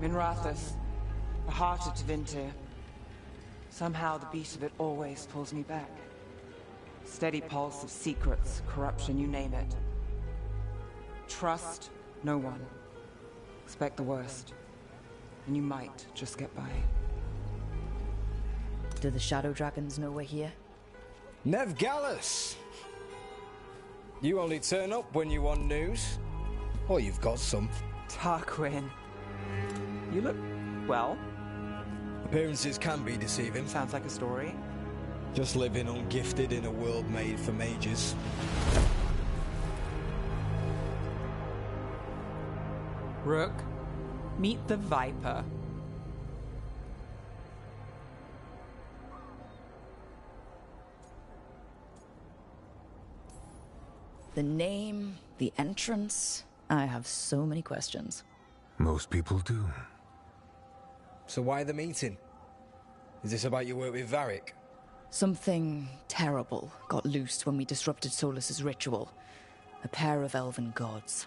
In Rathus, the heart of Tevinter. Somehow the beat of it always pulls me back. Steady pulse of secrets, corruption, you name it. Trust no one. Expect the worst. And you might just get by. Do the Shadow Dragons know we're here? Nev Gallus! You only turn up when you want news. Or you've got some. Tarquin. You look... well. Appearances can be deceiving. Sounds like a story. Just living ungifted in a world made for mages. Rook, meet the Viper. The name, the entrance... I have so many questions. Most people do. So why the meeting? Is this about your work with Varric? Something terrible got loose when we disrupted Solus's ritual. A pair of elven gods.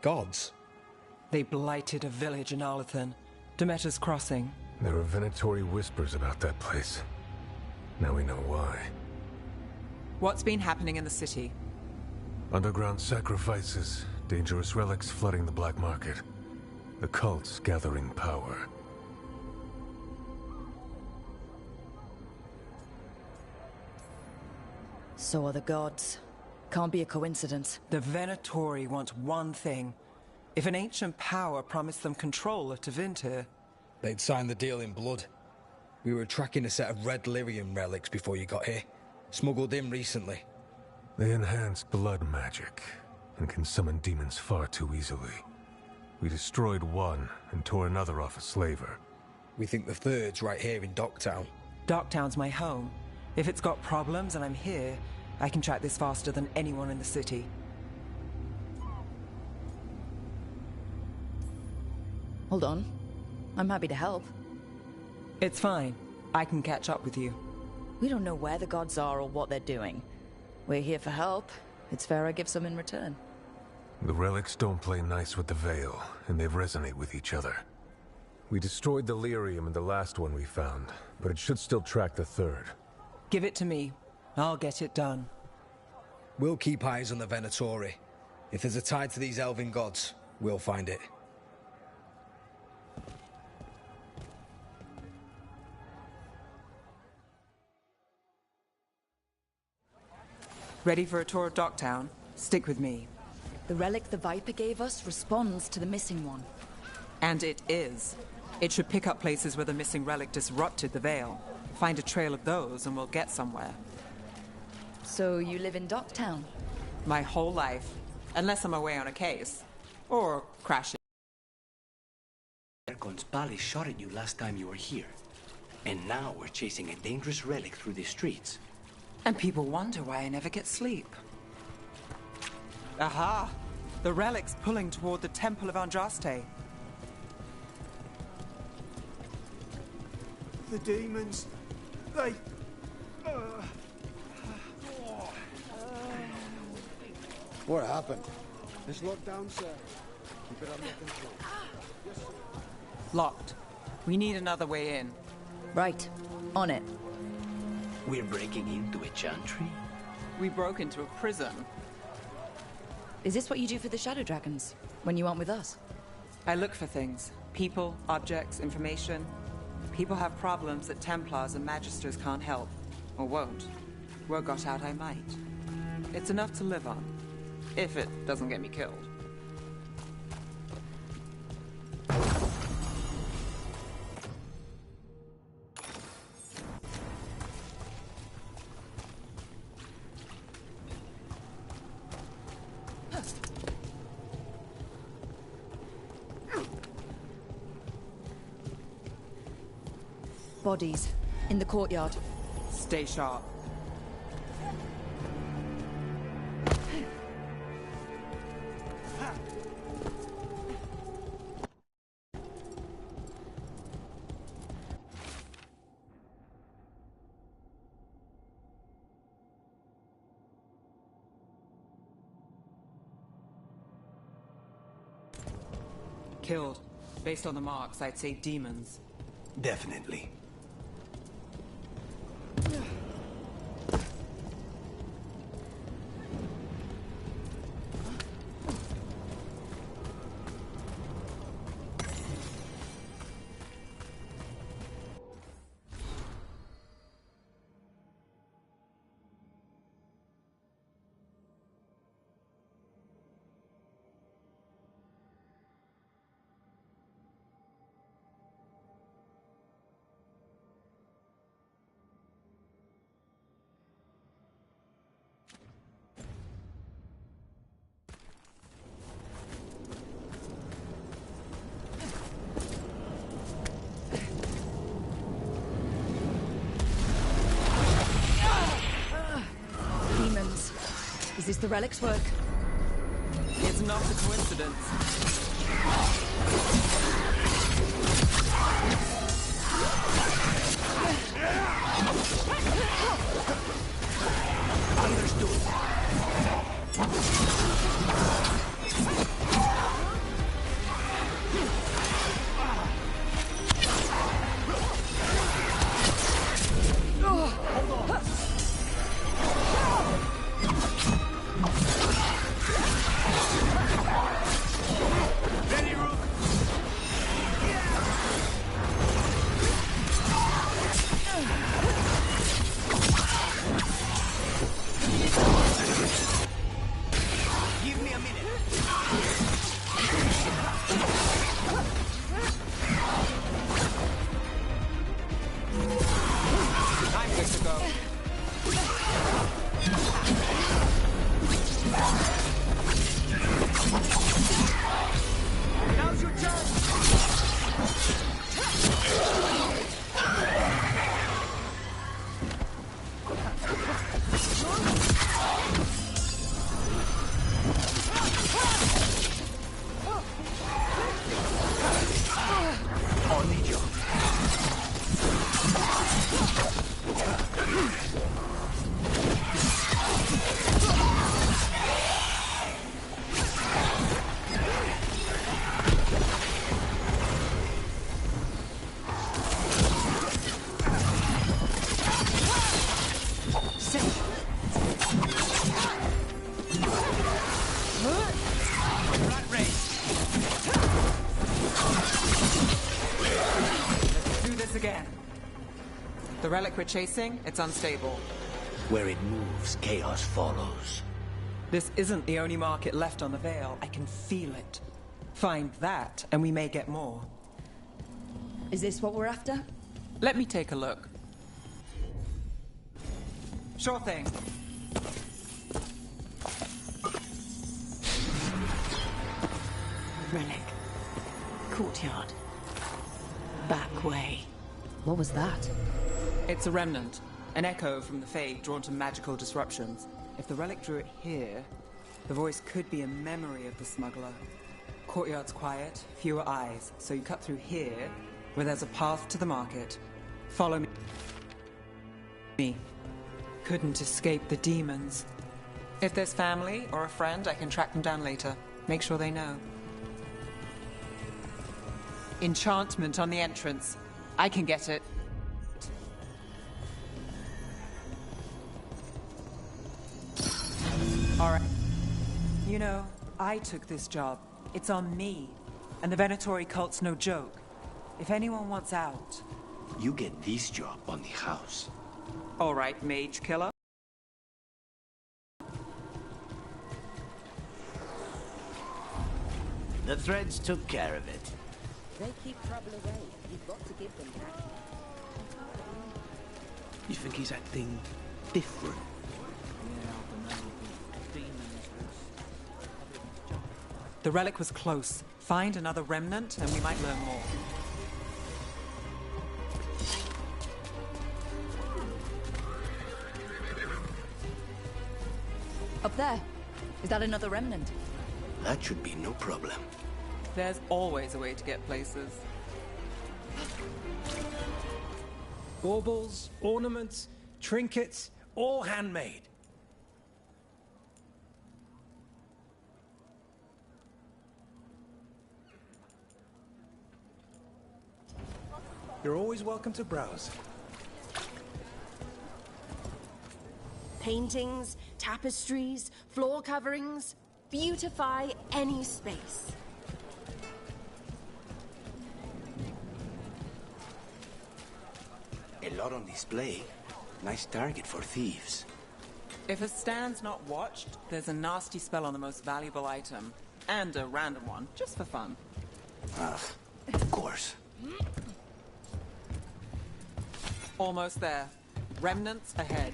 Gods? They blighted a village in Arlathan, Demeter's Crossing. There are venatory whispers about that place. Now we know why. What's been happening in the city? Underground sacrifices, dangerous relics flooding the black market. The cults gathering power. So are the gods. Can't be a coincidence. The Venatori want one thing. If an ancient power promised them control of Tevinter... They'd sign the deal in blood. We were tracking a set of red lyrium relics before you got here. Smuggled in recently. They enhance blood magic, and can summon demons far too easily. We destroyed one, and tore another off a slaver. We think the third's right here in Docktown. Docktown's my home. If it's got problems and I'm here, I can track this faster than anyone in the city. Hold on. I'm happy to help. It's fine. I can catch up with you. We don't know where the gods are or what they're doing. We're here for help. It's fair I give some in return. The relics don't play nice with the Veil, and they resonate with each other. We destroyed the lyrium in the last one we found, but it should still track the third. Give it to me. I'll get it done. We'll keep eyes on the Venatori. If there's a tie to these elven gods, we'll find it. Ready for a tour of Docktown? Stick with me. The relic the Viper gave us responds to the missing one. And it is. It should pick up places where the missing relic disrupted the Veil. Find a trail of those and we'll get somewhere. So you live in Docktown? My whole life. Unless I'm away on a case. Or crashing. Ergon's Bally shot at you last time you were here. And now we're chasing a dangerous relic through the streets. And people wonder why I never get sleep. Aha! The relic's pulling toward the Temple of Andraste. The demons, they... What happened? It's locked down, sir. Keep it under control. Yes, sir. Locked. We need another way in. Right. On it. We're breaking into a chantry? We broke into a prison. Is this what you do for the Shadow Dragons? When you aren't with us? I look for things. People, objects, information. People have problems that Templars and Magisters can't help. Or won't. Word got out I might. It's enough to live on. If it doesn't get me killed. Bodies. In the courtyard. Stay sharp. Killed. Based on the marks, I'd say demons. Definitely. Demons. Is this the relic's work? It's not a coincidence. The relic we're chasing, it's unstable. Where it moves, chaos follows. This isn't the only market left on the Veil. I can feel it. Find that, and we may get more. Is this what we're after? Let me take a look. Sure thing. Relic. Courtyard. Back way. What was that? It's a remnant. An echo from the Fade drawn to magical disruptions. If the relic drew it here, the voice could be a memory of the smuggler. Courtyard's quiet, fewer eyes, so you cut through here, where there's a path to the market. Follow me. Couldn't escape the demons. If there's family or a friend, I can track them down later. Make sure they know. Enchantment on the entrance. I can get it. All right. You know, I took this job. It's on me. And the Venatori cult's no joke. If anyone wants out... You get this job on the house. All right, mage killer. The threads took care of it. They keep trouble away. You've got to give them that. You think he's acting different? The relic was close. Find another remnant, and we might learn more. Up there. Is that another remnant? That should be no problem. There's always a way to get places. Baubles, ornaments, trinkets, all handmade. You're always welcome to browse. Paintings, tapestries, floor coverings. Beautify any space. A lot on display. Nice target for thieves. If a stand's not watched, there's a nasty spell on the most valuable item. And a random one, just for fun. Ugh, of course. Almost there. Remnants ahead.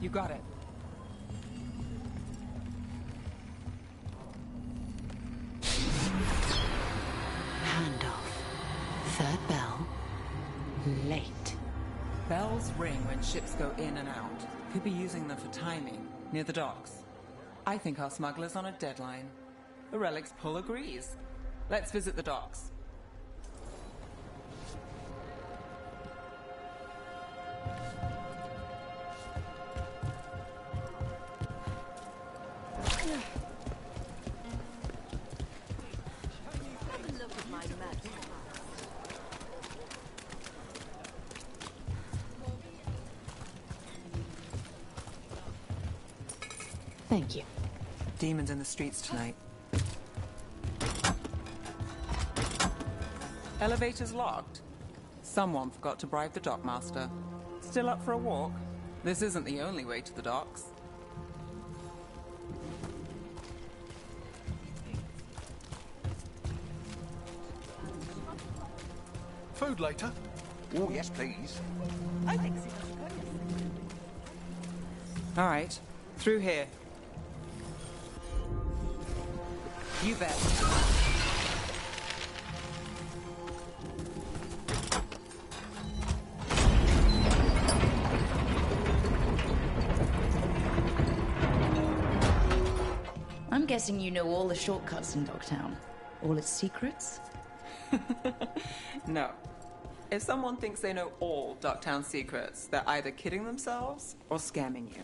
You got it. Handoff. Third bell. Late. Bells ring when ships go in and out. Could be using them for timing, near the docks. I think our smuggler's on a deadline. The relic's pull agrees. Let's visit the docks. Thank you. Demons in the streets tonight. Elevator's locked. Someone forgot to bribe the dockmaster. Still up for a walk? This isn't the only way to the docks. Food later? Oh, yes, please. I think so. All right, through here. You bet. I'm guessing you know all the shortcuts in Dogtown. All its secrets? No. If someone thinks they know all Ducktown secrets, they're either kidding themselves or scamming you.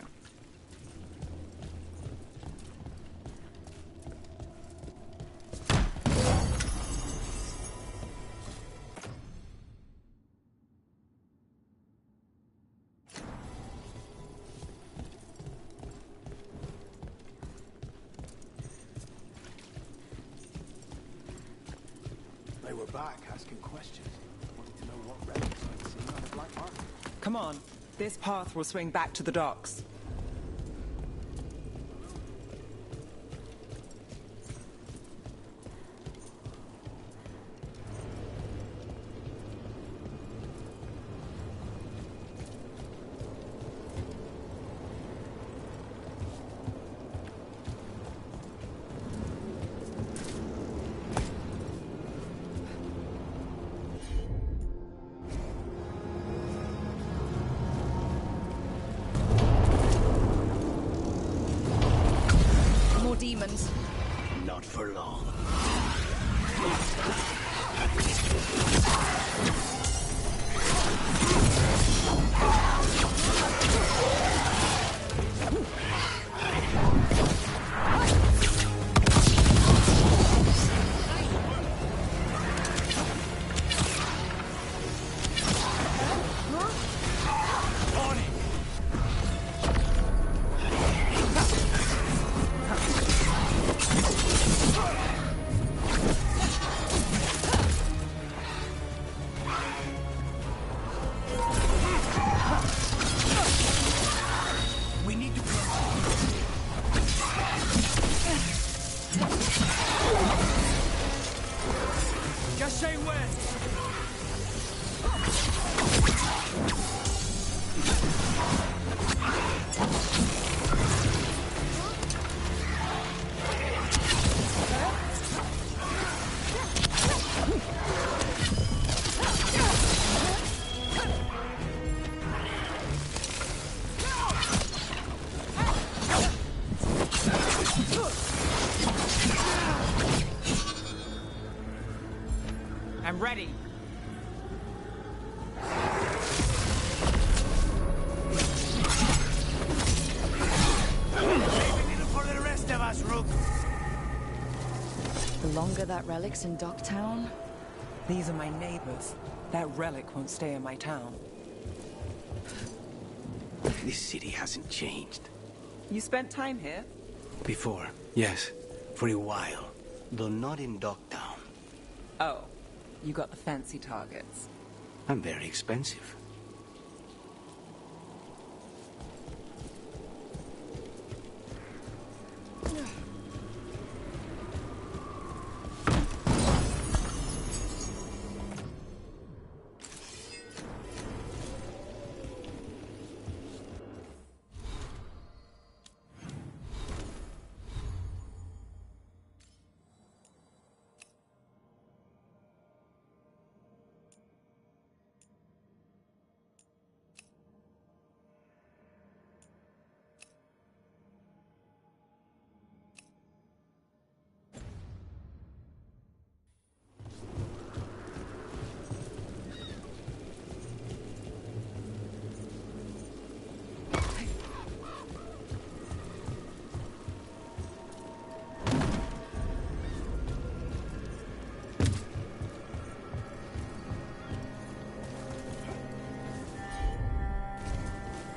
They were back asking questions. Wanting to know what relics I'd seen on the black market. Come on. This path will swing back to the docks. longer that relic's in Docktown? These are my neighbors. That relic won't stay in my town. This city hasn't changed. You spent time here? Before, yes. For a while. Though not in Docktown. Oh, you got the fancy targets. I'm very expensive.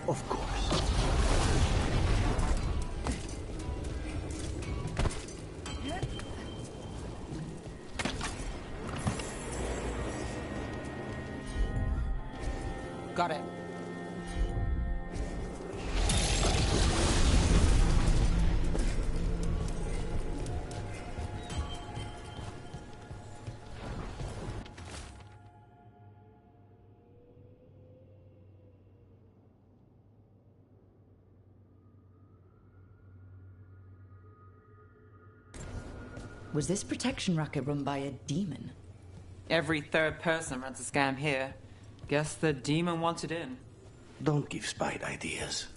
Of course. Got it. Was this protection racket run by a demon? Every third person runs a scam here. Guess the demon wanted in. Don't give Spite ideas.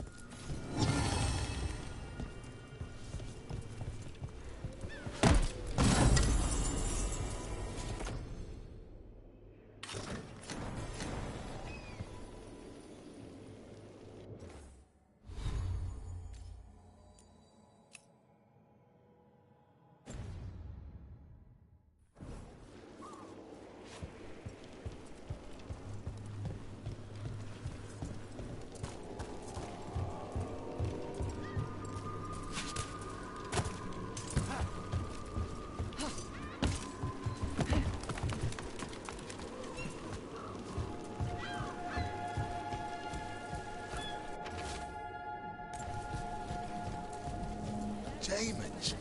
Demons?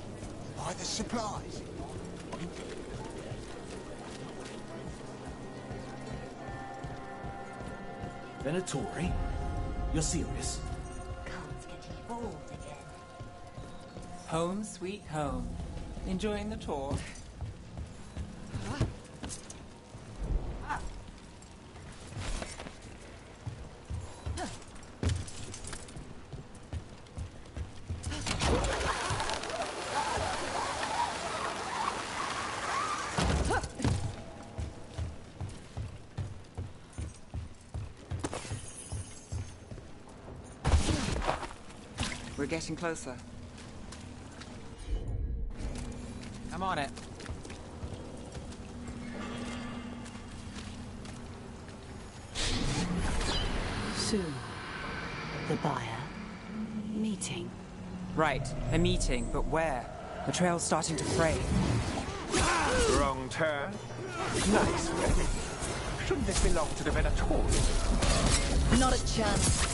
By the supplies? Venatori? You're serious? Can't get involved again. Home sweet home. Enjoying the tour? We're getting closer. I'm on it. Soon. The buyer. Meeting. Right, a meeting, but where? The trail's starting to fray. Wrong turn. Nice, Reddy. Shouldn't this belong to the Venatori? Not a chance.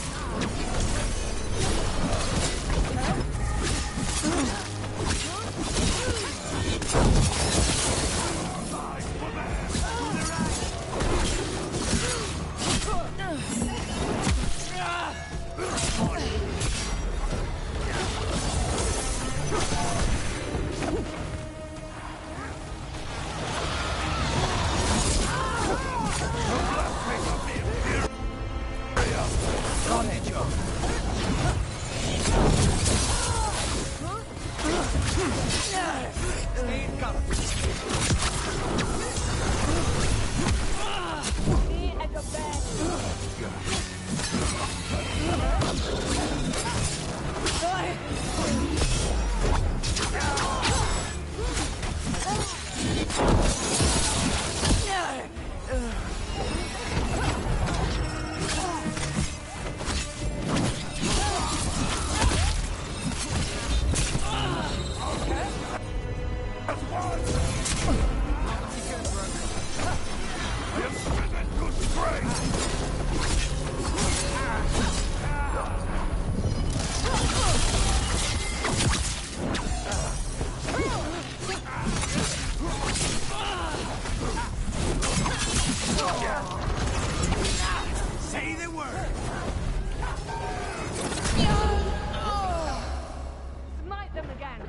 Smite them again.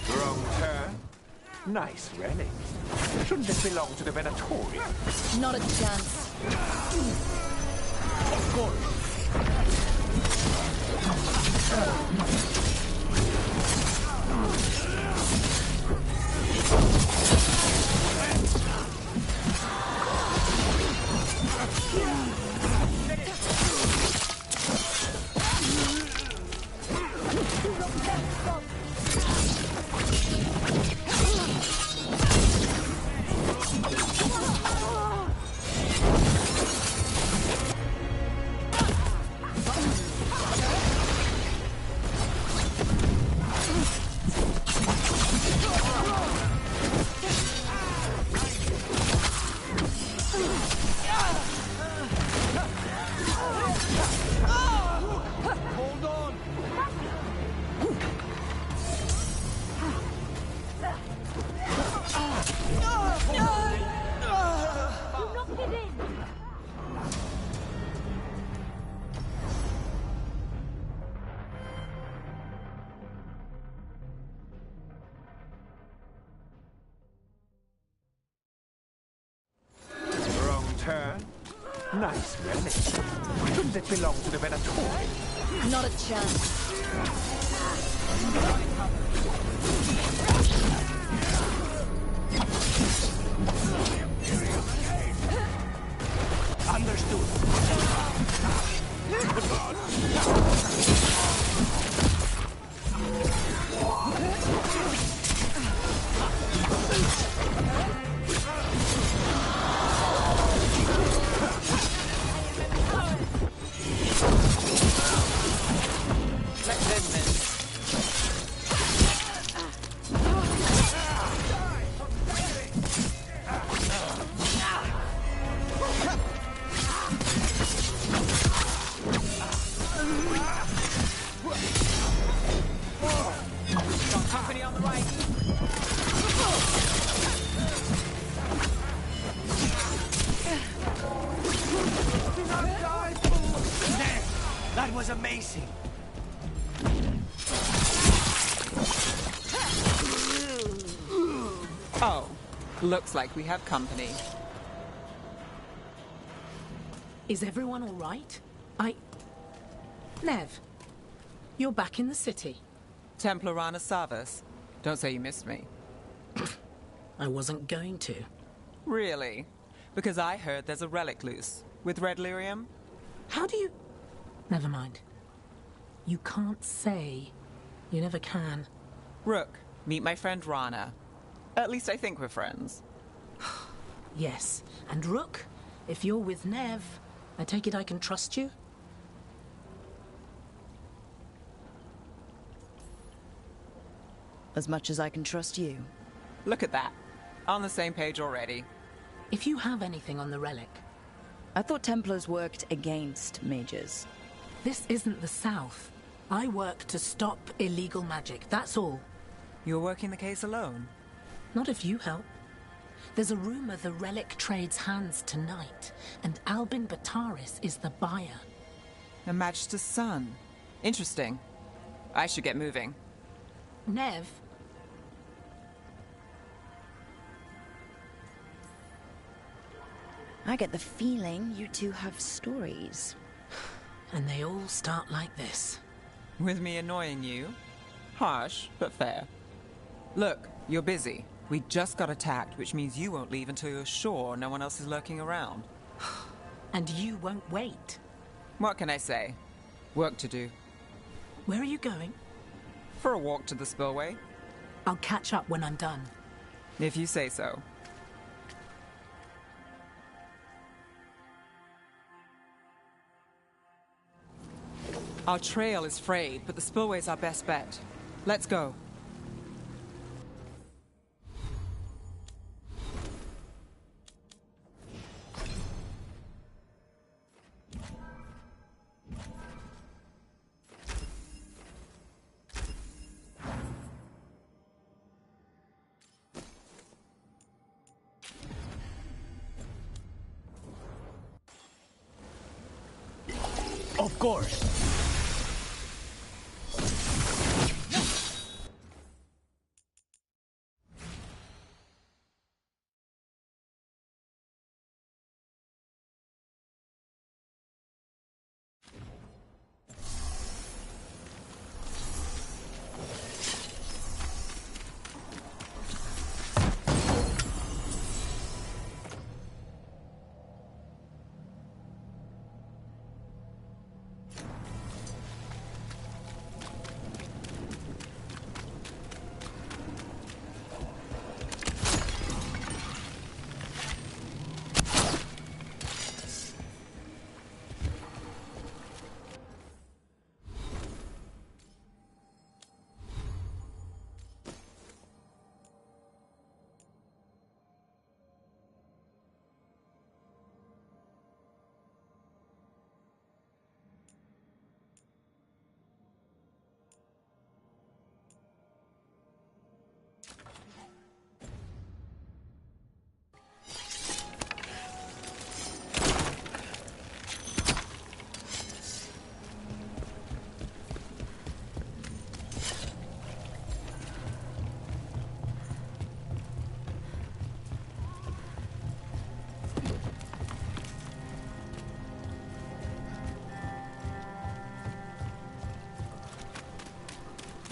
Wrong turn. Nice relic. Shouldn't this belong to the Venatorium? Not a chance. Of course. Turn. Nice relic. Shouldn't it belong to the Venatorium? Not a chance. Understood. That was amazing. Oh, looks like we have company. Is everyone all right? Nev, you're back in the city. Templar Rana Savas. Don't say you missed me. I wasn't going to. Really? Because I heard there's a relic loose. With red lyrium? How do you... Never mind. You can't say. You never can. Rook, meet my friend Rana. At least I think we're friends. Yes. And Rook, if you're with Nev, I take it I can trust you? As much as I can trust you. Look at that. On the same page already. If you have anything on the relic... I thought Templars worked against mages. This isn't the South. I work to stop illegal magic, that's all. You're working the case alone? Not if you help. There's a rumor the relic trades hands tonight, and Albin Bataris is the buyer. A Magister's son. Interesting. I should get moving. Nev? I get the feeling you two have stories. And they all start like this. With me annoying you? Harsh, but fair. Look, you're busy. We just got attacked, which means you won't leave until you're sure no one else is lurking around. And you won't wait. What can I say? Work to do. Where are you going? For a walk to the spillway. I'll catch up when I'm done. If you say so. Our trail is frayed, but the spillway's our best bet. Let's go. Of course.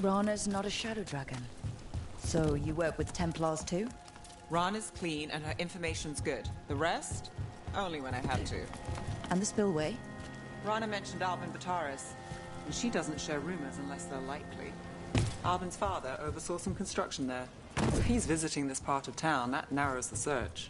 Rana's not a shadow dragon. So you work with Templars too? Rana's clean and her information's good. The rest? Only when I have to. And the spillway? Rana mentioned Albin Bataris, and she doesn't share rumors unless they're likely. Albin's father oversaw some construction there. He's visiting this part of town. That narrows the search.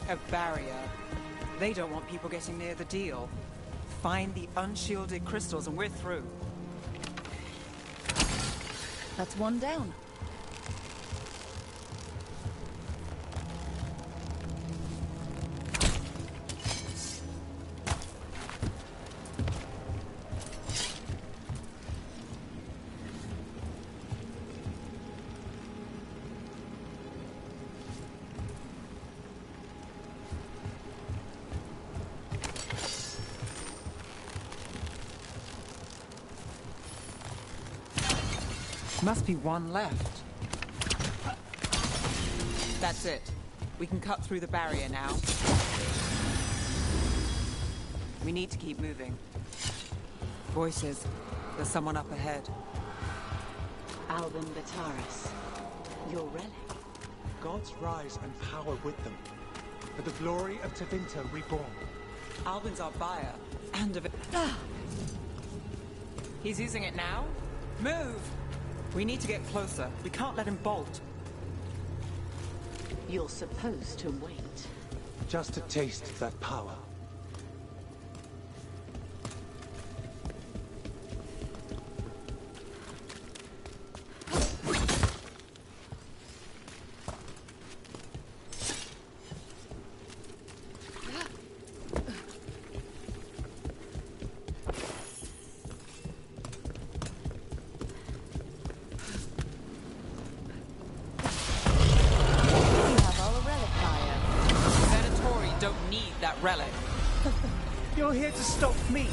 A barrier. They don't want people getting near the deal. Find the unshielded crystals and we're through. That's one down. Must be one left. That's it. We can cut through the barrier now. We need to keep moving. Voices. There's someone up ahead. Albin Bataris. Your relic. Gods rise and power with them. For the glory of Tevinter reborn. Albin's our buyer. And of it. He's using it now? Move! We need to get closer. We can't let him bolt. You're supposed to wait. Just to taste that power. Relic. You're here to stop me.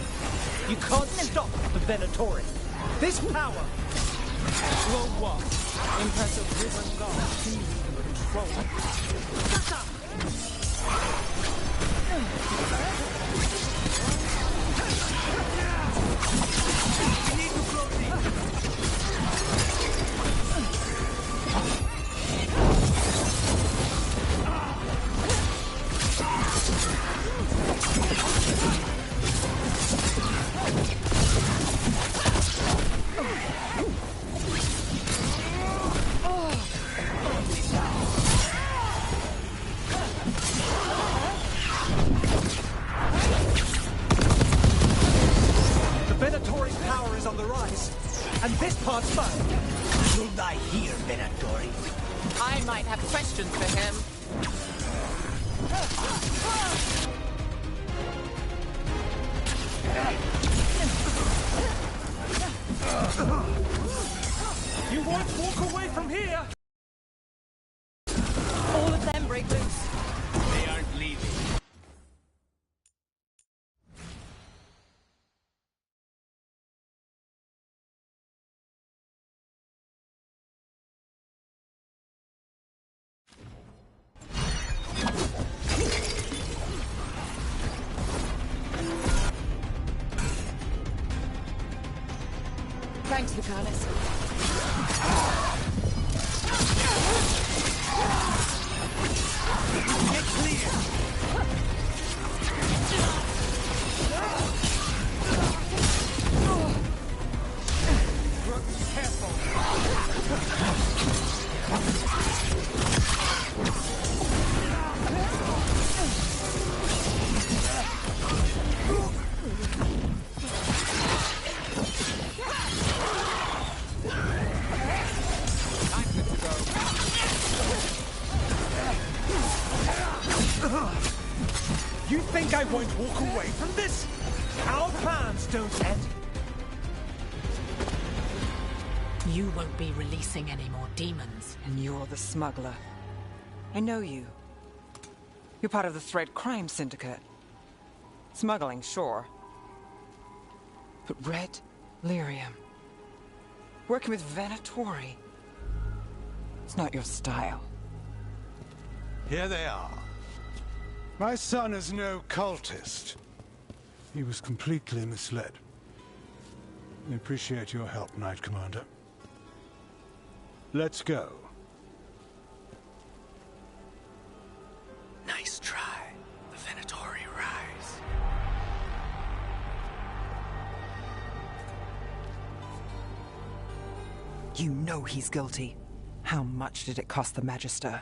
You can't stop the Venatori. This power will what? Impress a risen god. See control. You need to close it. can't find. You'll die here, Venatori. I might have questions for him. You won't walk away from here! All of them break loose. They aren't leaving. Thanks, Lucanus. Get clear! You think I won't walk away from this? Our plans don't end. You won't be releasing any more demons. And you're the smuggler. I know you. You're part of the Thread Crime Syndicate. Smuggling, sure. But red lyrium. Working with Venatori. It's not your style. Here they are. My son is no cultist. He was completely misled. I appreciate your help, Knight Commander. Let's go. Nice try. The Venatori rise. You know he's guilty. How much did it cost the Magister?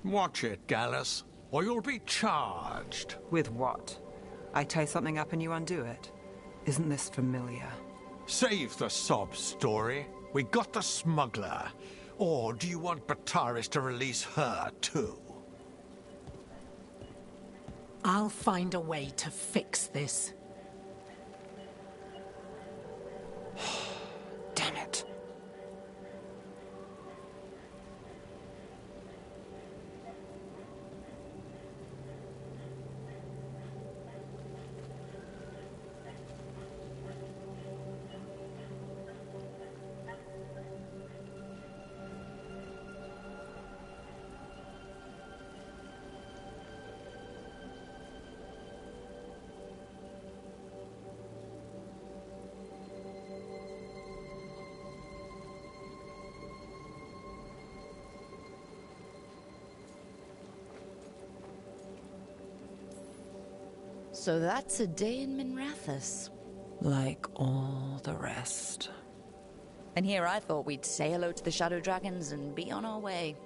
Watch it, Gallus, or you'll be charged. With what? I tie something up and you undo it. Isn't this familiar? Save the sob story. We got the smuggler. Or do you want Bataris to release her, too? I'll find a way to fix this. Damn it. So that's a day in Minrathous. Like all the rest. And here I thought we'd say hello to the Shadow Dragons and be on our way.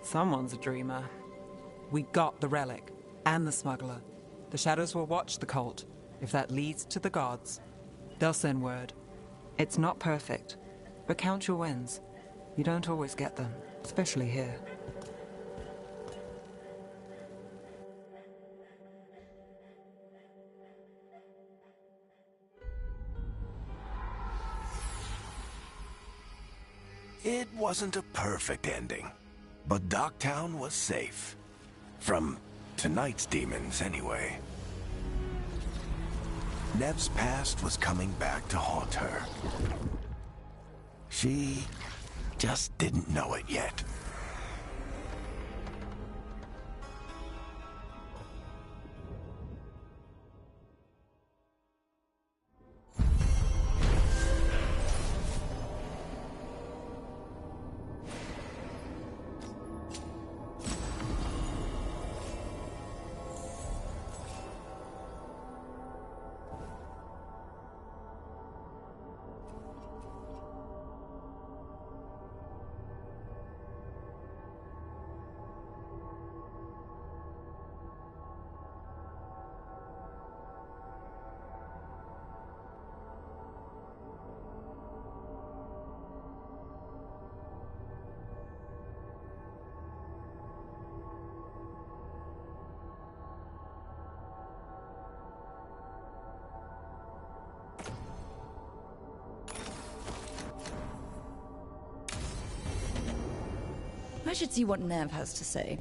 Someone's a dreamer. We got the relic, and the smuggler. The Shadows will watch the cult. If that leads to the gods, they'll send word. It's not perfect, but count your wins. You don't always get them, especially here. It wasn't a perfect ending, but Docktown was safe. From tonight's demons, anyway. Nev's past was coming back to haunt her. She just didn't know it yet. I should see what Nev has to say.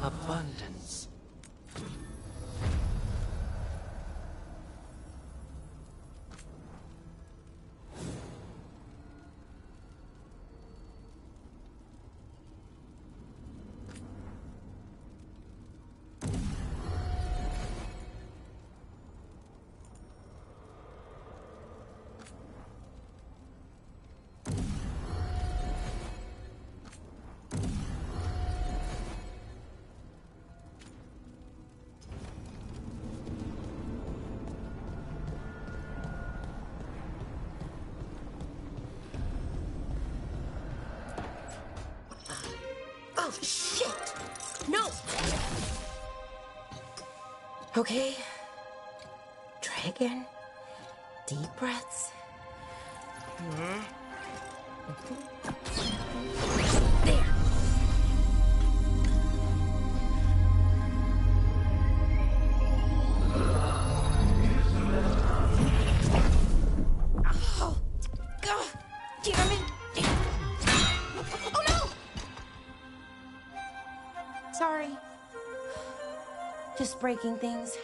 Abundance. Oh, shit! No! Okay. Try again. Deep breaths. There. Oh, God! Damn it! Oh, no! Sorry. Just breaking things.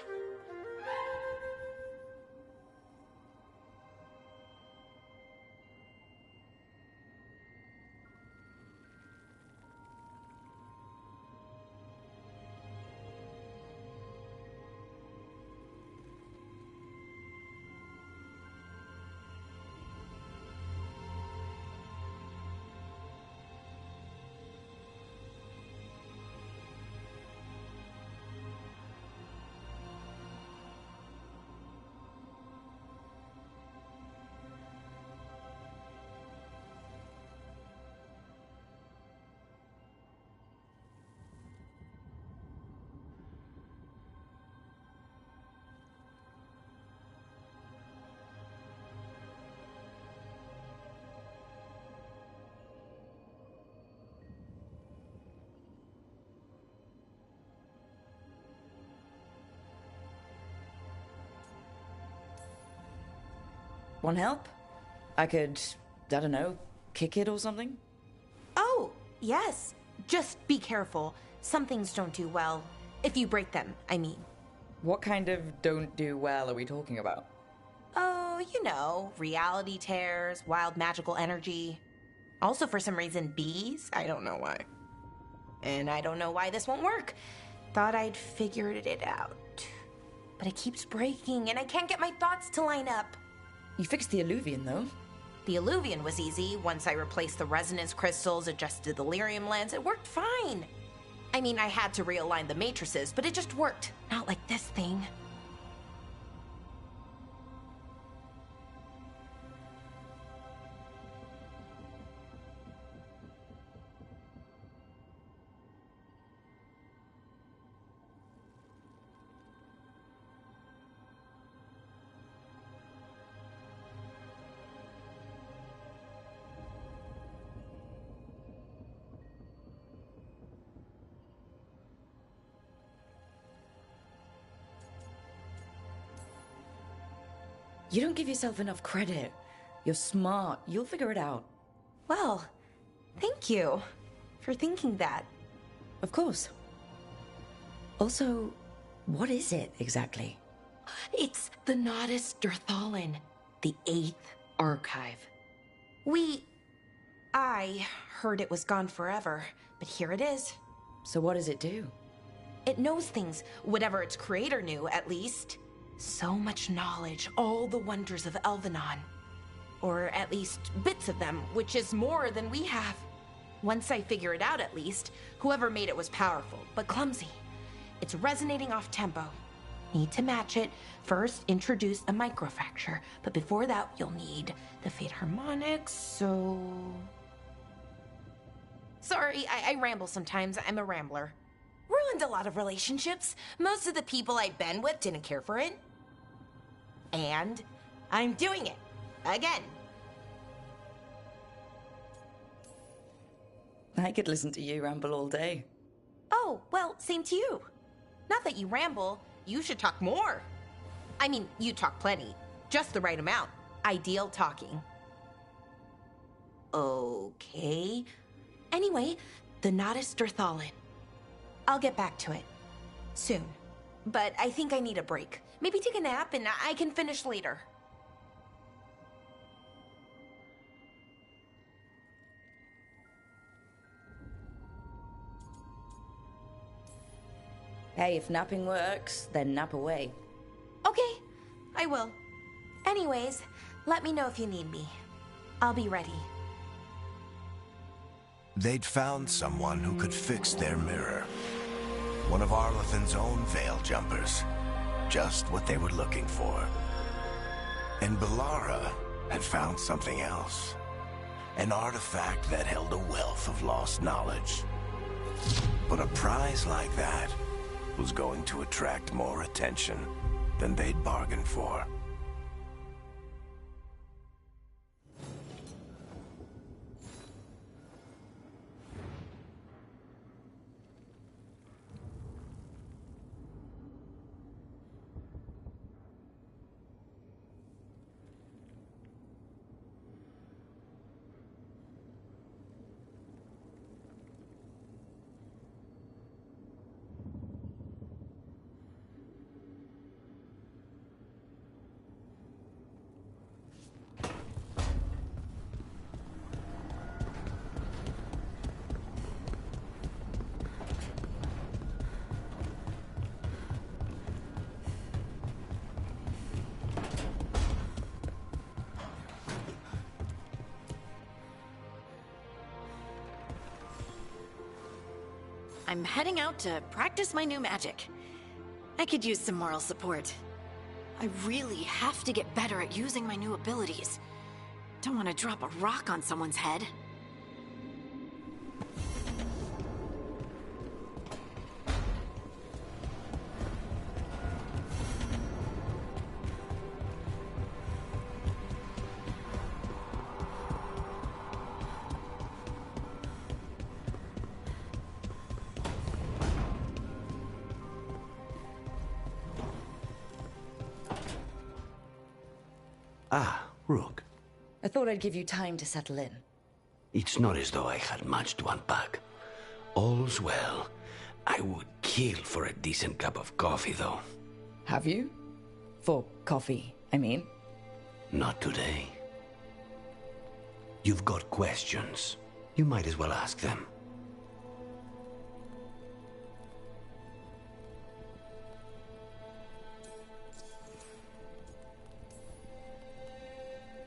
Want help? I could, I don't know, kick it or something? Oh, yes. Just be careful. Some things don't do well. If you break them, I mean. What kind of don't do well are we talking about? Oh, you know, reality tears, wild magical energy. Also, for some reason, bees. I don't know why. And I don't know why this won't work. Thought I'd figured it out. But it keeps breaking, and I can't get my thoughts to line up. You fixed the Illuvian, though. The Illuvian was easy. Once I replaced the resonance crystals, adjusted the lyrium lens, it worked fine. I mean, I had to realign the matrices, but it just worked. Not like this thing. You don't give yourself enough credit. You're smart. You'll figure it out. Well, thank you for thinking that. Of course. Also, what is it exactly? It's the Nodus Durthalin, the 8th archive. I heard it was gone forever, but here it is. So what does it do? It knows things, whatever its creator knew, at least. So much knowledge, all the wonders of Elvenon. Or at least bits of them, which is more than we have. Once I figure it out, at least, whoever made it was powerful, but clumsy. It's resonating off tempo. Need to match it. First, introduce a microfracture, but before that, you'll need the Fate Harmonics, so... Sorry, I ramble sometimes. I'm a rambler. Ruined a lot of relationships. Most of the people I've been with didn't care for it. And I'm doing it. Again. I could listen to you ramble all day. Oh, well, same to you. Not that you ramble, you should talk more. I mean, you talk plenty. Just the right amount. Ideal talking. Okay. Anyway, the Nodus Durthalin. I'll get back to it. Soon. But I think I need a break. Maybe take a nap and I can finish later. Hey, if napping works, then nap away. Okay, I will. Anyways, let me know if you need me. I'll be ready. They'd found someone who could fix their mirror. One of Arlathan's own Veil Jumpers. Just what they were looking for. And Bellara had found something else. An artifact that held a wealth of lost knowledge. But a prize like that was going to attract more attention than they'd bargained for. I'm heading out to practice my new magic. I could use some moral support. I really have to get better at using my new abilities. Don't want to drop a rock on someone's head. Ah, Rook, I thought I'd give you time to settle in. it's not as though I had much to unpack. All's well. I would kill for a decent cup of coffee, though. Have you? For coffee, I mean. Not today. You've got questions. You might as well ask them.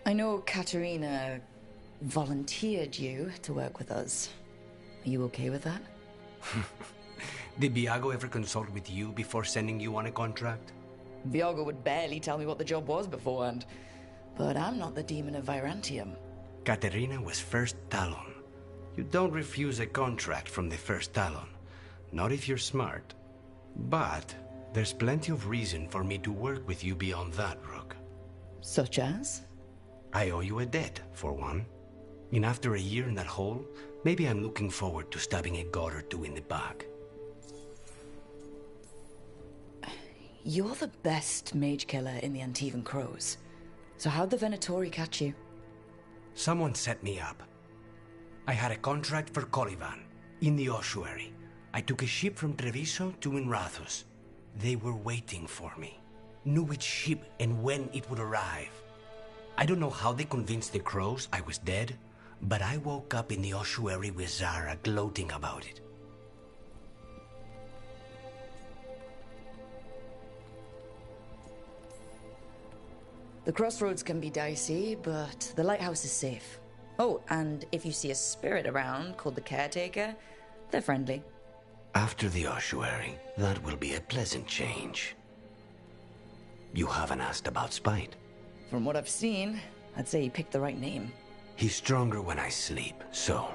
I know Katerina volunteered you to work with us. Are you okay with that? Did Viago ever consult with you before sending you on a contract? Viago would barely tell me what the job was beforehand. But I'm not the demon of Virantium. Katerina was First Talon. You don't refuse a contract from the First Talon. Not if you're smart. But there's plenty of reason for me to work with you beyond that, Rook. Such as? I owe you a debt, for one. And after a year in that hole, maybe I'm looking forward to stabbing a god or two in the back. You're the best mage killer in the Antivan Crows. So how'd the Venatori catch you? Someone set me up. I had a contract for Colivan, in the ossuary. I took a ship from Treviso to Inrathus. They were waiting for me. Knew which ship and when it would arrive. I don't know how they convinced the Crows I was dead, but I woke up in the ossuary with Zara gloating about it. The crossroads can be dicey, but the lighthouse is safe. Oh, and if you see a spirit around called the Caretaker, they're friendly. After the ossuary, that will be a pleasant change. You haven't asked about Spite. From what I've seen, I'd say you picked the right name. He's stronger when I sleep, so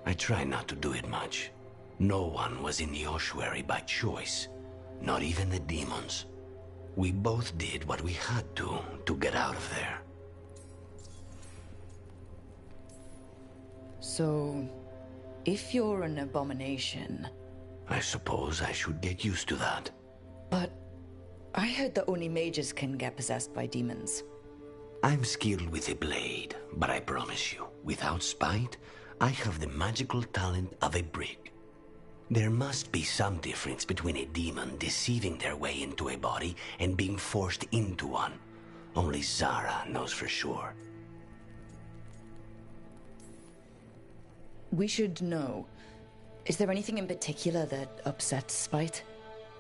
I try not to do it much. No one was in the ossuary by choice, not even the demons. We both did what we had to get out of there. So, if you're an abomination... I suppose I should get used to that. But I heard that only mages can get possessed by demons. I'm skilled with a blade, but I promise you, without Spite, I have the magical talent of a brick. There must be some difference between a demon deceiving their way into a body and being forced into one. Only Zara knows for sure. We should know. Is there anything in particular that upsets Spite?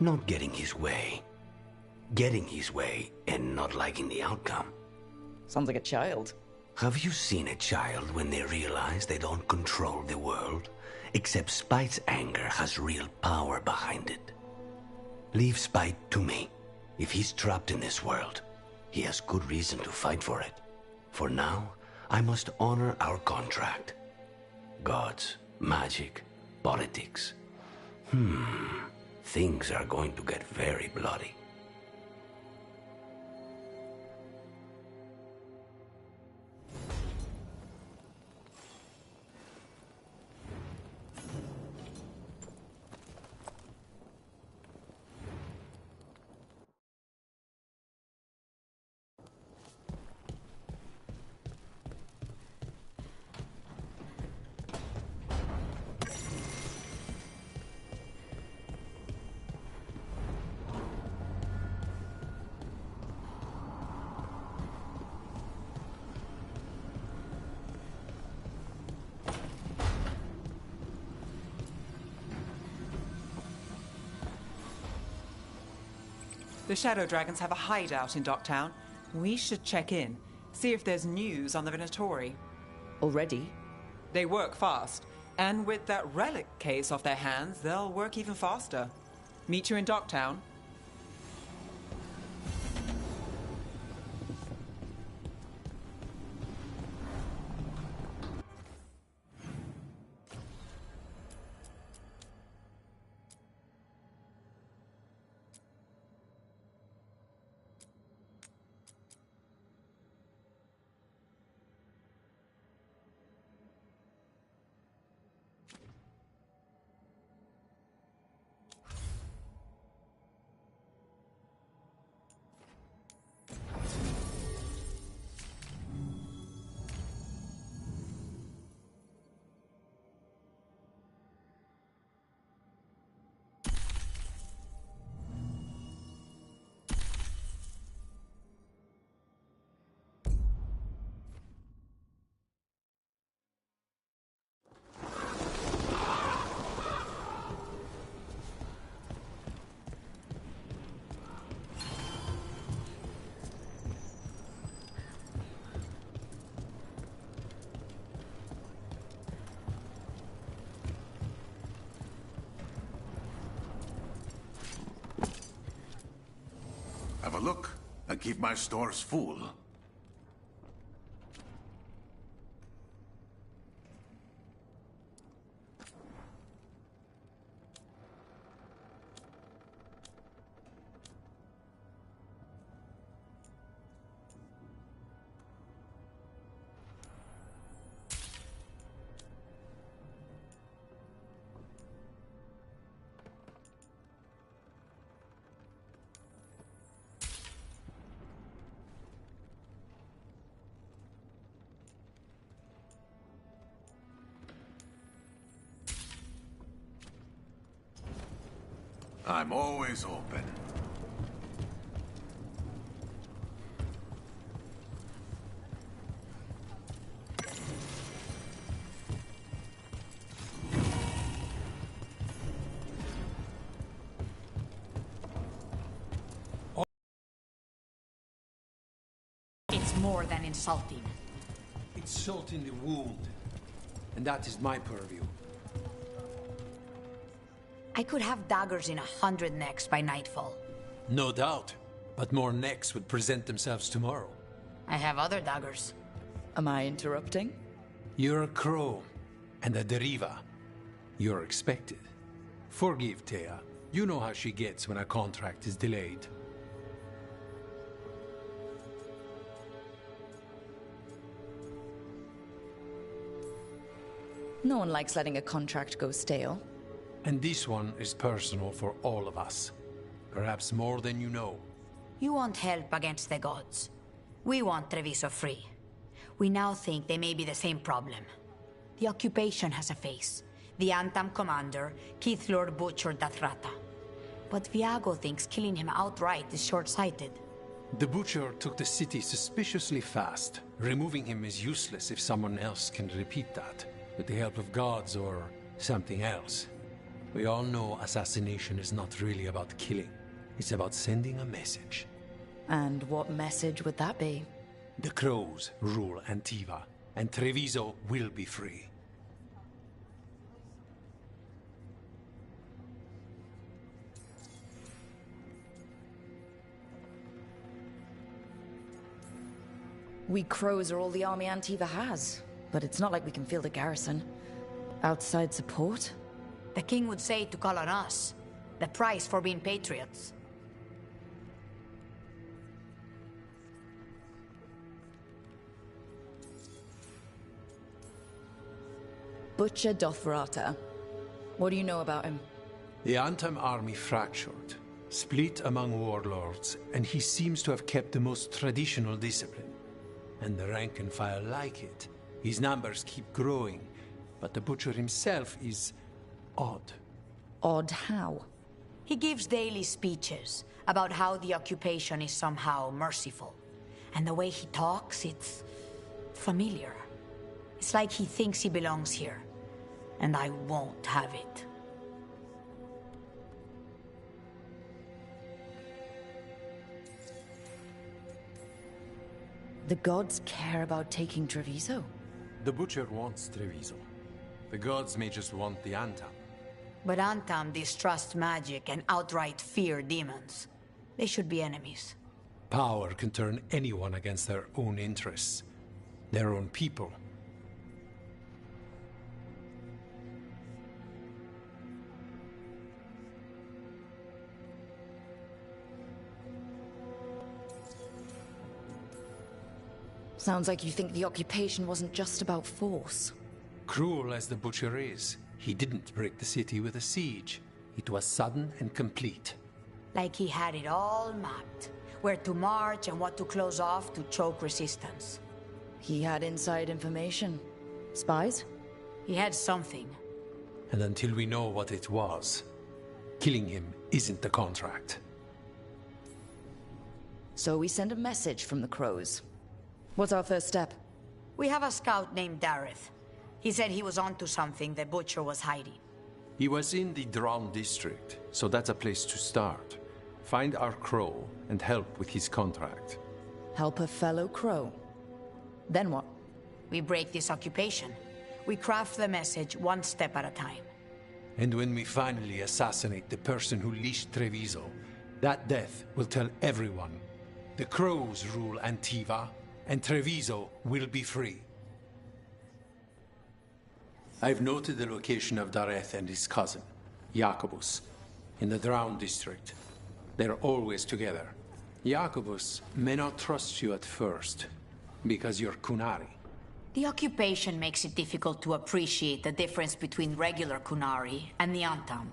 Not getting his way. Getting his way and not liking the outcome. Sounds like a child. Have you seen a child when they realize they don't control the world? Except Spite's anger has real power behind it. Leave Spite to me. If he's trapped in this world, he has good reason to fight for it. For now, I must honor our contract. Gods, magic, politics. Things are going to get very bloody. The Shadow Dragons have a hideout in Docktown. We should check in, see if there's news on the Venatori. Already? They work fast, and with that relic case off their hands, they'll work even faster. Meet you in Docktown. keep my stores full. I'm always open. It's more than insulting. It's salt in the wound. And that is my purview. I could have daggers in 100 necks by nightfall. No doubt. But more necks would present themselves tomorrow. I have other daggers. Am I interrupting? You're a crow. And a deriva. You're expected. Forgive Thea. You know how she gets when a contract is delayed. No one likes letting a contract go stale. And this one is personal for all of us. Perhaps more than you know. You want help against the gods. We want Treviso free. We now think they may be the same problem. The occupation has a face. The Antam commander, Keith Lord Butcher Dathrata. But Viago thinks killing him outright is short-sighted. The Butcher took the city suspiciously fast. Removing him is useless if someone else can repeat that, with the help of gods or something else. We all know assassination is not really about killing. It's about sending a message. And what message would that be? The crows rule Antiva, and Treviso will be free. We crows are all the army Antiva has, but it's not like we can field a garrison. Outside support? The king would say to call on us. The price for being patriots. Butcher Dathrata. What do you know about him? The Antam army fractured, split among warlords, and he seems to have kept the most traditional discipline. And the rank and file like it. His numbers keep growing, but the Butcher himself is odd. Odd how? He gives daily speeches about how the occupation is somehow merciful. And the way he talks, it's familiar. It's like he thinks he belongs here. And I won't have it. The gods care about taking Treviso? The Butcher wants Treviso. The gods may just want the Antam. But Antam distrust magic and outright fear demons. They should be enemies. Power can turn anyone against their own interests. Their own people. Sounds like you think the occupation wasn't just about force. Cruel as the Butcher is, he didn't break the city with a siege. It was sudden and complete. Like he had it all mapped. Where to march and what to close off to choke resistance. He had inside information. Spies? He had something. And until we know what it was, killing him isn't the contract. So we send a message from the crows. What's our first step? We have a scout named Dareth. He said he was onto something the Butcher was hiding. He was in the Dron district, so that's a place to start. Find our crow and help with his contract. Help a fellow crow? Then what? We break this occupation. We craft the message one step at a time. And when we finally assassinate the person who leashed Treviso, that death will tell everyone The crows rule Antiva, and Treviso will be free. I've noted the location of Dareth and his cousin, Jacobus, in the Drowned district. They're always together. Jacobus may not trust you at first, because you're Kunari. The occupation makes it difficult to appreciate the difference between regular Kunari and the Antam.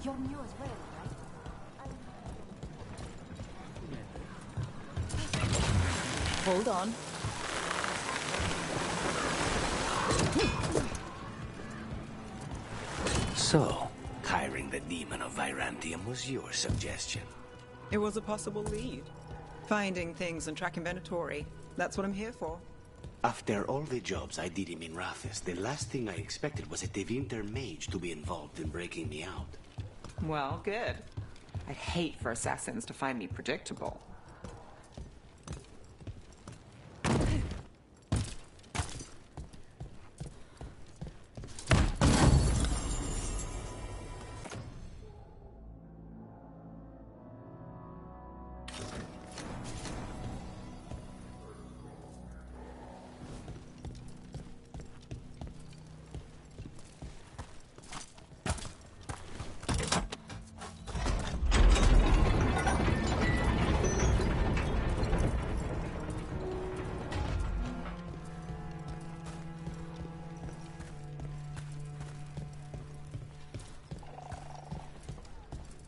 You're new as well, right? Hold on. So, hiring the demon of Virantium was your suggestion. It was a possible lead. Finding things and tracking Venatori. That's what I'm here for. After all the jobs I did in Minrathis, the last thing I expected was a Tevinter mage to be involved in breaking me out. Well, good. I'd hate for assassins to find me predictable.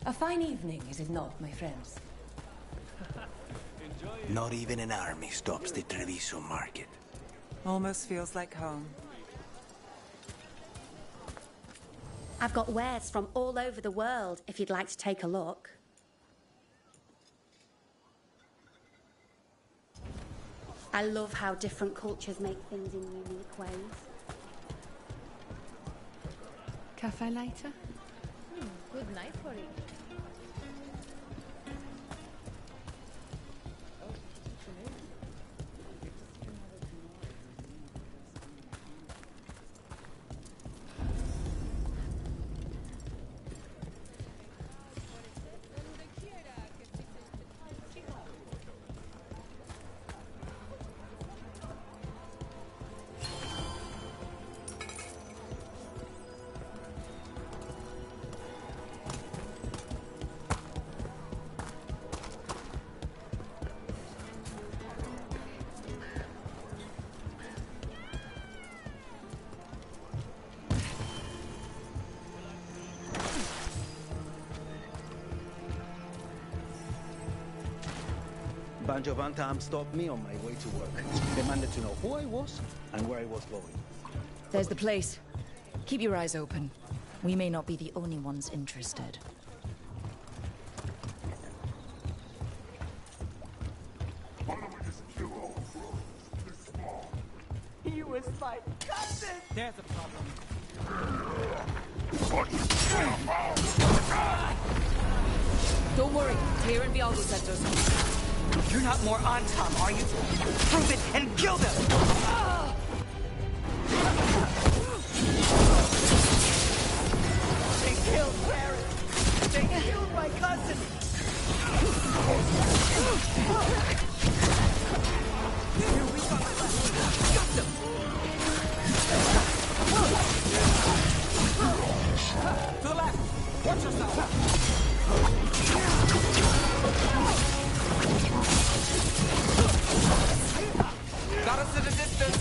A fine evening, is it not, my friends? Not even an army stops the Treviso market. Almost feels like home. I've got wares from all over the world, if you'd like to take a look. I love how different cultures make things in unique ways. Cafe later? Good night for it. Banjo Bantam stopped me on my way to work. Demanded to know who I was and where I was going. There's the place. Keep your eyes open. We may not be the only ones interested. He was my cousin! There's a problem. Don't worry. Tyr and Veilguard sent us. You're not more Antam, are you? Prove it and kill them! They killed Baron! They killed my cousin! Here we go! Got them! To the left! Watch yourself! Got us at a distance!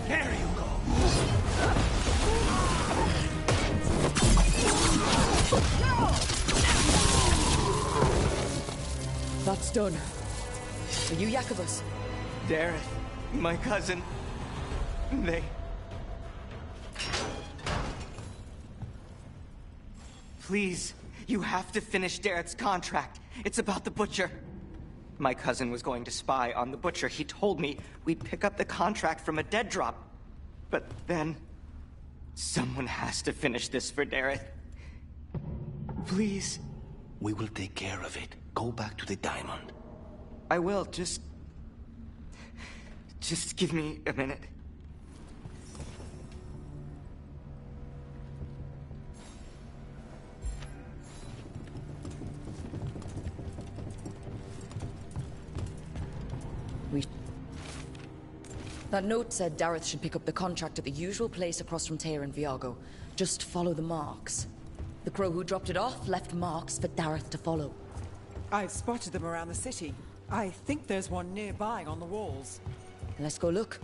There you go! That's done. Are you Jacobus? Dareth, my cousin. They... Please, you have to finish Dareth's contract. It's about the Butcher. My cousin was going to spy on the Butcher. He told me we'd pick up the contract from a dead drop. But then... someone has to finish this for Dareth. Please. We will take care of it. Go back to the diamond. I will, just give me a minute. That note said Dareth should pick up the contract at the usual place across from Teir and Viago. Just follow the marks. The crow who dropped it off left marks for Dareth to follow. I've spotted them around the city. I think there's one nearby on the walls. Let's go look.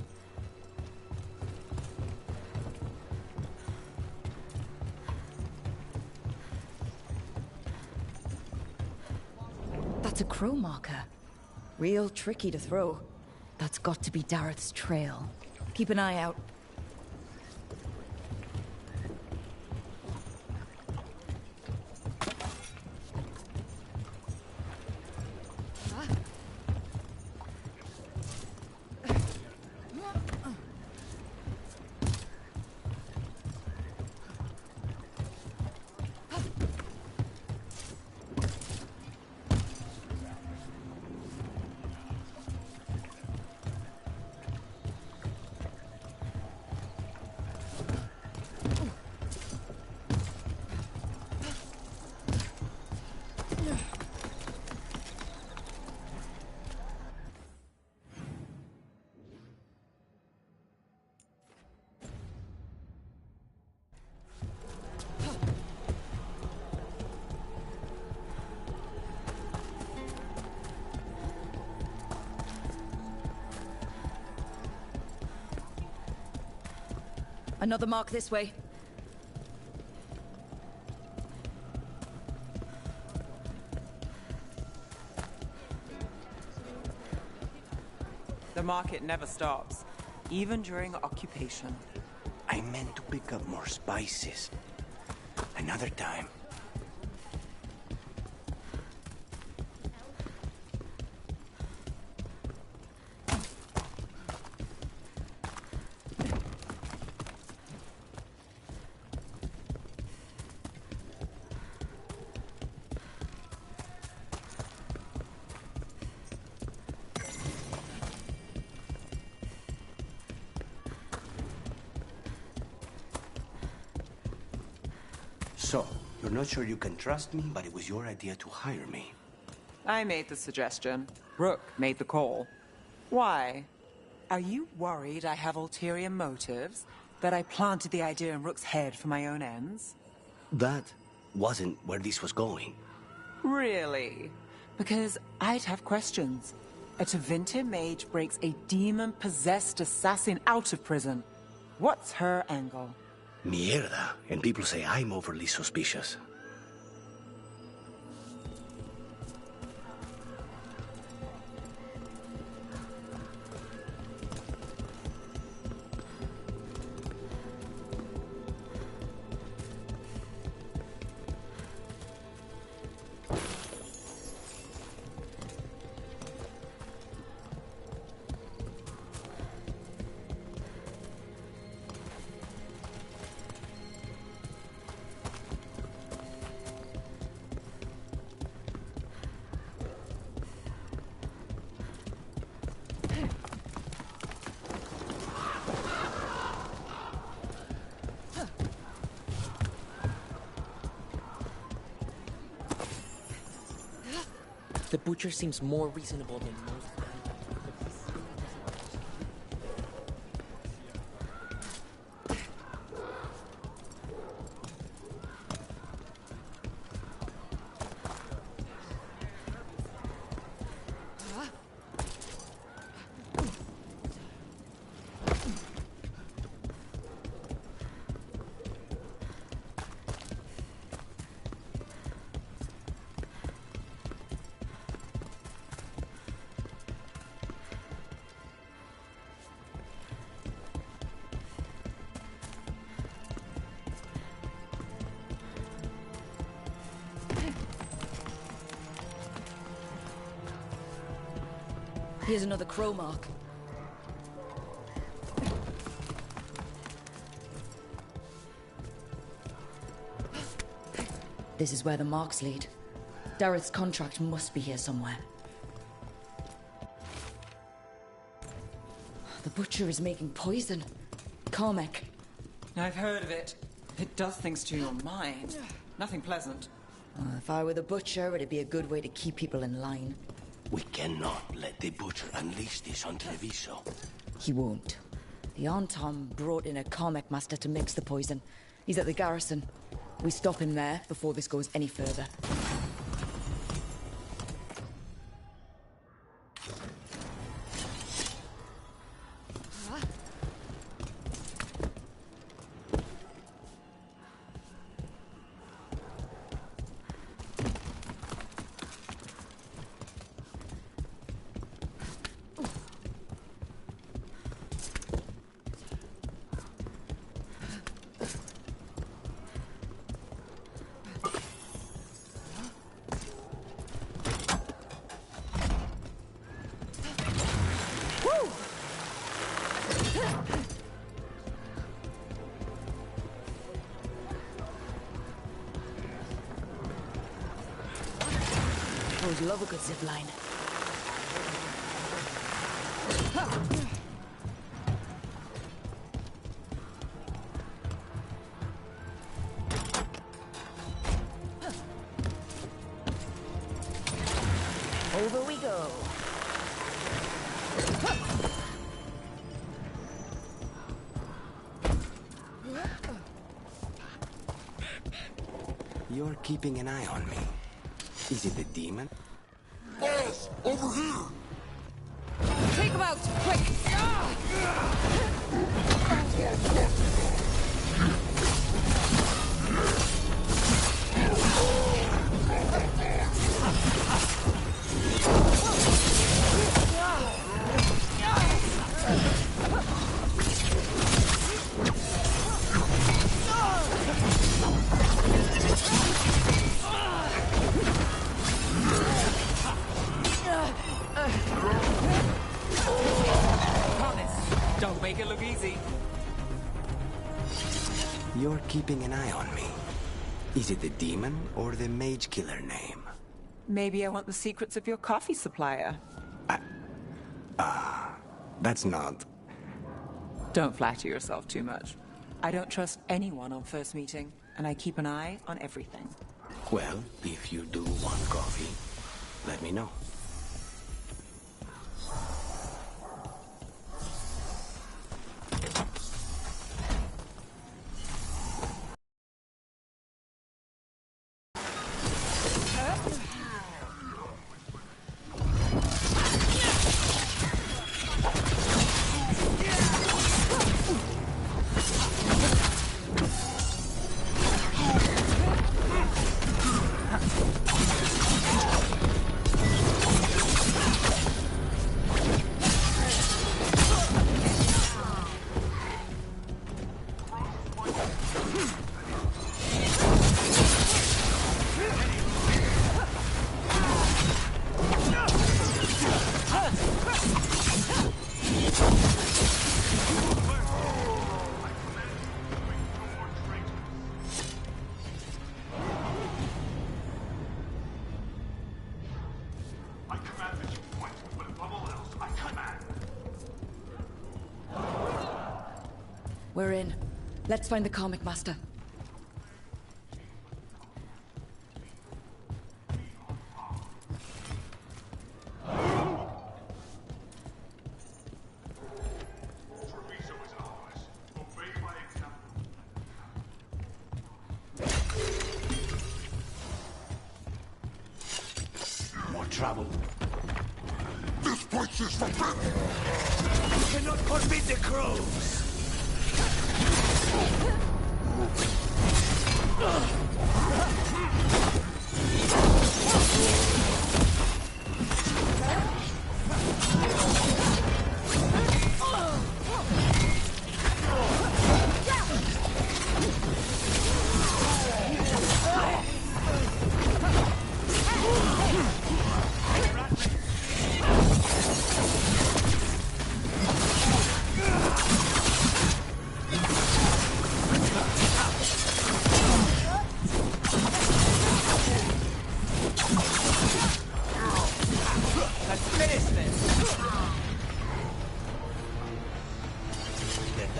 That's a crow marker. Real tricky to throw. That's got to be Dareth's trail. Keep an eye out. Another mark this way. The market never stops, even during occupation. I meant to pick up more spices. Another time. So, you're not sure you can trust me, but it was your idea to hire me. I made the suggestion. Rook made the call. Why? Are you worried I have ulterior motives? That I planted the idea in Rook's head for my own ends? That wasn't where this was going. Really? Because I'd have questions. A Tevinter mage breaks a demon-possessed assassin out of prison. What's her angle? Mierda. And people say I'm overly suspicious. The Butcher seems more reasonable than most. Here's another crow mark. This is where the marks lead. Dareth's contract must be here somewhere. The butcher is making poison. Carmec. I've heard of it. It does things to your mind. Nothing pleasant. If I were the butcher, it'd be a good way to keep people in line. We cannot let the butcher unleash this on Treviso. He won't. The Antam brought in a Carmec master to mix the poison. He's at the garrison. We stop him there before this goes any further. Always love a good zip line. Over we go. You're keeping an eye on me. Is it the demon? Boss, over here! Take him out, quick! Don't make it look easy. You're keeping an eye on me. Is it the demon or the mage killer name? Maybe I want the secrets of your coffee supplier. That's not... Don't flatter yourself too much. I don't trust anyone on first meeting, and I keep an eye on everything. Well, if you do want coffee, let me know. We're in. Let's find the Carmec master. More trouble. This place is forbidden! You cannot forbid the crows!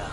down.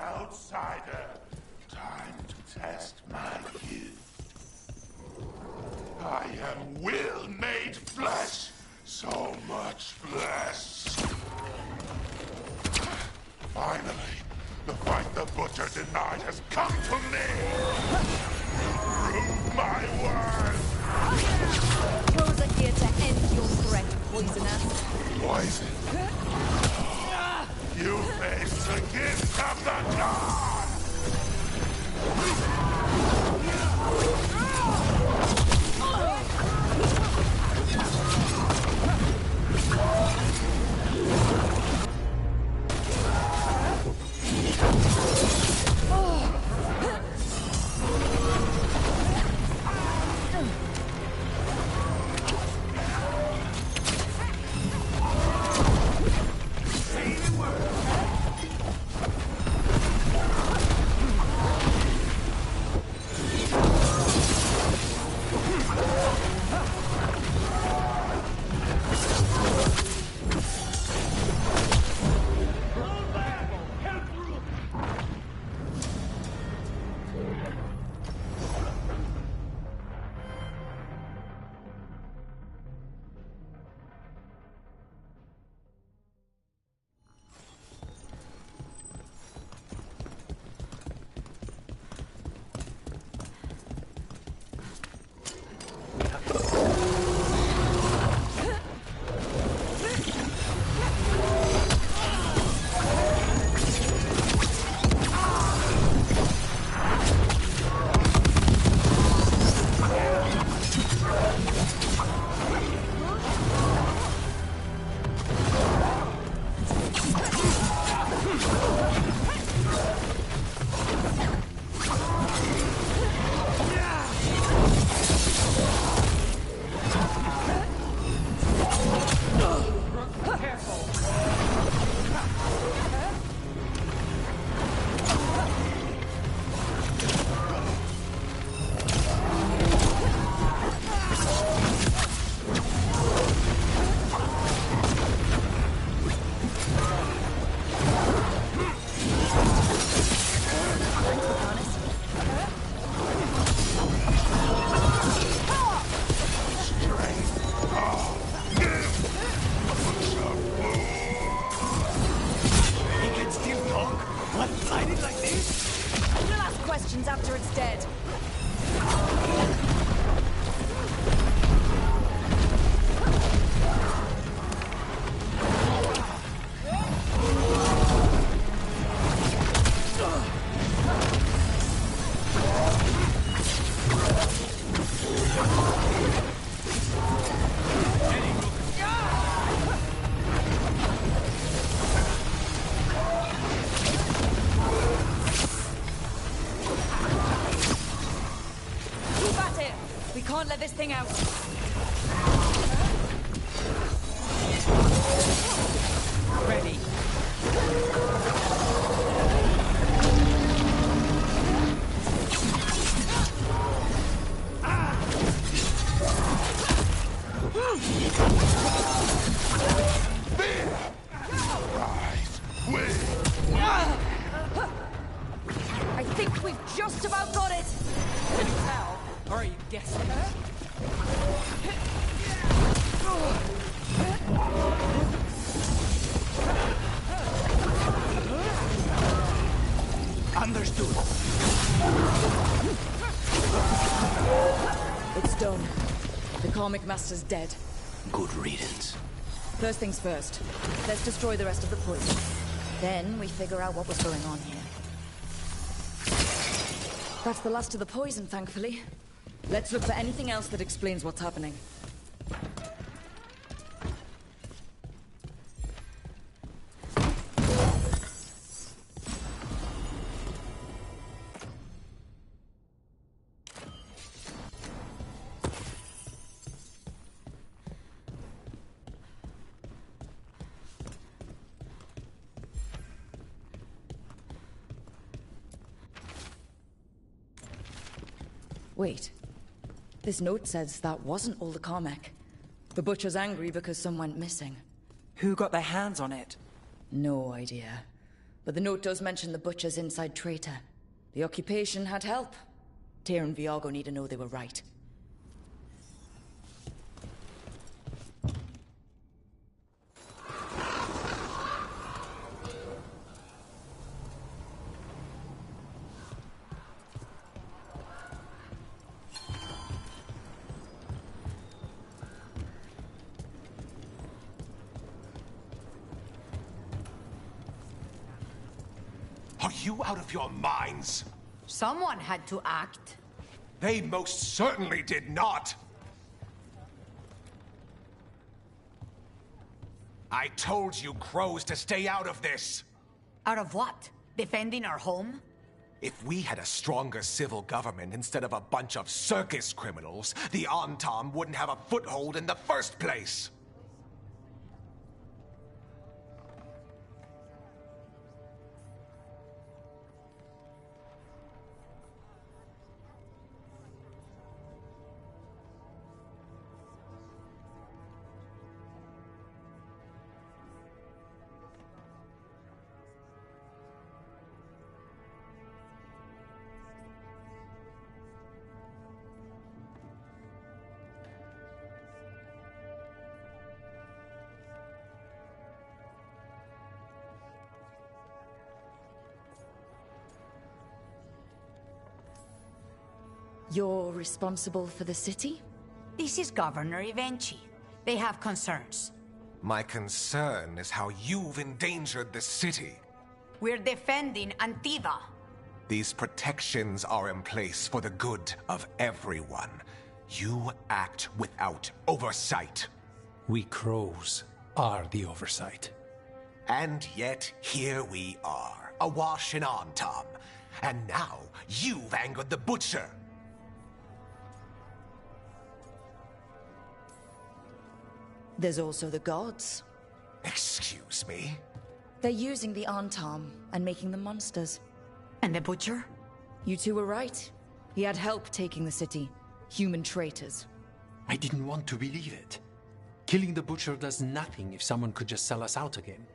Outsider, time to test my youth. I am will made flesh, so much flesh. Finally, the fight the Butcher denied has come to me. Prove my worth. Crows are here to end your threat, poisoner. Poison? You face the gift of the gods! After it's dead. Can't let this thing out. Ready. we've just about got it! Can you tell? Or are you guessing? Understood. It's done. The Karmic Master's dead. Good riddance. First things first. Let's destroy the rest of the poison. Then we figure out what was going on here. That's the last of the poison, thankfully. Let's look for anything else that explains what's happening. Wait. This note says that wasn't all the Carmack. The Butcher's angry because some went missing. Who got their hands on it? No idea. But the note does mention the Butcher's inside traitor. The occupation had help. Tyr and Viago need to know they were right. Are you out of your minds? Someone had to act. They most certainly did not! I told you crows to stay out of this! Out of what? Defending our home? If we had a stronger civil government instead of a bunch of circus criminals, the Antam wouldn't have a foothold in the first place! You're responsible for the city? This is Governor Ivenchi. They have concerns. My concern is how you've endangered the city. We're defending Antiva. These protections are in place for the good of everyone. You act without oversight. We crows are the oversight. And yet, here we are, awash in Antam. And now, you've angered the Butcher. There's also the gods. Excuse me? They're using the Antam and making them monsters. And the Butcher? You two were right. He had help taking the city. Human traitors. I didn't want to believe it. Killing the Butcher does nothing if someone could just sell us out again.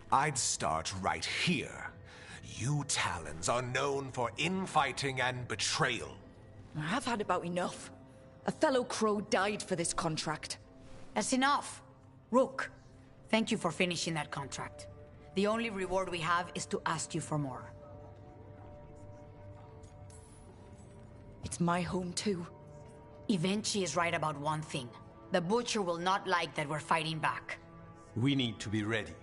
I'd start right here. You Talons are known for infighting and betrayal. I've had about enough. A fellow crow died for this contract. That's enough. Rook, thank you for finishing that contract. The only reward we have is to ask you for more. It's my home too. Ivenchi is right about one thing. The Butcher will not like that we're fighting back. We need to be ready.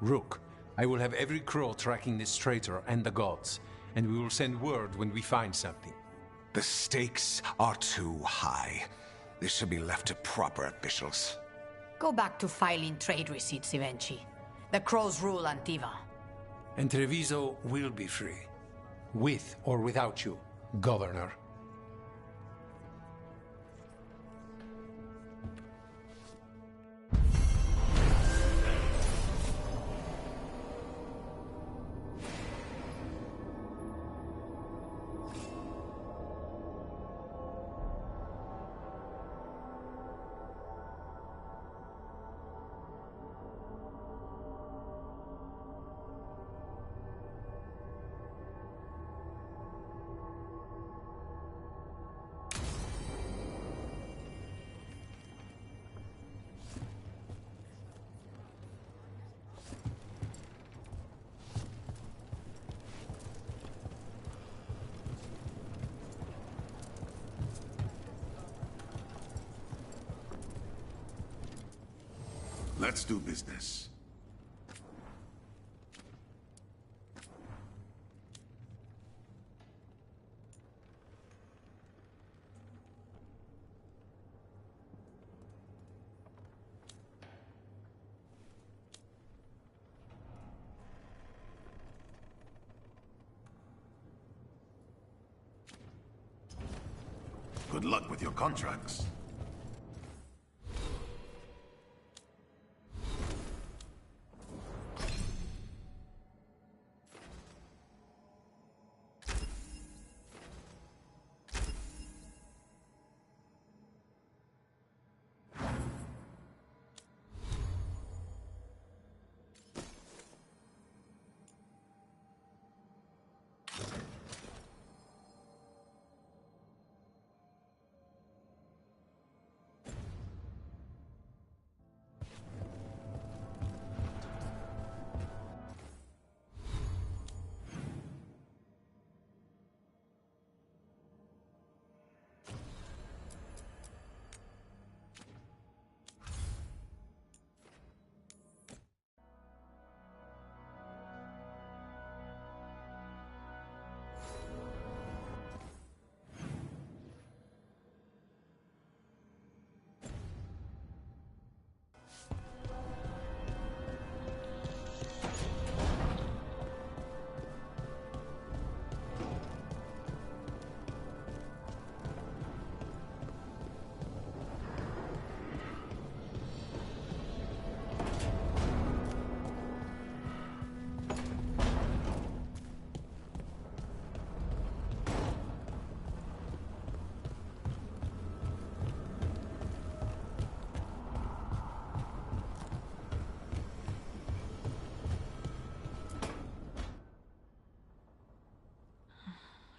Rook, I will have every crow tracking this traitor and the gods, and we will send word when we find something. The stakes are too high. This should be left to proper officials. Go back to filing trade receipts, Ivenchi. The crows rule Antiva. And Treviso will be free. With or without you, Governor. Let's do business. Good luck with your contracts.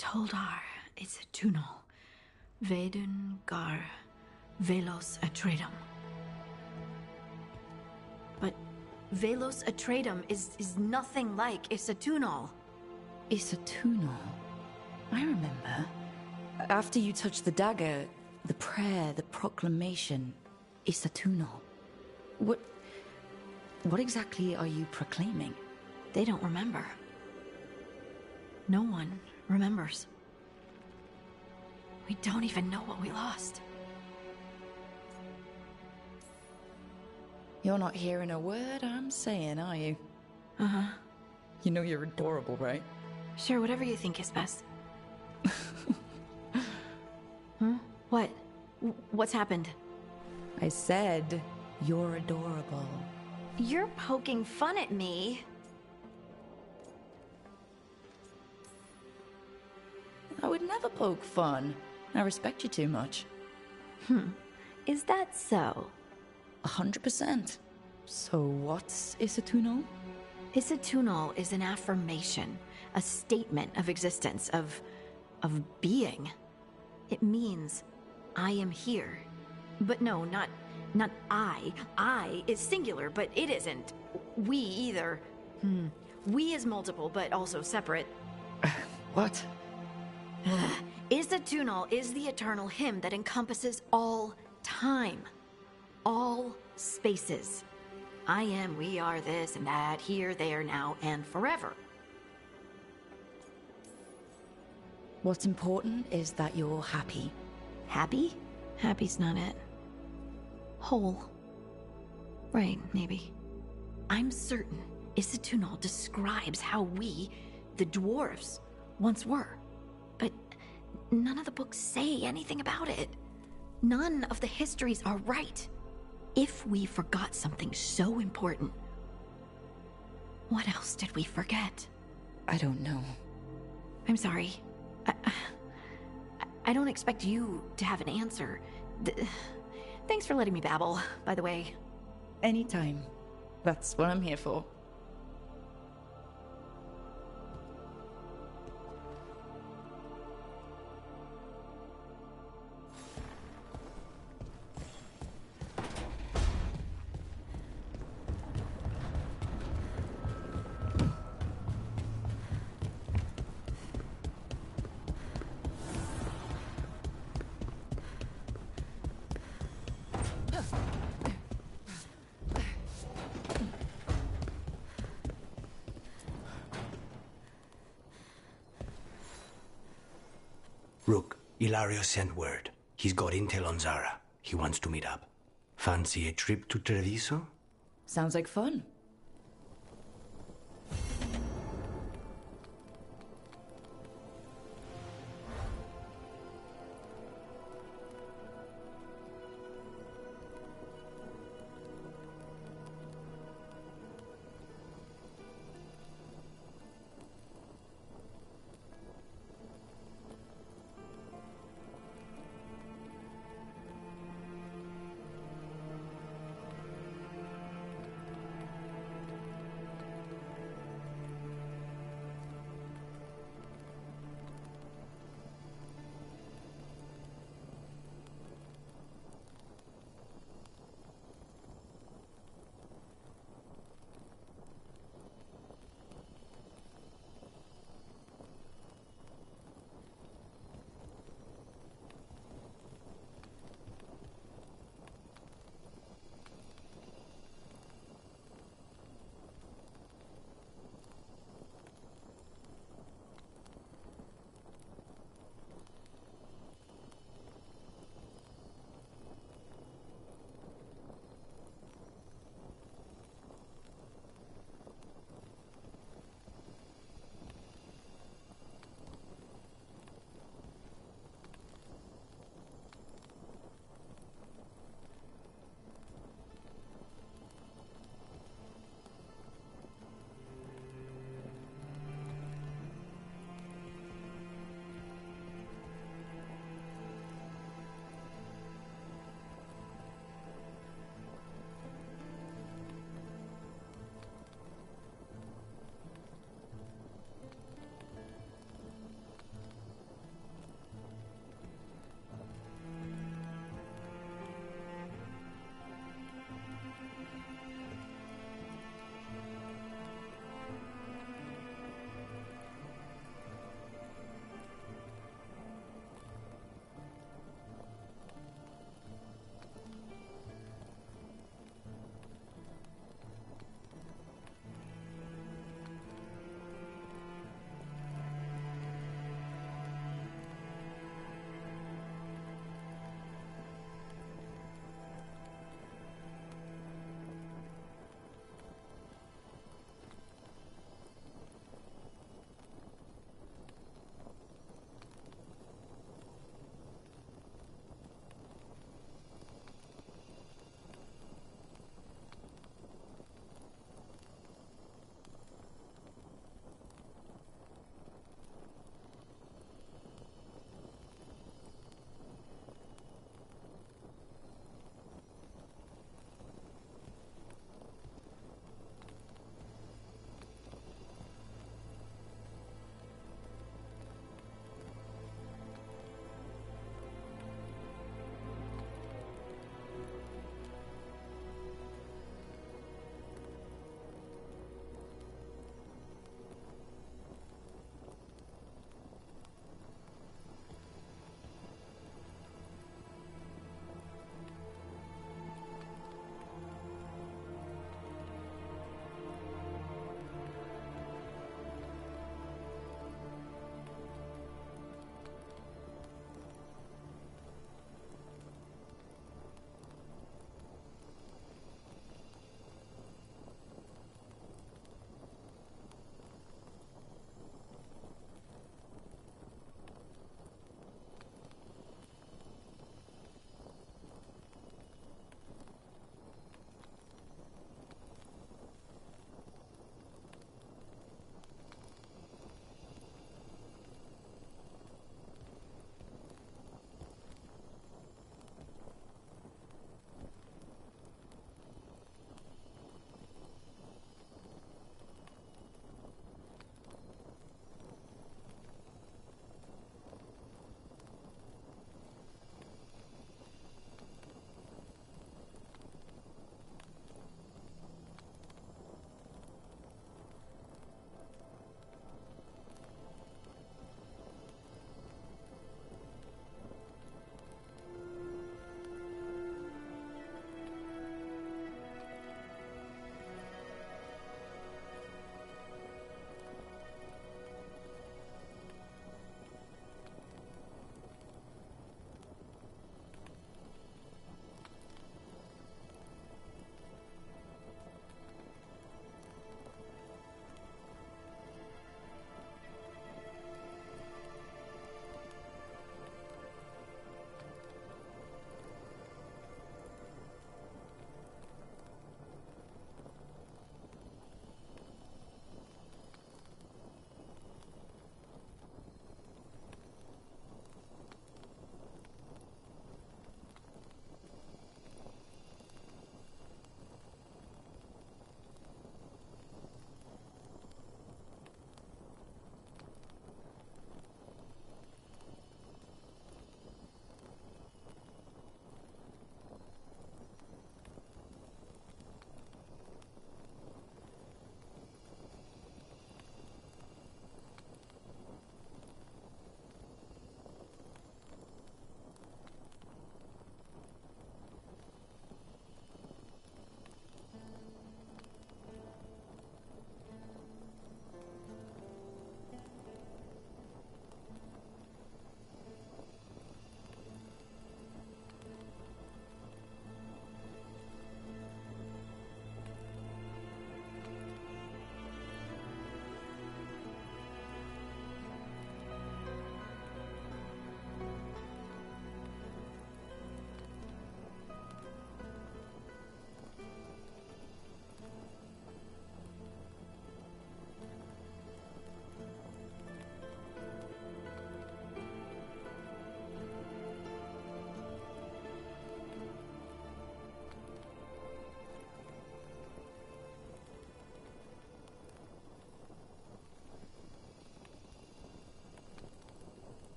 Toldar, it's a tunnel. Veilguard, Velos Atreidim. But Velos Atreidim is nothing like Isatunal. Isatunal? I remember. After you touched the dagger, the prayer, the proclamation, Isatunal. What exactly are you proclaiming? They don't remember. No one remembers. We don't even know what we lost. You're not hearing a word I'm saying, are you? Uh-huh. You know you're adorable, right? Sure, whatever you think is best. Huh? What? What's happened? I said, you're adorable. You're poking fun at me. I would never poke fun. I respect you too much. Is that so? 100%. So what's Isatunal? Isatunal is an affirmation, a statement of existence, of being. It means, I am here. But no, not I. I is singular, but it isn't. We either. We is multiple, but also separate. What? Isatunal is the eternal hymn that encompasses all time. All spaces. I am, we are, this and that, here, there, now, and forever. What's important is that you're happy. Happy? Happy's not it. Whole. Right, maybe. I'm certain Isatunal describes how we, the dwarves, once were. But none of the books say anything about it. None of the histories are right. If we forgot something so important, what else did we forget? I don't know. I'm sorry. I don't expect you to have an answer. Thanks for letting me babble, by the way. Anytime. That's what I'm here for. Rook, Ilario sent word. He's got intel on Zara. He wants to meet up. Fancy a trip to Treviso? Sounds like fun.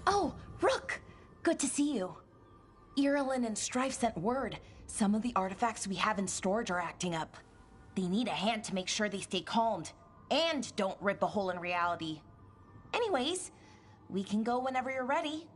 Oh, Rook! Good to see you. Irulan and Strife sent word. Some of the artifacts we have in storage are acting up. They need a hand to make sure they stay calmed. And don't rip a hole in reality. Anyways, we can go whenever you're ready.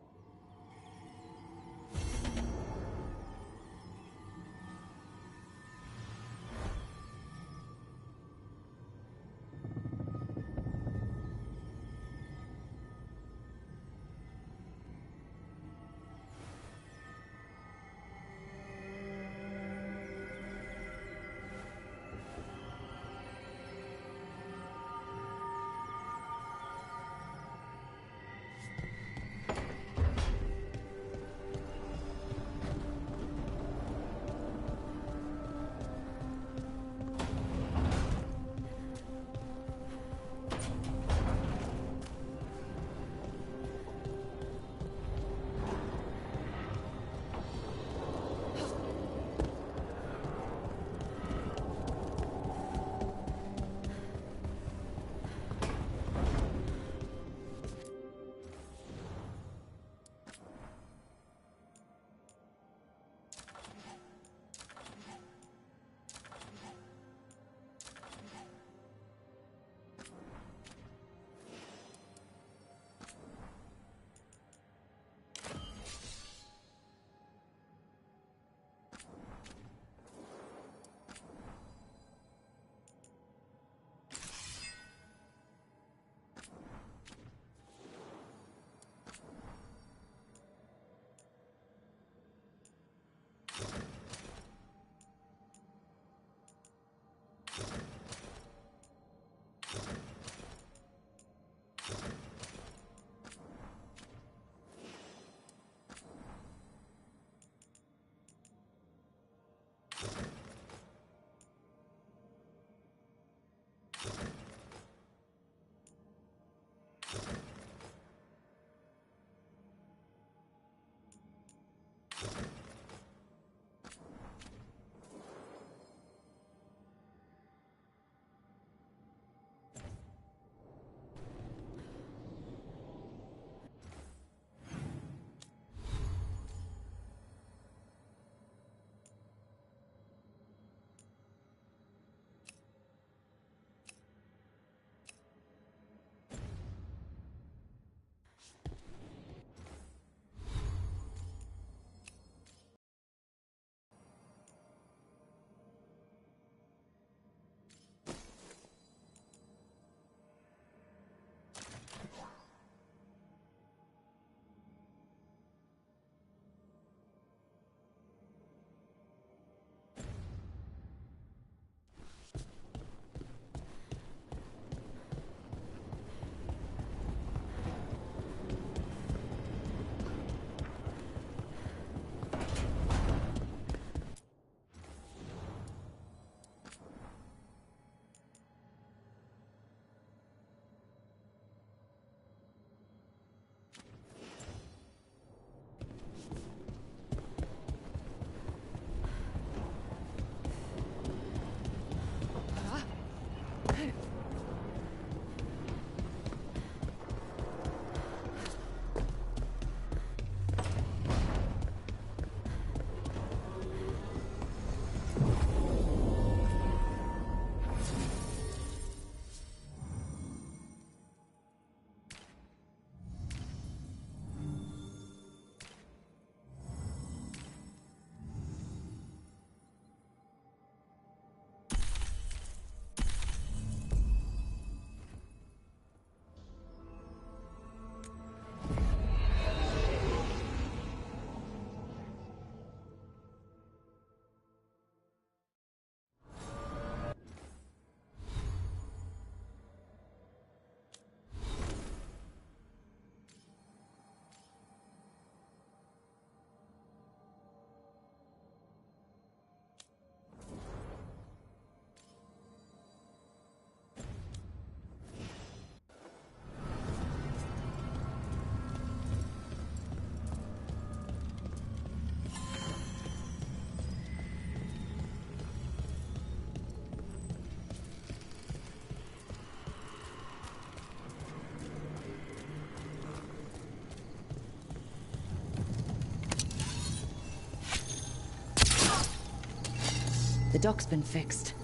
dock's been fixed.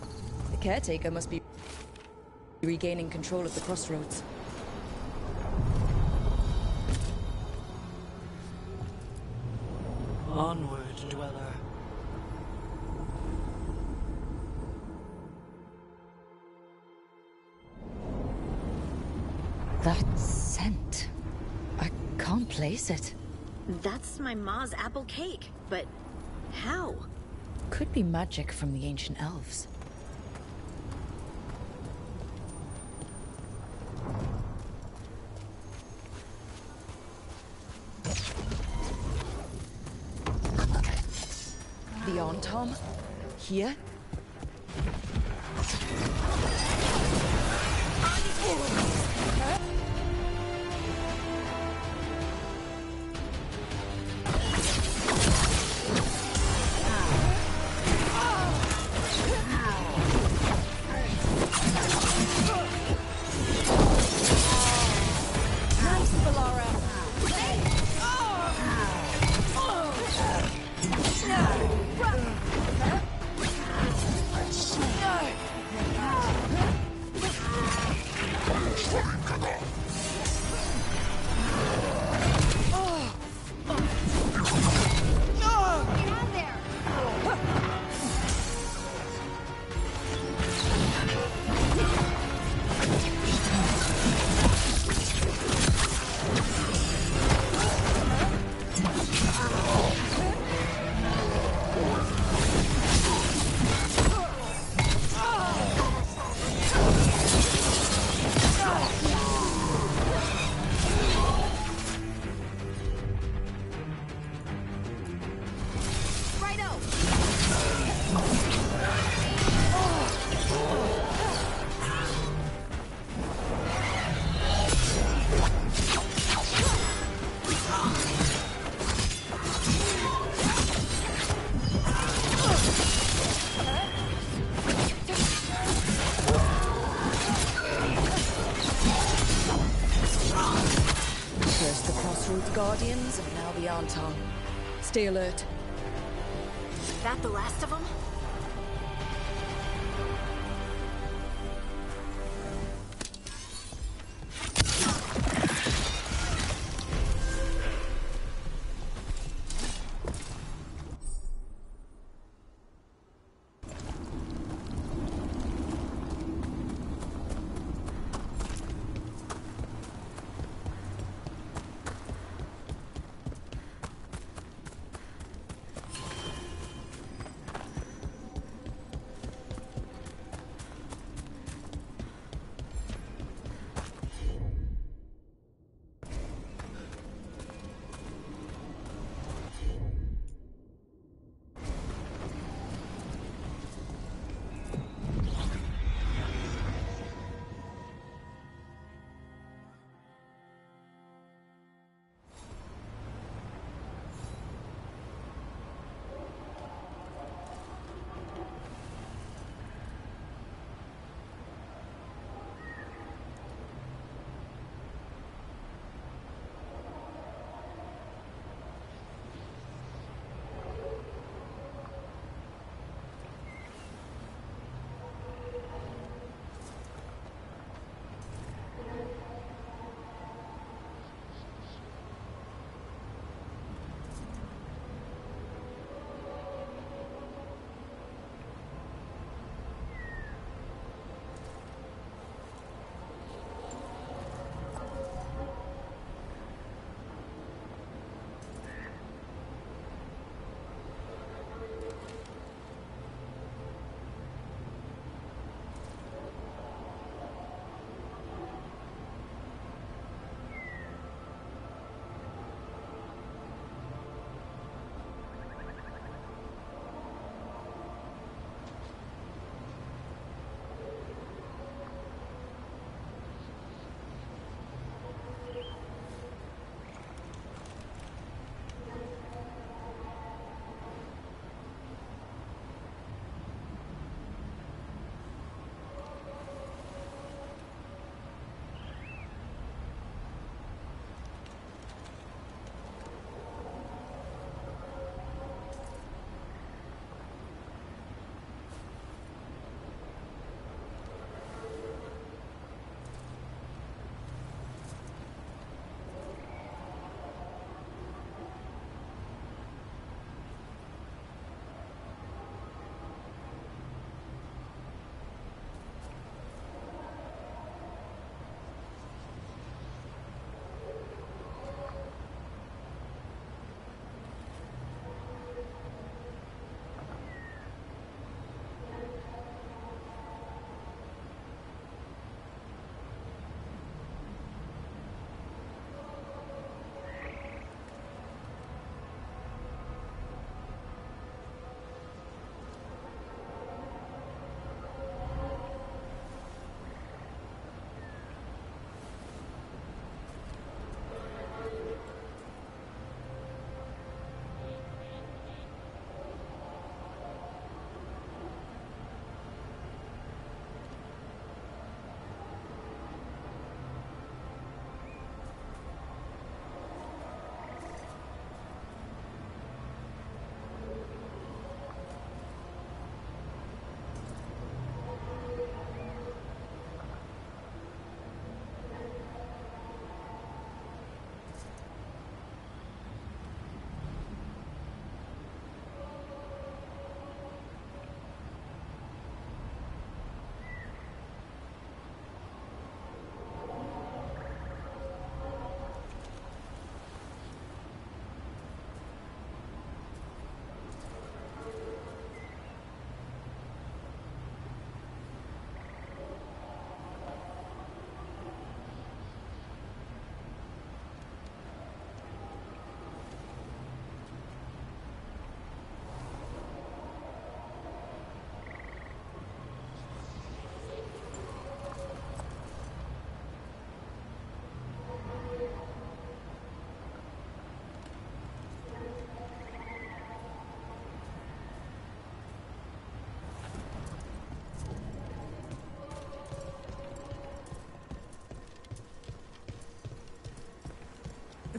The caretaker must be regaining control of the crossroads. Onward, dweller. That scent. I can't place it. That's my ma's apple cake, but how? Could be magic from the ancient elves. The Tom? Here? Guardians, and now the Anton. Stay alert. That the last of them?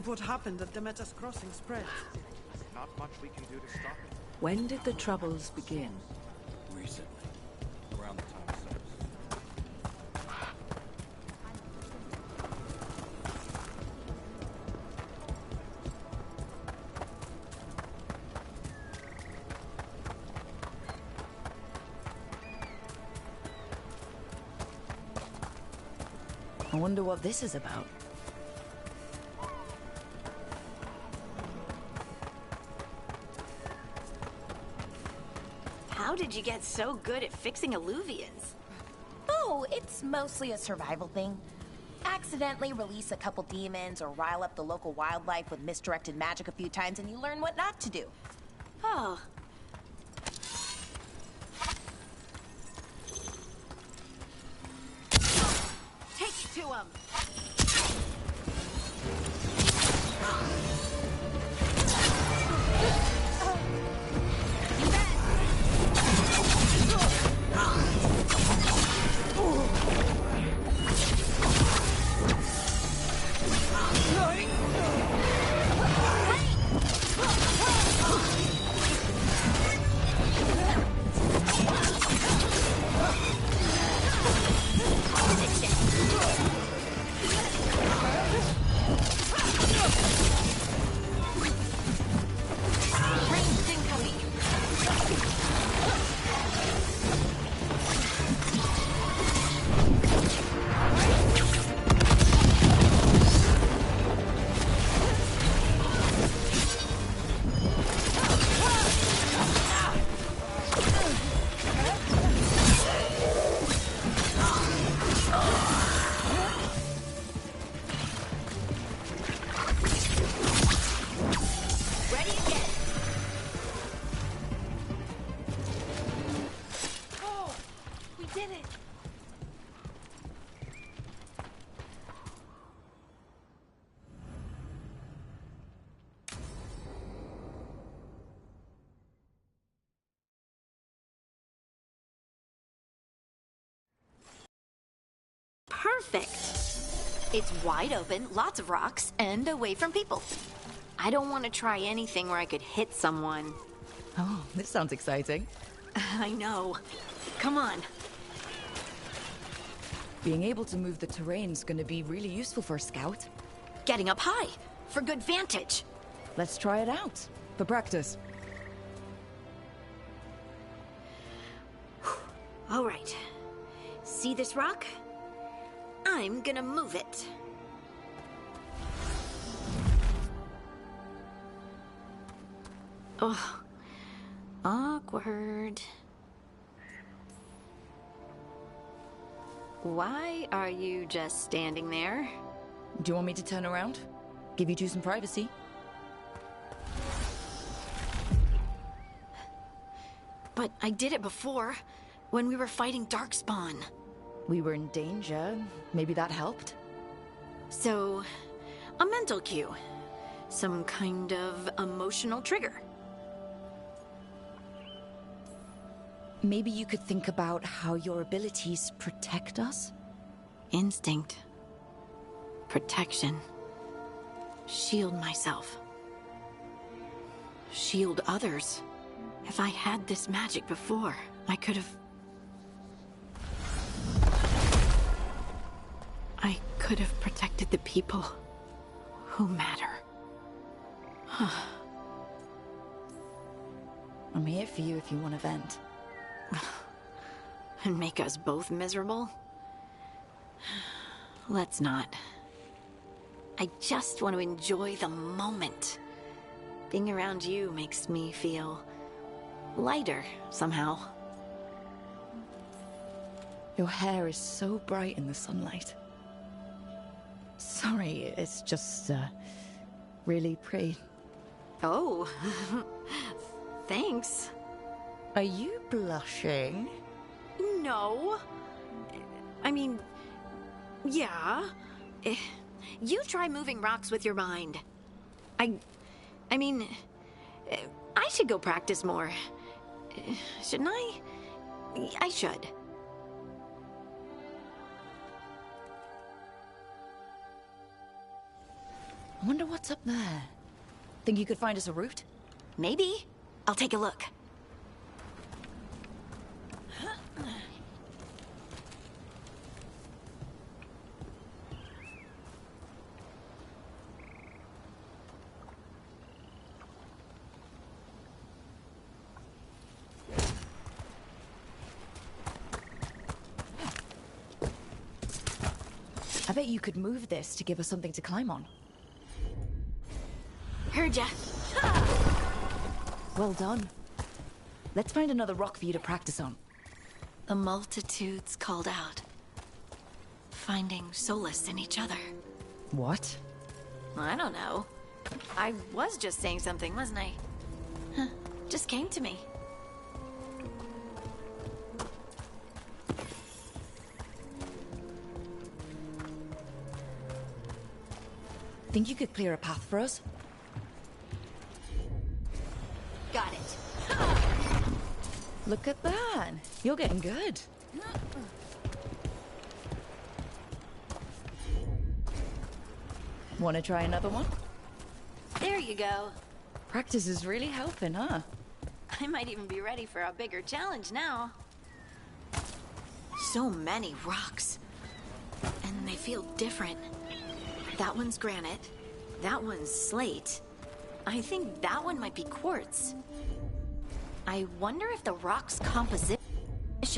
what happened at Demeter's Crossing spreads. Not much we can do to stop it. When did the troubles begin? Recently. Around the time of service. I wonder what this is about. How did you get so good at fixing alluvians? Oh, it's mostly a survival thing. Accidentally release a couple demons or rile up the local wildlife with misdirected magic a few times and you learn what not to do. Oh. Take it to him! Perfect. It's wide open, lots of rocks, and away from people. I don't want to try anything where I could hit someone. Oh, this sounds exciting. I know. Come on. Being able to move the terrain's gonna be really useful for a scout. Getting up high, for good vantage. Let's try it out, for practice. All right. See this rock? I'm gonna move it. Oh, awkward. Why are you just standing there? Do you want me to turn around? Give you two some privacy? But I did it before, when we were fighting Darkspawn. We were in danger. Maybe that helped? So, a mental cue. Some kind of emotional trigger. Maybe you could think about how your abilities protect us? Instinct. Protection. Shield myself. Shield others. If I had this magic before, I could have... I could have protected the people who matter. I'm here for you if you want to vent. And make us both miserable? Let's not. I just want to enjoy the moment. Being around you makes me feel lighter somehow. Your hair is so bright in the sunlight. Sorry, it's just, really pretty. Oh, thanks. Are you blushing? No. I mean, yeah. You try moving rocks with your mind. I mean, I should go practice more. Shouldn't I? I should. I wonder what's up there. Think you could find us a route? Maybe. I'll take a look. I bet you could move this to give us something to climb on. Heard ya. Well done. Let's find another rock for you to practice on. The multitudes called out, finding solace in each other. What? I don't know. I was just saying something, wasn't I? Huh. Just came to me. Think you could clear a path for us? Got it. Look at that. You're getting good. Want to try another one? There you go. Practice is really helping, huh? I might even be ready for a bigger challenge now. So many rocks. And they feel different. That one's granite. That one's slate. I think that one might be quartz. I wonder if the rock's composition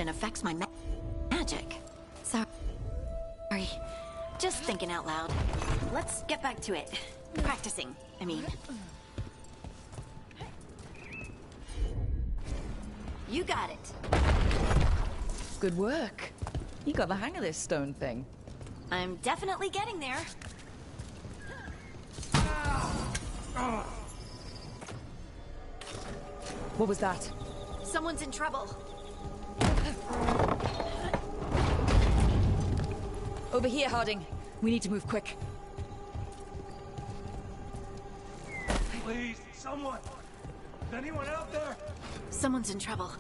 affects my magic. Sorry. Just thinking out loud. Let's get back to it. Practicing, I mean. You got it. Good work. You got the hang of this stone thing. I'm definitely getting there. What was that? Someone's in trouble. Over here, Harding. We need to move quick. Please, someone! Is anyone out there? Someone's in trouble.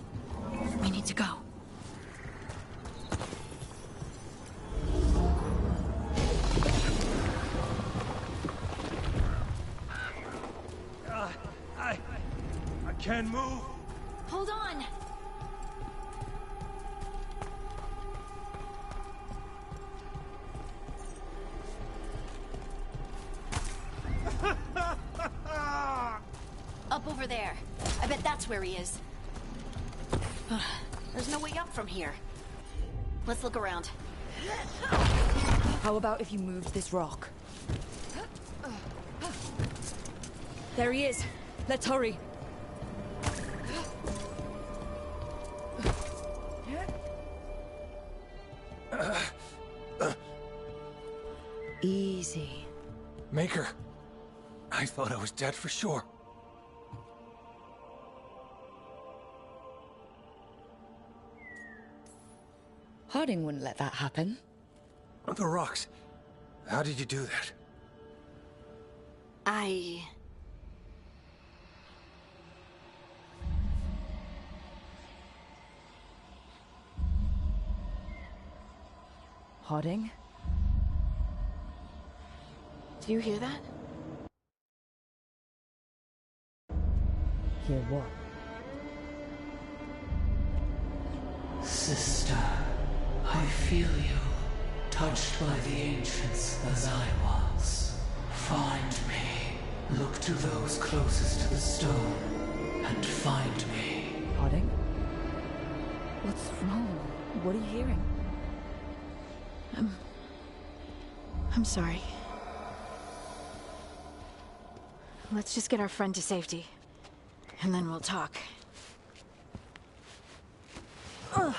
We need to go. I can't move. Hold on. Up over there. I bet that's where he is. There's no way up from here. Let's look around. How about if you moved this rock? There he is. Let's hurry. Easy. Maker, I thought I was dead for sure. Harding wouldn't let that happen. The rocks. How did you do that? Harding? Do you hear that? Hear what? Sister, I feel you, touched by the ancients as I was. Find me. Look to those closest to the stone, and find me. Harding? What's wrong? What are you hearing? I'm sorry. Let's just get our friend to safety, and then we'll talk. Okay.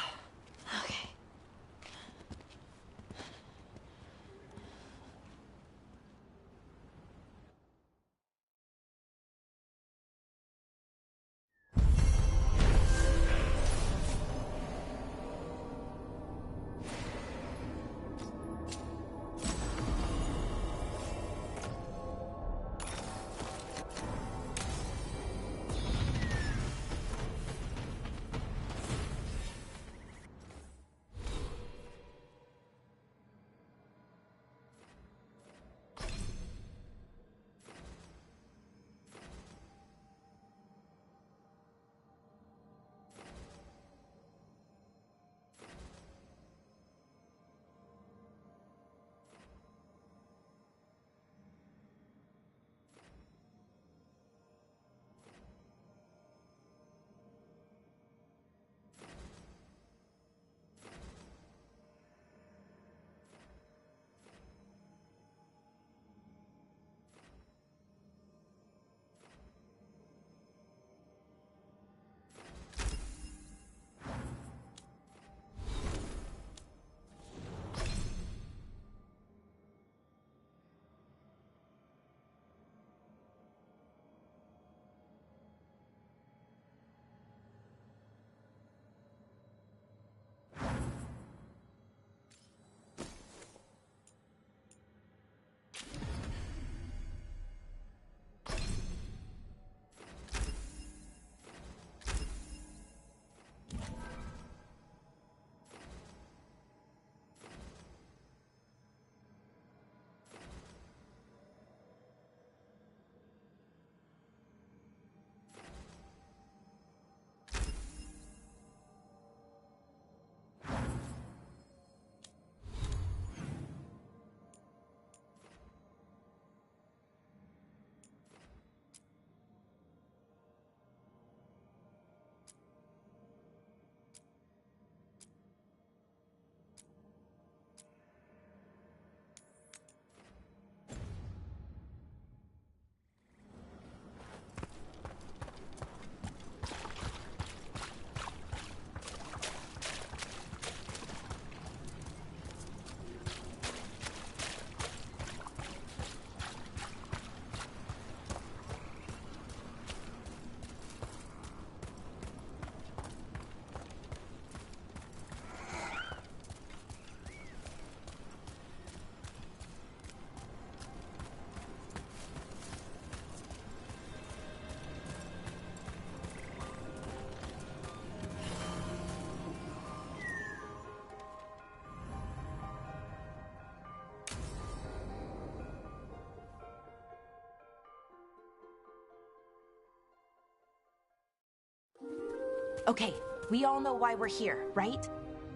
Okay, we all know why we're here, right?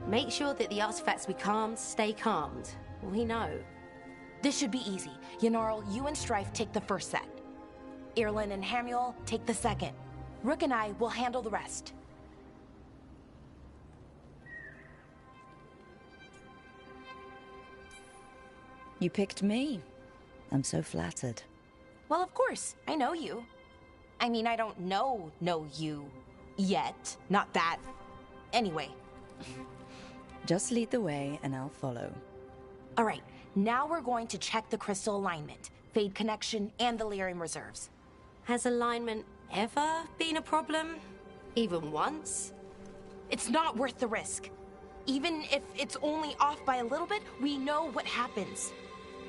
Make sure that the artifacts we calmed stay calmed. We know. This should be easy. Yanarl, you and Strife take the first set. Irlin and Hamuel take the second. Rook and I will handle the rest. You picked me. I'm so flattered. Well, of course. I know you. I mean, I don't know you yet. Not that. Anyway. Just lead the way and I'll follow. All right. Now we're going to check the crystal alignment, fade connection, and the Lyrium reserves. Has alignment ever been a problem? Even once? It's not worth the risk. Even if it's only off by a little bit, we know what happens.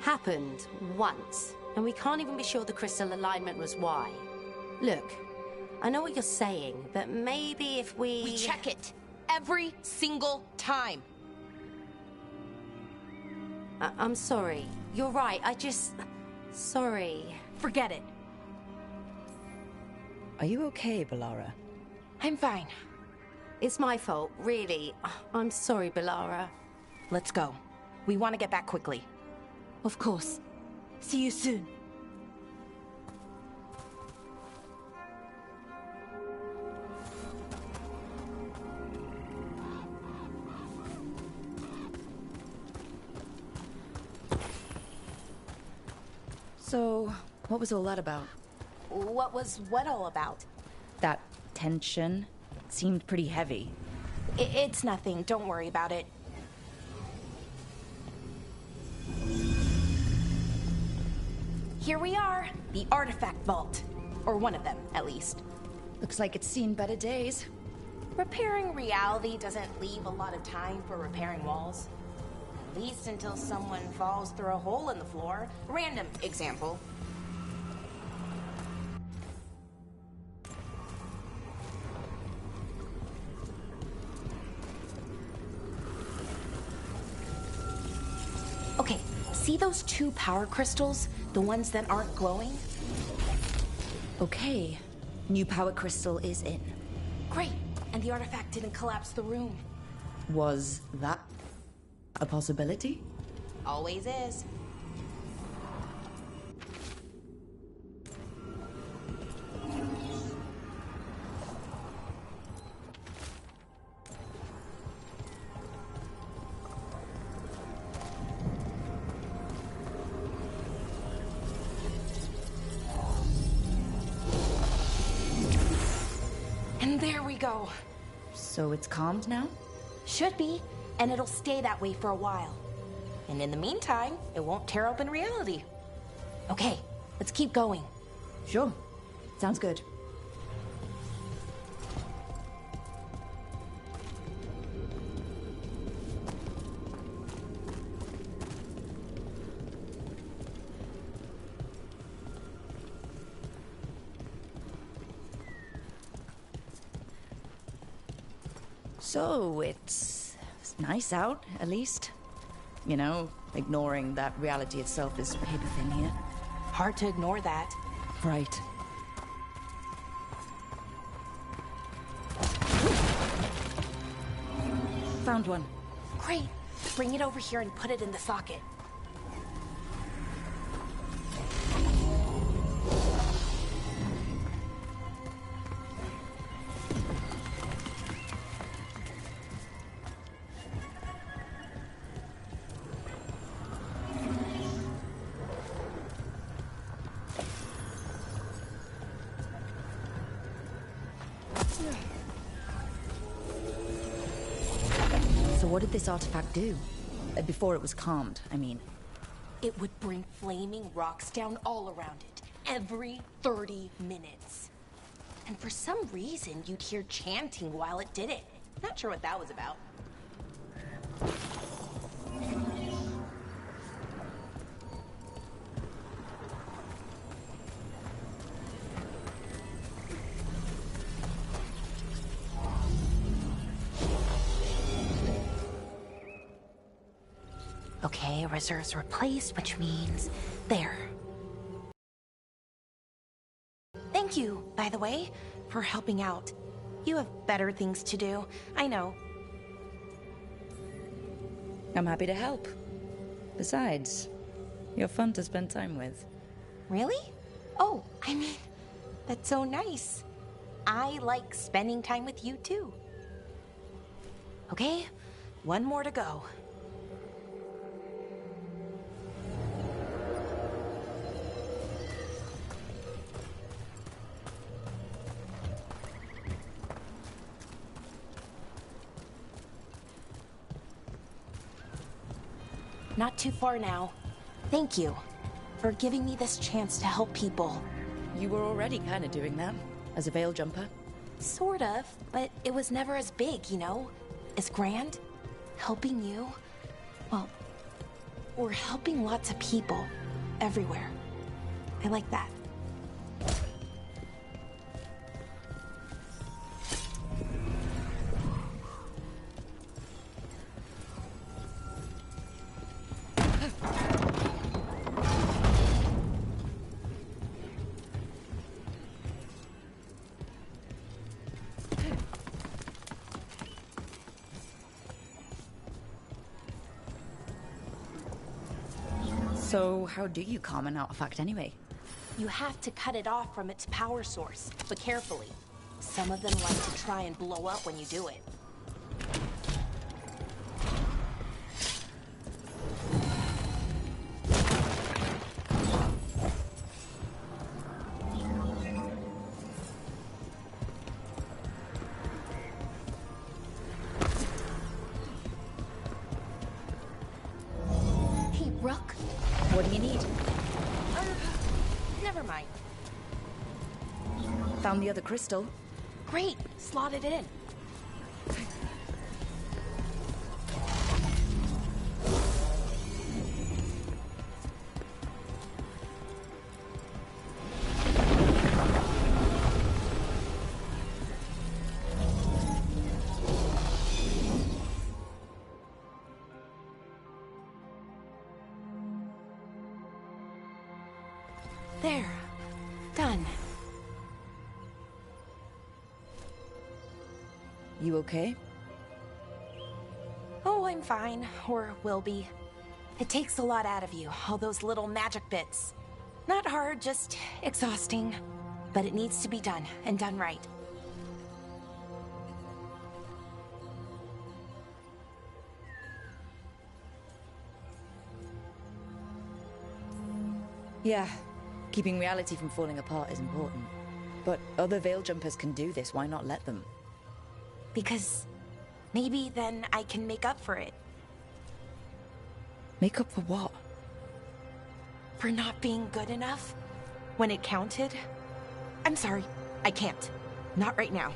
Happened once, and we can't even be sure the crystal alignment was why. Look, I know what you're saying, but maybe if We check it every single time. I'm sorry. You're right, sorry. Forget it. Are you okay, Balara? I'm fine. It's my fault, really. I'm sorry, Balara. Let's go. We want to get back quickly. Of course. See you soon. So, what was all that about? What was what all about? That tension seemed pretty heavy. It's nothing. Don't worry about it. Here we are, the artifact vault. Or one of them, at least. Looks like it's seen better days. Repairing reality doesn't leave a lot of time for repairing walls. At least until someone falls through a hole in the floor. Random example. Okay, see those two power crystals? The ones that aren't glowing? Okay, new power crystal is in. Great, and the artifact didn't collapse the room. Was that a possibility? Always is. And there we go. So it's calmed now? Should be, and it'll stay that way for a while. And in the meantime, it won't tear open reality. Okay, let's keep going. Sure. Sounds good. So, it's nice out, at least. You know, ignoring that reality itself is paper thin here. Hard to ignore that. Right. Found one. Great. Bring it over here and put it in the socket. So what did this artifact do? Before it was calmed, I mean. It would bring flaming rocks down all around it, every 30 minutes. And for some reason, you'd hear chanting while it did it. Not sure what that was about. Okay, reserves replaced, which means there. Thank you, by the way, for helping out. You have better things to do. I know. I'm happy to help. Besides, you're fun to spend time with. Really? Oh, I mean, that's so nice. I like spending time with you too. Okay, one more to go. Not too far now. Thank you for giving me this chance to help people. You were already kind of doing that, as a veil jumper. Sort of, but it was never as big, you know? As grand. Helping you. Well, we're helping lots of people. Everywhere. I like that. So, how do you calm an artifact anyway? You have to cut it off from its power source, but carefully. Some of them like to try and blow up when you do it. Hey, Rook. What do you need? Never mind. Found the other crystal. Great, slot it in. There. Done. You okay? Oh, I'm fine. Or will be. It takes a lot out of you, all those little magic bits. Not hard, just exhausting. But it needs to be done, and done right. Yeah. Keeping reality from falling apart is important. But other veil jumpers can do this, why not let them? Because maybe then I can make up for it. Make up for what? For not being good enough? When it counted? I'm sorry, I can't. Not right now.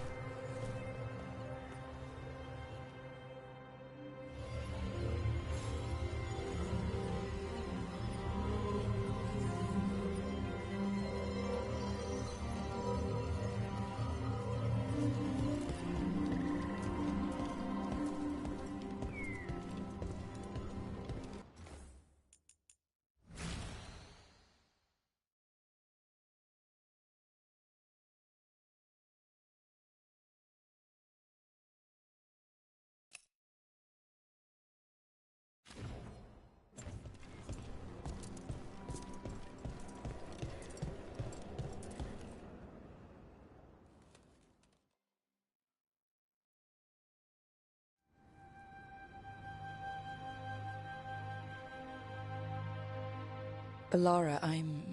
Alara, I'm,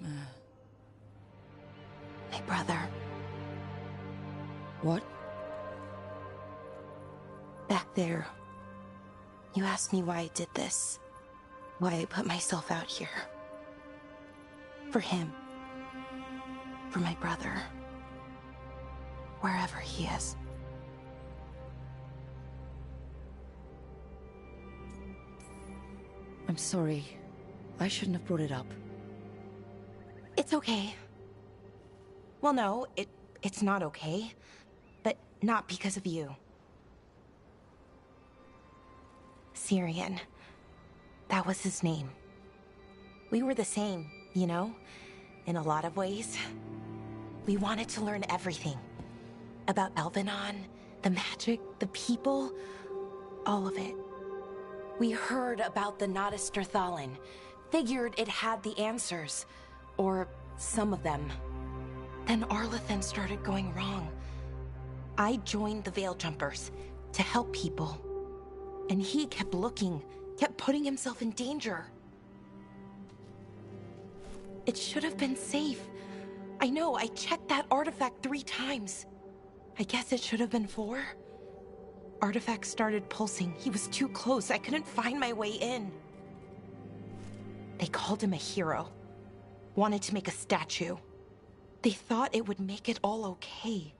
My brother. What? Back there. You asked me why I did this. Why I put myself out here. For him. For my brother. Wherever he is. I'm sorry. I shouldn't have brought it up. It's okay. Well, no, it's not okay. But not because of you. Syrian. That was his name. We were the same, you know? In a lot of ways. We wanted to learn everything. About Elvenon, The magic, the people, all of it. We heard about the Notisterthalin, figured it had the answers, or some of them. Then Arlathan started going wrong. I joined the Veil Jumpers to help people. And he kept looking, kept putting himself in danger. It should have been safe. I know, I checked that artifact 3 times. I guess it should have been 4. Artifact started pulsing. He was too close. I couldn't find my way in. They called him a hero. Wanted to make a statue. They thought it would make it all okay.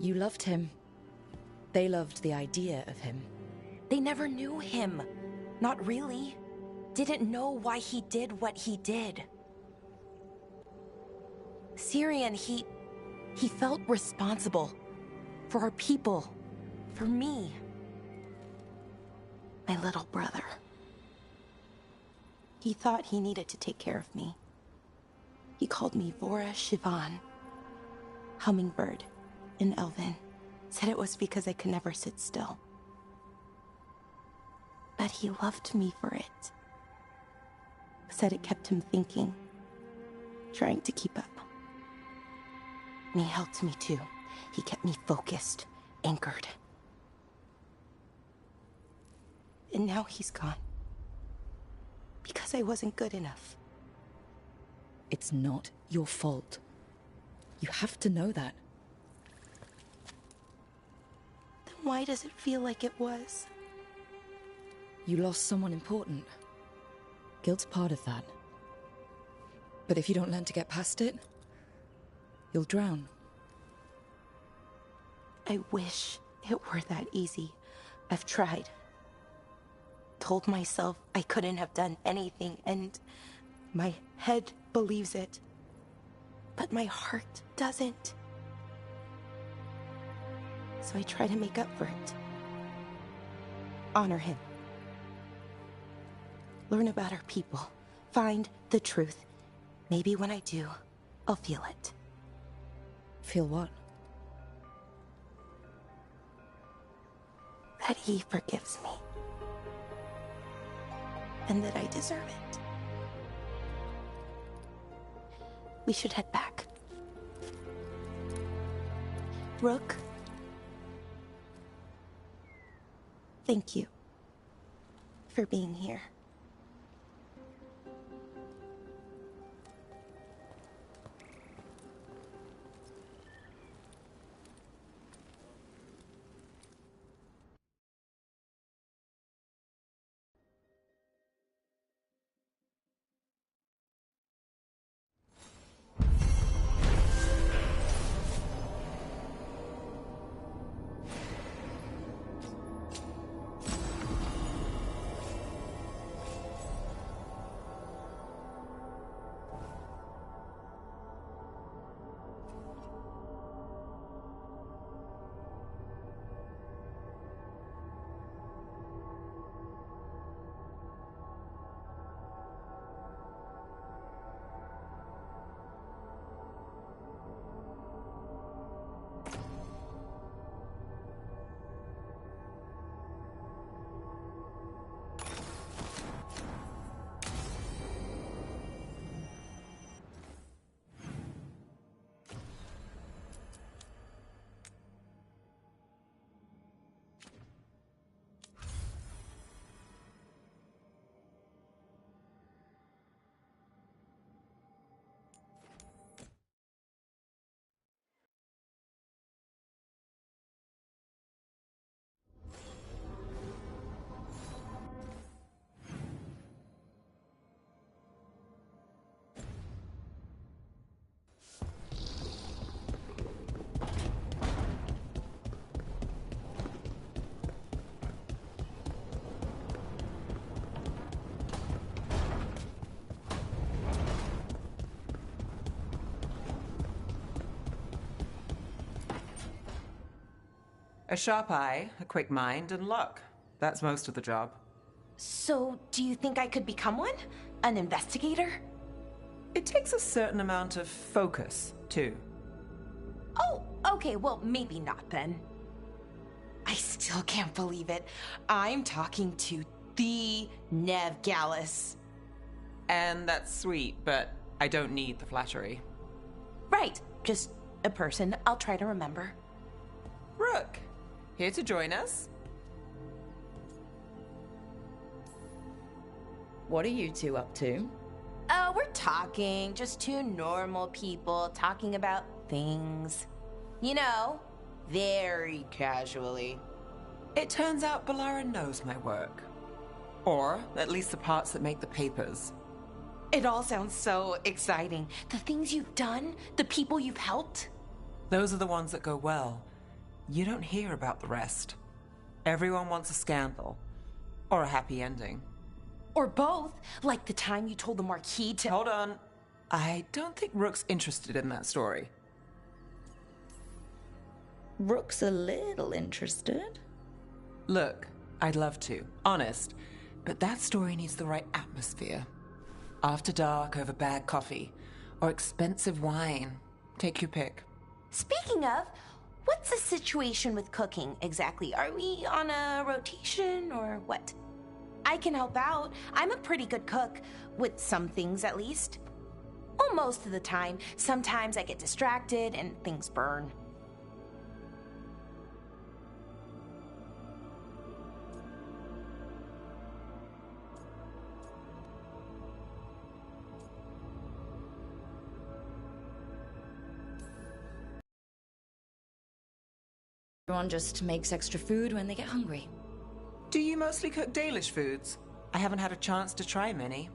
You loved him. They loved the idea of him. They never knew him. Not really. Didn't know why he did what he did. Syrian, he felt responsible. For our people. For me. My little brother. He thought he needed to take care of me. He called me Vora Shivan. Hummingbird. In Elven, said it was because I could never sit still. But he loved me for it. Said it kept him thinking, trying to keep up. And he helped me too. He kept me focused, anchored. And now he's gone. Because I wasn't good enough. It's not your fault. You have to know that. Why does it feel like it was? You lost someone important. Guilt's part of that. But if you don't learn to get past it, you'll drown. I wish it were that easy. I've tried. Told myself I couldn't have done anything, and my head believes it. But my heart doesn't. So I try to make up for it. Honor him. Learn about our people. Find the truth. Maybe when I do, I'll feel it. Feel what? That he forgives me. And that I deserve it. We should head back. Rook? Thank you for being here. A sharp eye, a quick mind, and luck. That's most of the job. So, do you think I could become one? An investigator? It takes a certain amount of focus, too. Oh, okay, well, maybe not then. I still can't believe it. I'm talking to the Nev Gallus. And that's sweet, but I don't need the flattery. Right, just a person I'll try to remember. Rook, here to join us? What are you two up to? We're talking, just two normal people talking about things. You know, very casually. It turns out Balara knows my work. Or at least the parts that make the papers. It all sounds so exciting. The things you've done, the people you've helped. Those are the ones that go well. You don't hear about the rest. Everyone wants a scandal. Or a happy ending. Or both, like the time you told the Marquis to— Hold on. I don't think Rook's interested in that story. Rook's a little interested. Look, I'd love to, honest. But that story needs the right atmosphere. After dark over bad coffee. Or expensive wine. Take your pick. Speaking of, what's the situation with cooking exactly? Are we on a rotation or what? I can help out. I'm a pretty good cook, with some things at least. Well, most of the time. Sometimes I get distracted and things burn. Everyone just makes extra food when they get hungry. Do you mostly cook Dalish foods? I haven't had a chance to try many.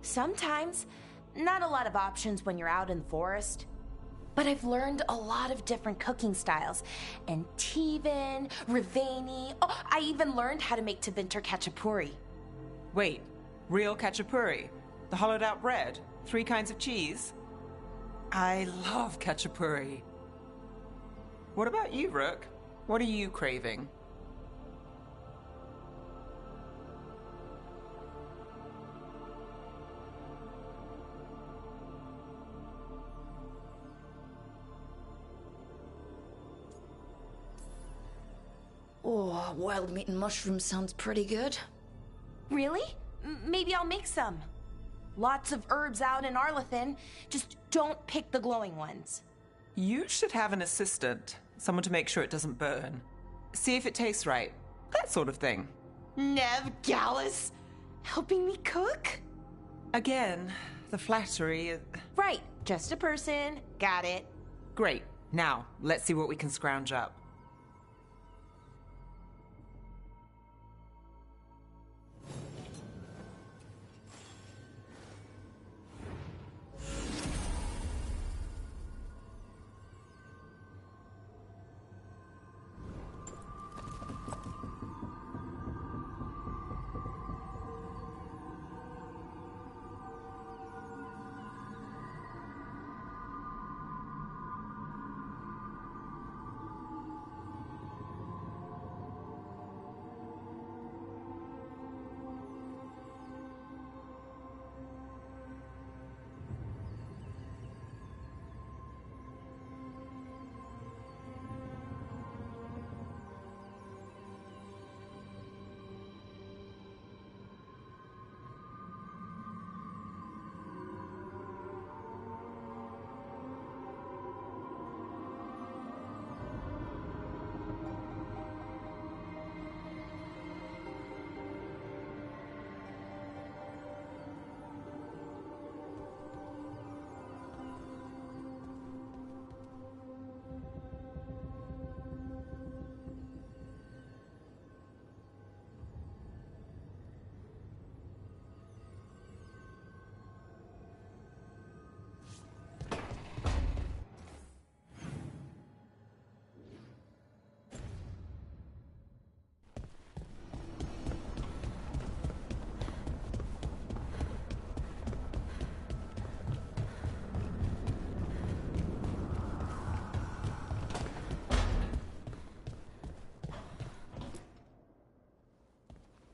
Sometimes. Not a lot of options when you're out in the forest. But I've learned a lot of different cooking styles. And Tevan, Rivani. Oh, I even learned how to make Tevinter Khachapuri. Wait, real Khachapuri? The hollowed out bread? 3 kinds of cheese? I love Khachapuri. What about you, Rook? What are you craving? Oh, wild meat and mushrooms sounds pretty good. Really? Maybe I'll make some. Lots of herbs out in Arlathan. Just don't pick the glowing ones. You should have an assistant. Someone to make sure it doesn't burn. See if it tastes right. That sort of thing. Nev Gallus? Helping me cook? Again, the flattery. Right, just a person. Got it. Great. Now, let's see what we can scrounge up.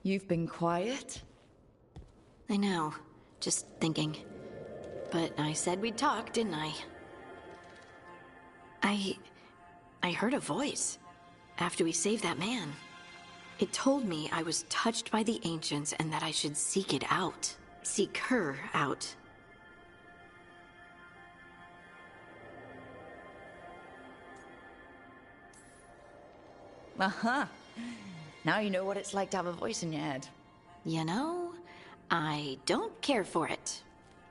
You've been quiet? I know. Just thinking. But I said we'd talk, didn't I? I heard a voice after we saved that man. It told me I was touched by the Ancients and that I should seek it out. Seek her out. Uh-huh. Now you know what it's like to have a voice in your head. You know, I don't care for it.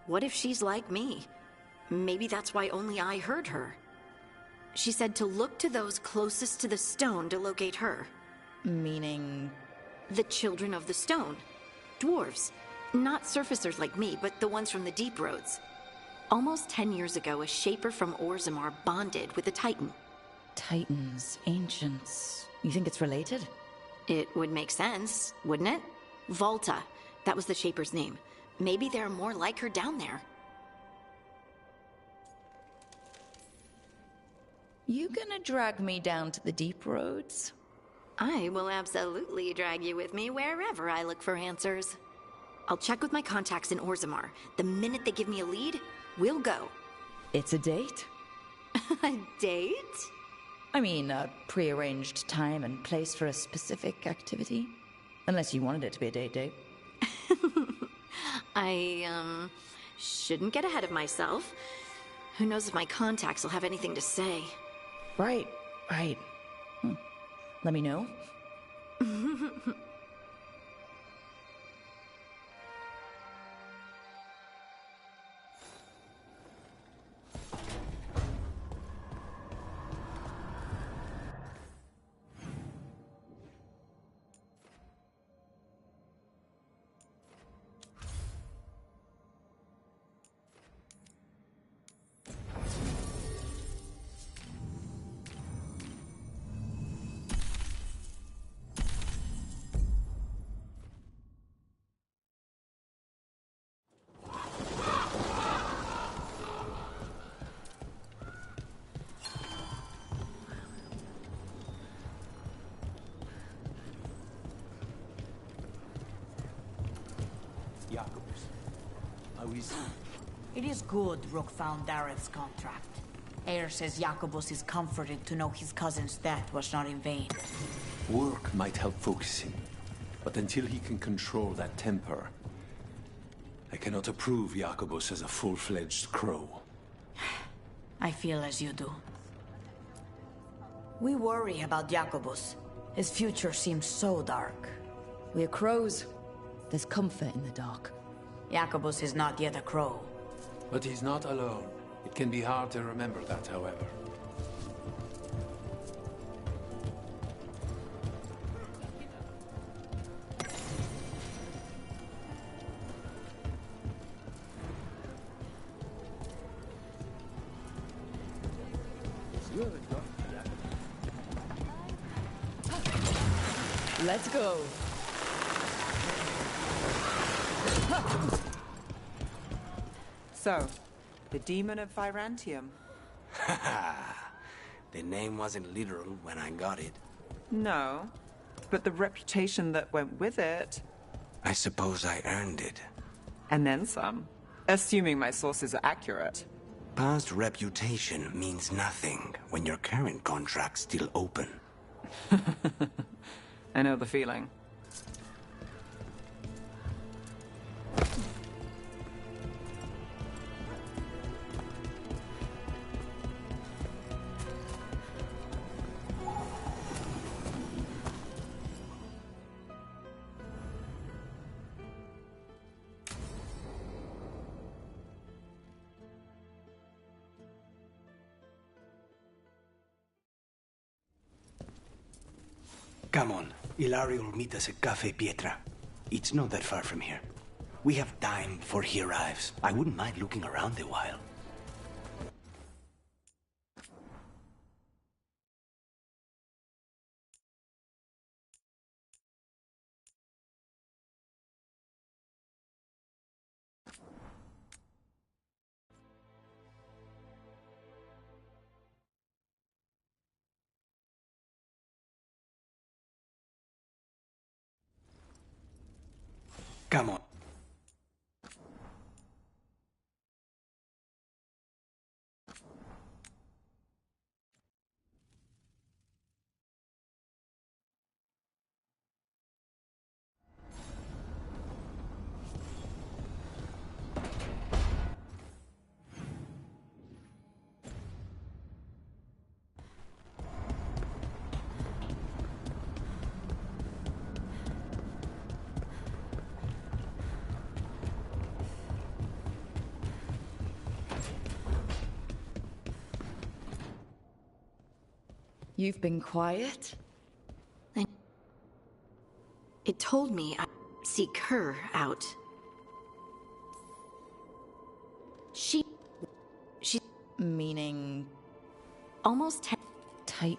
What if she's like me? Maybe that's why only I heard her. She said to look to those closest to the stone to locate her. Meaning? The children of the stone. Dwarves. Not surfacers like me, but the ones from the deep roads. Almost 10 years ago, a shaper from Orzammar bonded with a titan. Titans, ancients. You think it's related? It would make sense, wouldn't it? Volta. That was the shaper's name. Maybe there are more like her down there. You gonna drag me down to the deep roads? I will absolutely drag you with me wherever I look for answers. I'll check with my contacts in Orzammar. The minute they give me a lead, we'll go. It's a date? A date? I mean, a prearranged time and place for a specific activity. Unless you wanted it to be a date. I, shouldn't get ahead of myself. Who knows if my contacts will have anything to say. Right. Let me know. It is good Rook found Dareth's contract. Eyre says Jacobus is comforted to know his cousin's death was not in vain. Work might help focus him, but until he can control that temper, I cannot approve Jacobus as a full-fledged crow. I feel as you do. We worry about Jacobus. His future seems so dark. We're crows. There's comfort in the dark. Jacobus is not yet a crow. But he's not alone. It can be hard to remember that, however. Let's go. So, the Demon of Virantium. The name wasn't literal when I got it. No, but the reputation that went with it. I suppose I earned it. And then some. Assuming my sources are accurate. Past reputation means nothing when your current contract's still open. I know the feeling. Come on. Ilario will meet us at Cafe Pietra. It's not that far from here. We have time before he arrives. I wouldn't mind looking around a while. Come on. You've been quiet? It told me I'd seek her out. She's meaning almost tight.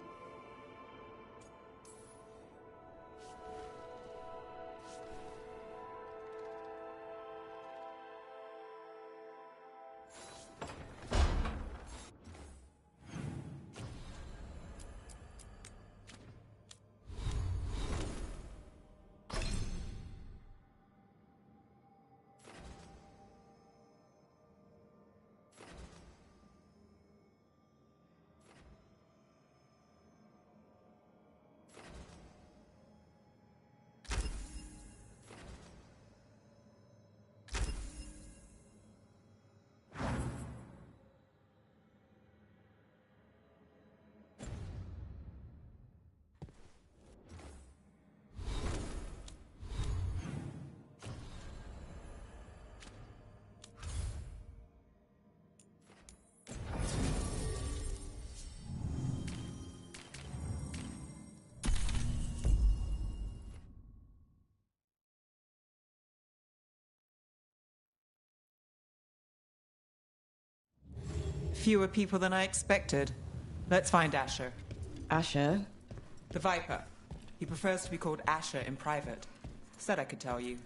Fewer people than I expected. Let's find Asher. Asher? The Viper. He prefers to be called Asher in private. Said I could tell you.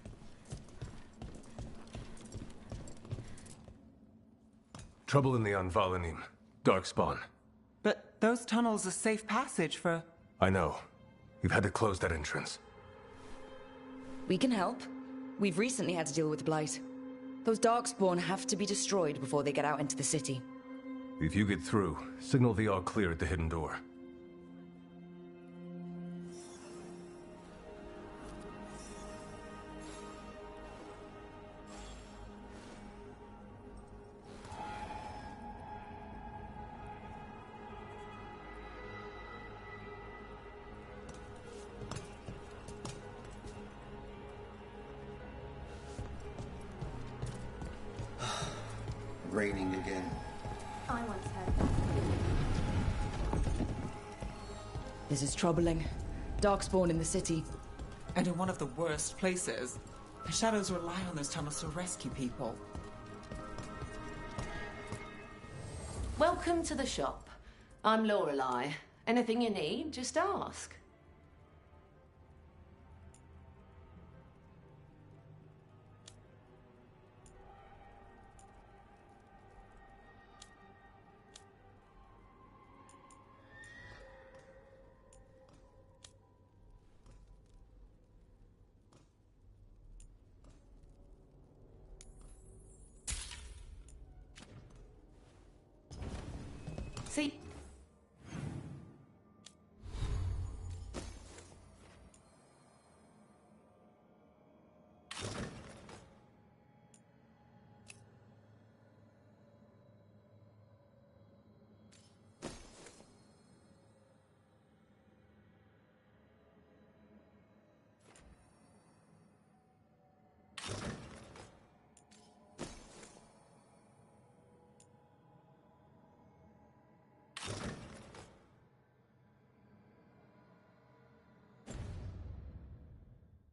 Trouble in the Anvalanim. Darkspawn. But those tunnels are safe passage for... I know. You've had to close that entrance. We can help. We've recently had to deal with Blight. Those Darkspawn have to be destroyed before they get out into the city. If you get through, signal the all clear at the hidden door. Raining again. I once heard that. This is troubling. Darkspawn in the city. And in one of the worst places. The Shadows rely on those tunnels to rescue people. Welcome to the shop. I'm Lorelei. Anything you need, just ask. See?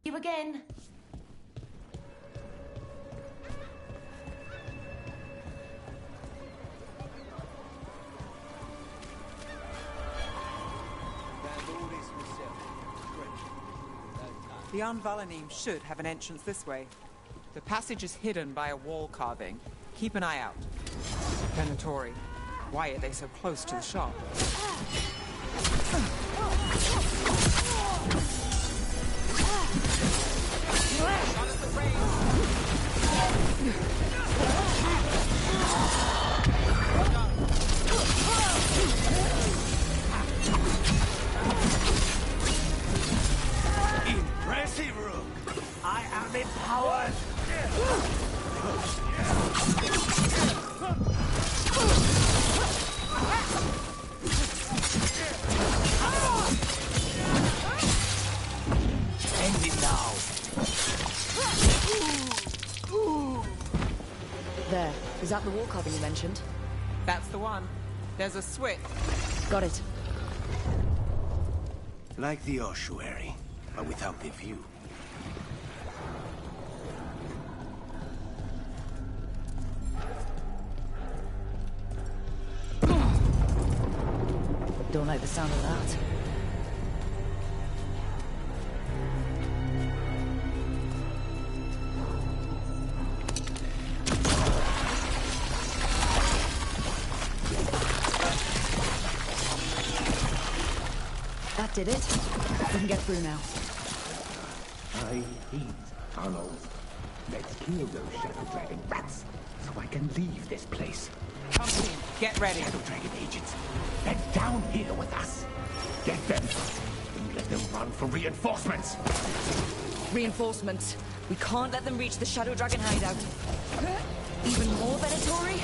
You again. The Anvalanim should have an entrance this way. The passage is hidden by a wall carving. Keep an eye out. Venatori. Why are they so close to the shop? Not at the range. Is that the wall carving you mentioned? That's the one. There's a switch. Got it. Like the ossuary, but without the view. Don't like the sound of that. That did it. We can get through now. I hate tunnels. Let's kill those Shadow Dragon rats, so I can leave this place. Come in. Get ready. Shadow Dragon agents, they're down here with us. Get them, and let them run for reinforcements. Reinforcements. We can't let them reach the Shadow Dragon hideout. Even more Venatori?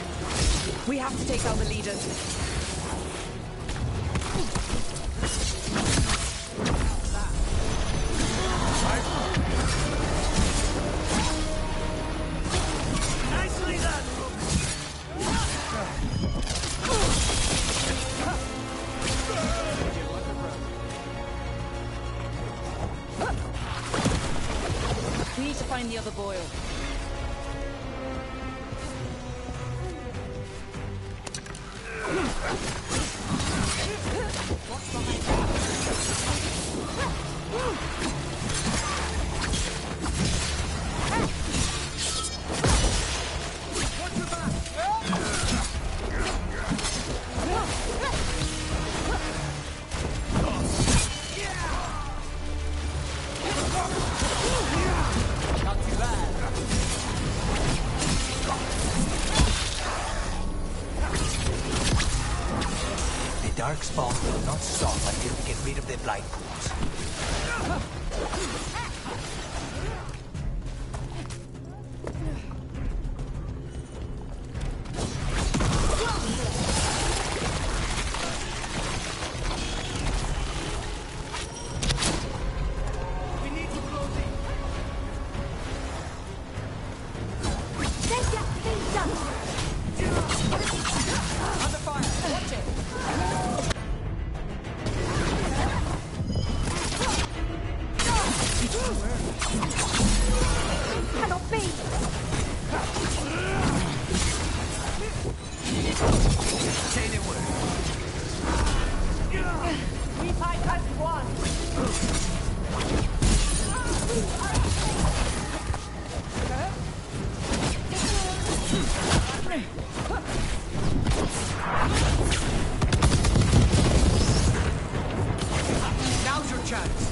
We have to take out the leaders. Nicely done, We need to find the other boil. Darkspawn will not stop until we get rid of their blight pools. Now's your chance.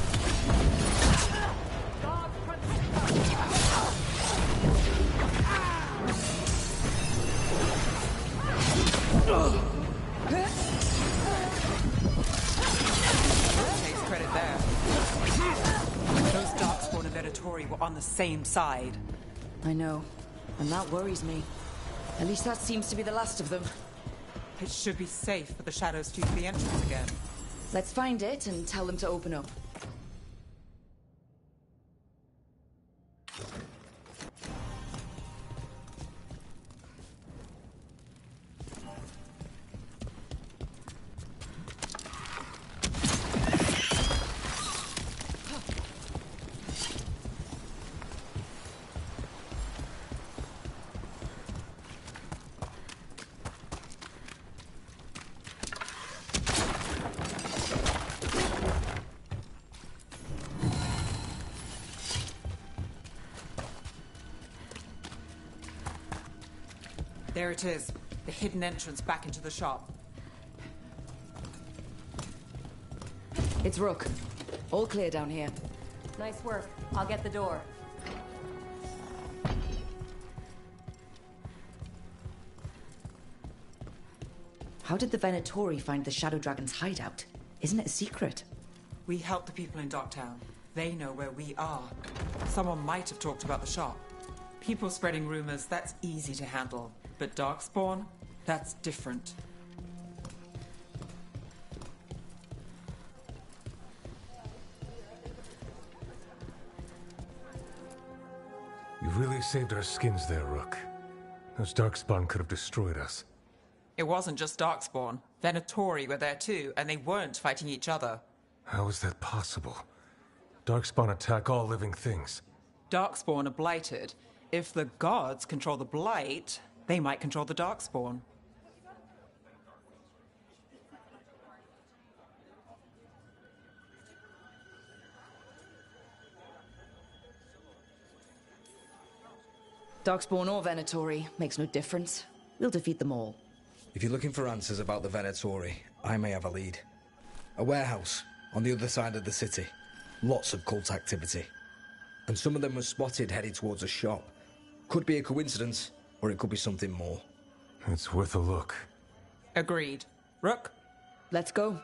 Takes credit there. Those Darkspawn and Venatori were on the same side. I know, and that worries me. At least that seems to be the last of them. It should be safe for the shadows to use the entrance again. Let's find it and tell them to open up. There it is. The hidden entrance back into the shop. It's Rook. All clear down here. Nice work. I'll get the door. How did the Venatori find the Shadow Dragon's hideout? Isn't it a secret? We help the people in Docktown. They know where we are. Someone might have talked about the shop. People spreading rumors, that's easy to handle. But Darkspawn, that's different. You really saved our skins there, Rook. Those Darkspawn could have destroyed us. It wasn't just Darkspawn. Venatori were there too, and they weren't fighting each other. How is that possible? Darkspawn attack all living things. Darkspawn are blighted. If the gods control the blight, they might control the Darkspawn. Darkspawn or Venatori, makes no difference. We'll defeat them all. If you're looking for answers about the Venatori, I may have a lead. A warehouse on the other side of the city. Lots of cult activity. And some of them were spotted headed towards a shop. Could be a coincidence, or it could be something more. It's worth a look. Agreed. Rook? Let's go.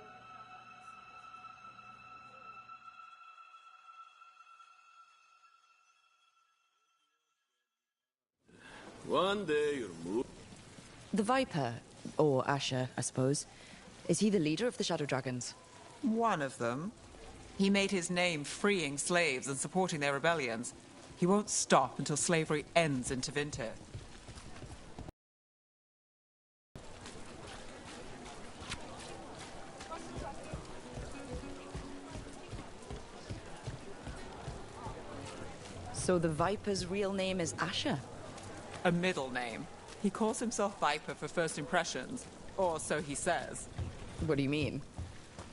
One day you'll move. The Viper, or Asher, I suppose. Is he the leader of the Shadow Dragons? One of them. He made his name freeing slaves and supporting their rebellions. He won't stop until slavery ends in Tevinter. So the Viper's real name is Asher? A middle name. He calls himself Viper for first impressions, or so he says. What do you mean?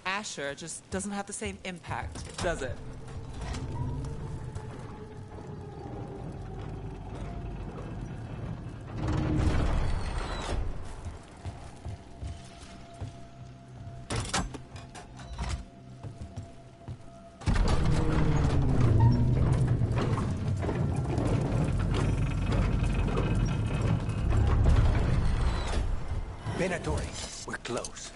Asher just doesn't have the same impact, does it? Venatori, we're close.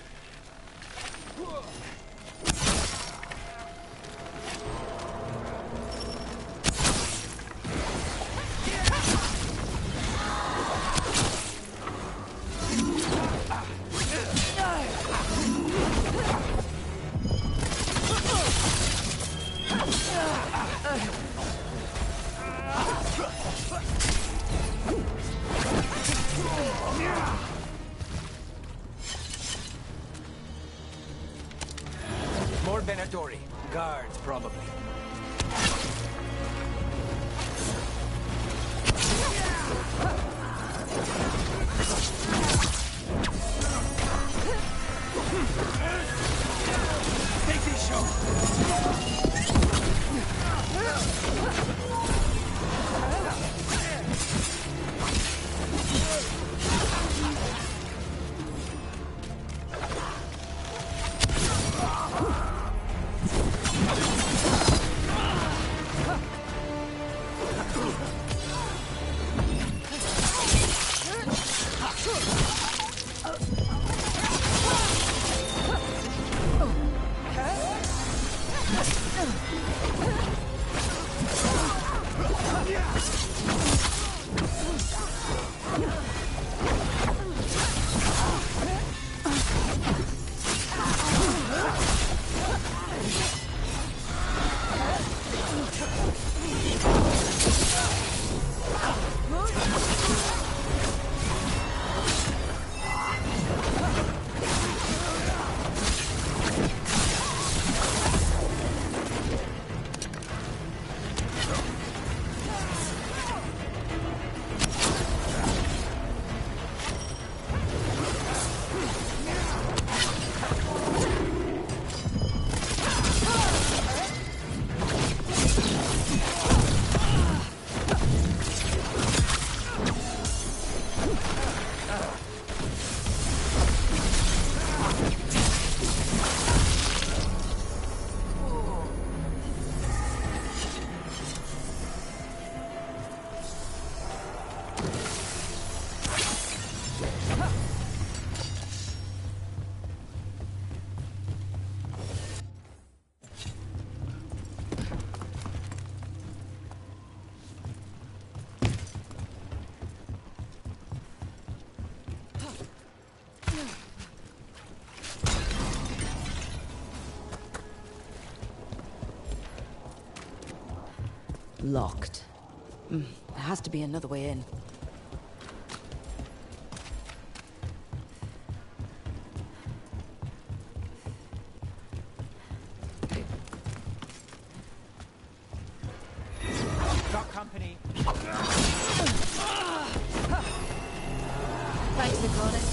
More Venatori. Guards, probably. Take these shots! Locked. There has to be another way in. Got company. Thanks, Nicholas.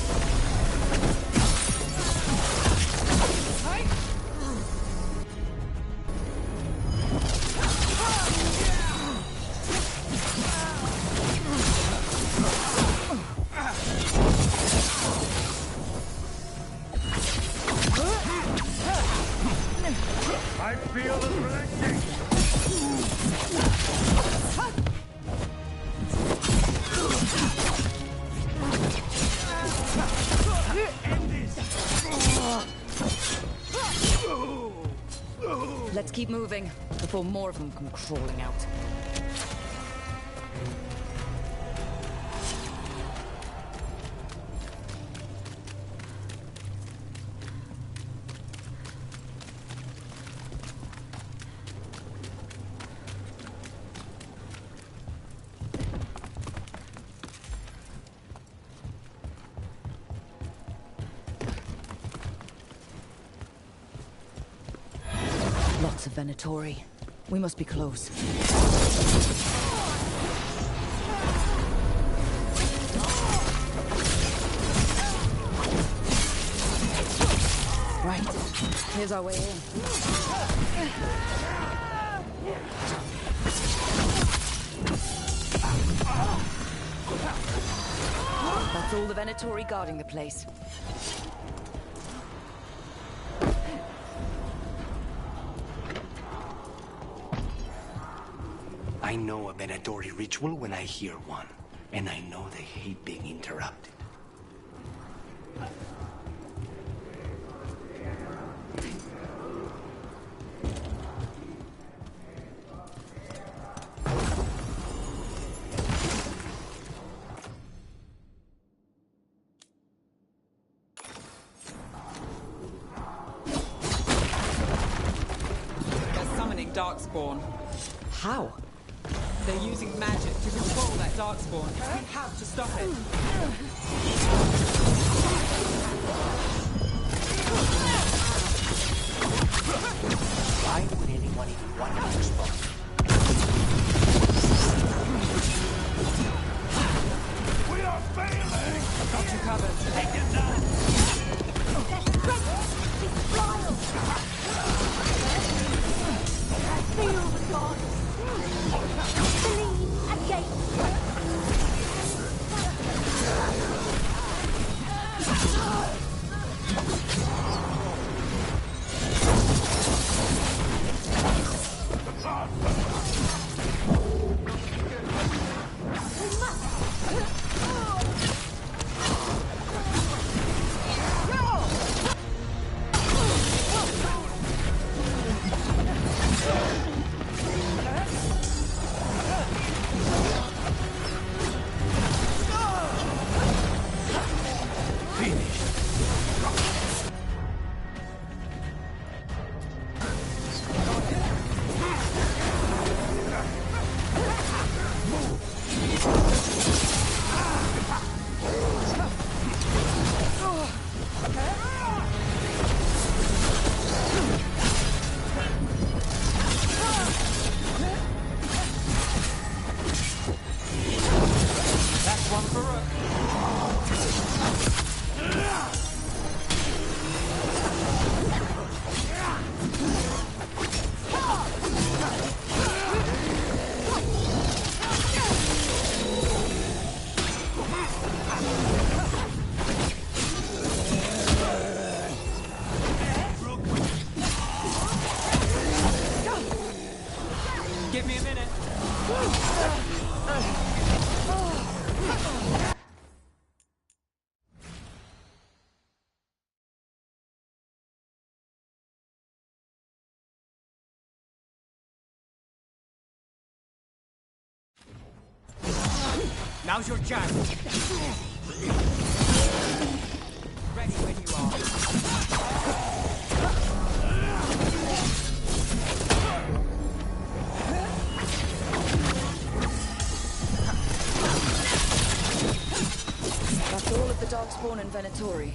I feel the relenting. Let's keep moving before more of them come crawling out. Lots of Venatori. We must be close. Right. Here's our way in. That's all the Venatori guarding the place. I know a Venatori ritual when I hear one, and I know they hate being interrupted. They're summoning Darkspawn. How? They're using magic to control that Darkspawn. We have to stop it. Why would anyone even want to respond? We are failing! Got you covered. Take him down! Feel the gods. Believe again. Give me a minute. Now's your chance. Ready when you are. That's all of the Darkspawn and Venatori.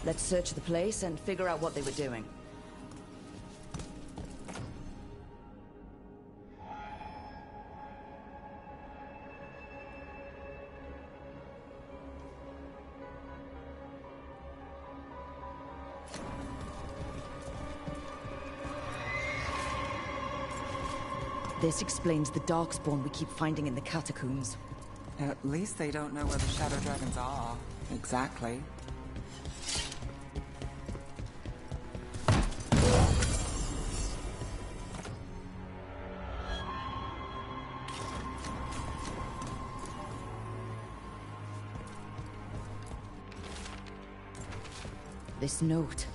Let's search the place and figure out what they were doing. This explains the Darkspawn we keep finding in the catacombs. At least they don't know where the Shadow Dragons are. Exactly. This note.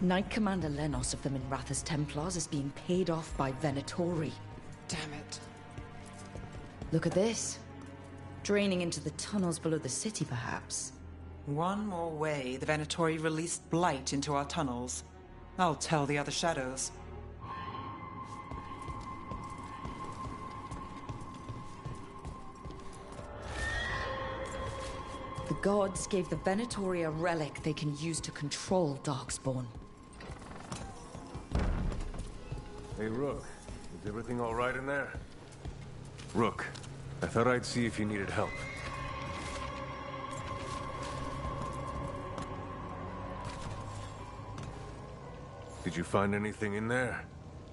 Knight Commander Lenos of the Minrathous Templars is being paid off by Venatori. Damn it. Look at this. Draining into the tunnels below the city, perhaps. One more way the Venatori released blight into our tunnels. I'll tell the other shadows. The gods gave the Venatori a relic they can use to control Darkspawn. Hey, Rook. Is everything all right in there? Rook, I thought I'd see if you needed help. Did you find anything in there?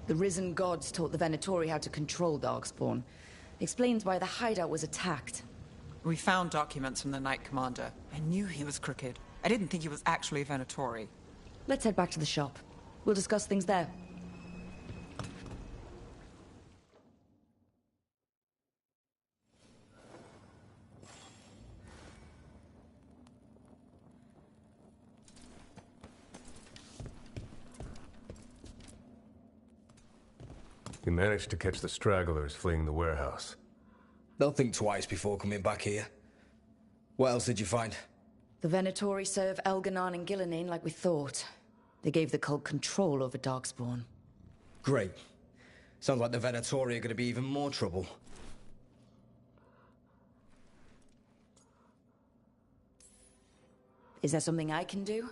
The risen gods taught the Venatori how to control Darkspawn. Explains why the hideout was attacked. We found documents from the Knight Commander. I knew he was crooked. I didn't think he was actually a Venatori. Let's head back to the shop. We'll discuss things there. You managed to catch the stragglers fleeing the warehouse. They'll think twice before coming back here. What else did you find? The Venatori serve Elganon and Gillenane like we thought. They gave the cult control over Darkspawn. Great. Sounds like the Venatori are going to be even more trouble. Is there something I can do?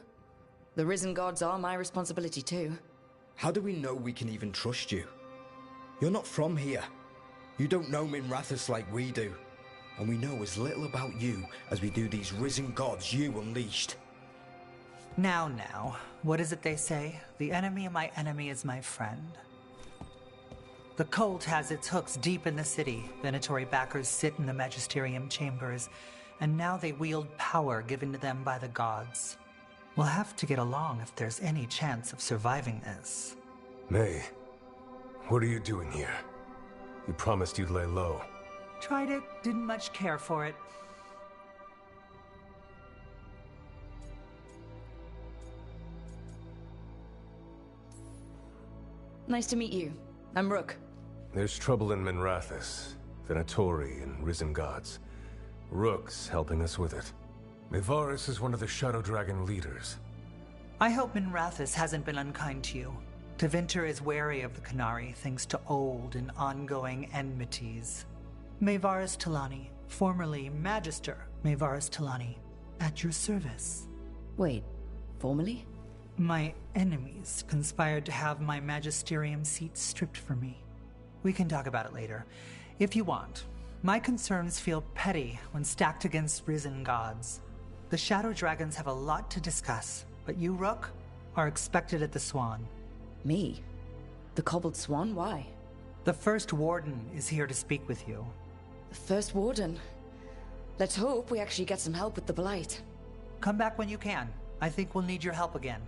The risen gods are my responsibility too. How do we know we can even trust you? You're not from here. You don't know Minrathous like we do. And we know as little about you as we do these risen gods you unleashed. Now, what is it they say? The enemy of my enemy is my friend. The cult has its hooks deep in the city. Venatori backers sit in the magisterium chambers, and now they wield power given to them by the gods. We'll have to get along if there's any chance of surviving this. May, what are you doing here? You promised you'd lay low. Tried it, didn't much care for it. Nice to meet you. I'm Rook. There's trouble in Minrathous, Venatori and risen gods. Rook's helping us with it. Mevaris is one of the Shadow Dragon leaders. I hope Minrathous hasn't been unkind to you. Tevinter is wary of the Qunari thanks to old and ongoing enmities. Mevaris Talani, formerly Magister Mevaris Talani, at your service. Wait, formerly? My enemies conspired to have my magisterium seat stripped from me. We can talk about it later, if you want. My concerns feel petty when stacked against risen gods. The Shadow Dragons have a lot to discuss, but you, Rook, are expected at the Swan. Me? The Cobbled Swan? Why? The First Warden is here to speak with you. The First Warden? Let's hope we actually get some help with the Blight. Come back when you can. I think we'll need your help again.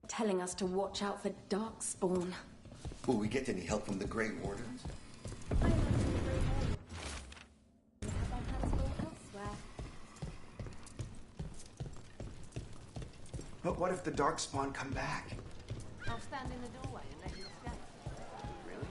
telling us to watch out for Darkspawn. Will we get any help from the Grey Wardens? But what if the Darkspawn come back? I'll stand in the doorway and let you escape. Really?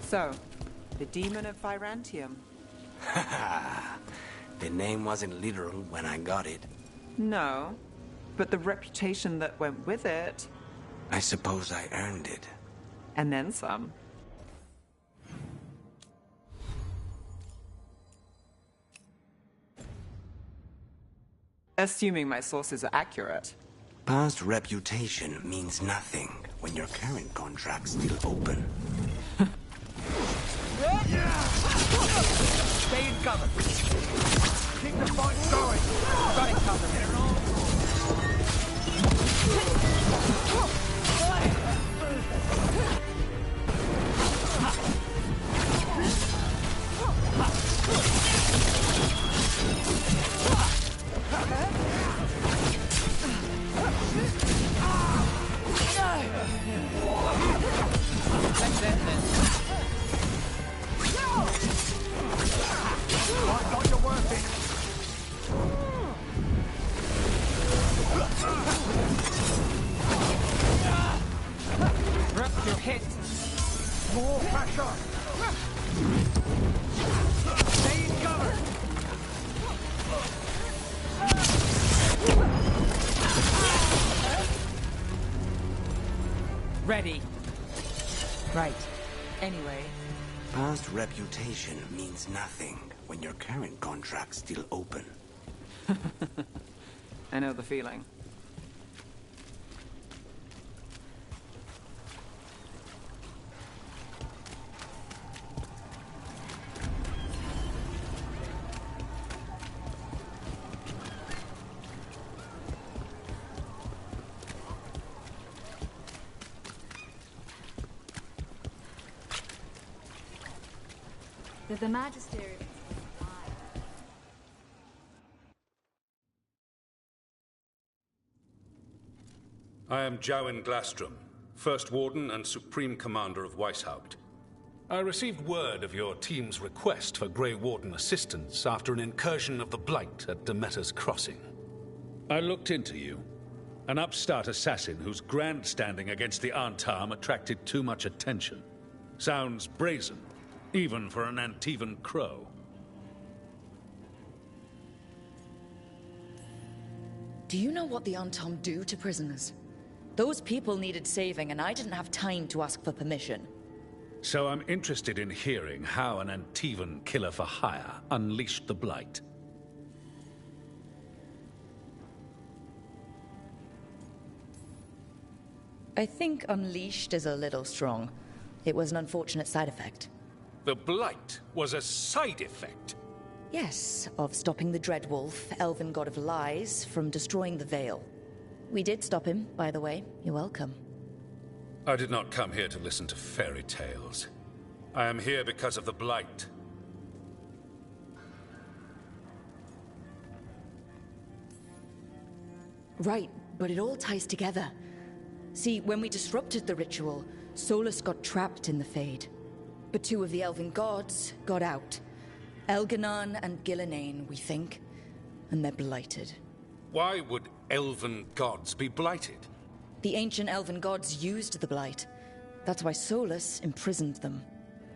So, the Demon of Virantium. The name wasn't literal when I got it. No, but the reputation that went with it. I suppose I earned it. And then some. Assuming my sources are accurate. Past reputation means nothing when your current contract's still open. Stay in cover. Keep the fight going. Got it covered. I thought you're worth it. Rep, you're hit. More pressure. Stay in cover. Ready. Right. Anyway. Past reputation means nothing when your current contract's still open. I know the feeling. That the Magister... I am Jowen Glastrom, First Warden and Supreme Commander of Weishaupt. I received word of your team's request for Grey Warden assistance after an incursion of the Blight at Demeter's Crossing. I looked into you. An upstart assassin whose grandstanding against the Antam attracted too much attention. Sounds brazen, even for an Antivan crow. Do you know what the Antam do to prisoners? Those people needed saving, and I didn't have time to ask for permission. So I'm interested in hearing how an Antivan killer for hire unleashed the Blight. I think unleashed is a little strong. It was an unfortunate side effect. The Blight was a side effect? Yes, of stopping the Dreadwolf, elven god of lies, from destroying the Veil. We did stop him, by the way. You're welcome. I did not come here to listen to fairy tales. I am here because of the Blight. Right, but it all ties together. See, when we disrupted the ritual, Solus got trapped in the Fade. But two of the elven gods got out. Elganon and Gillenane, we think. And they're blighted. Why would elven gods be blighted? The ancient elven gods used the blight. That's why Solus imprisoned them.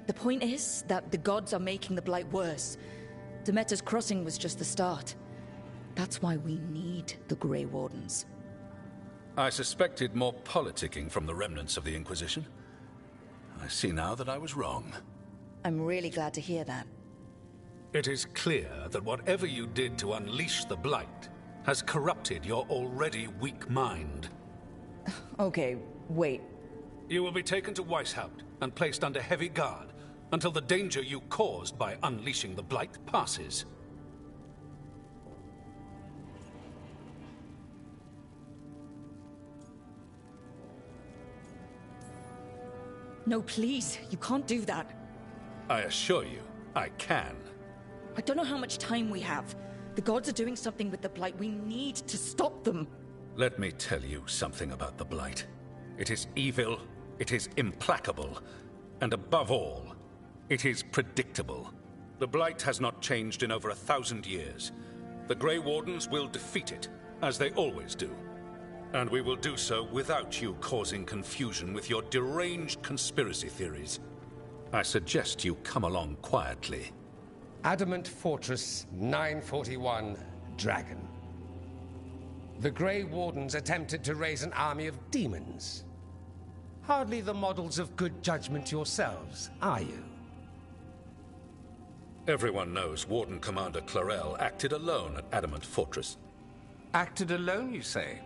The point is that the gods are making the blight worse. Demeter's Crossing was just the start. That's why we need the Grey Wardens. I suspected more politicking from the remnants of the Inquisition. I see now that I was wrong. I'm really glad to hear that. It is clear that whatever you did to unleash the Blight has corrupted your already weak mind. Okay, wait. You will be taken to Weishaupt and placed under heavy guard until the danger you caused by unleashing the Blight passes. No, please. You can't do that. I assure you, I can. I don't know how much time we have. The gods are doing something with the Blight. We need to stop them. Let me tell you something about the Blight. It is evil, it is implacable, and above all, it is predictable. The Blight has not changed in over 1,000 years. The Grey Wardens will defeat it, as they always do. And we will do so without you causing confusion with your deranged conspiracy theories. I suggest you come along quietly. Adamant Fortress 941, Dragon. The Grey Wardens attempted to raise an army of demons. Hardly the models of good judgment yourselves, are you? Everyone knows Warden Commander Clarel acted alone at Adamant Fortress. Acted alone, you say?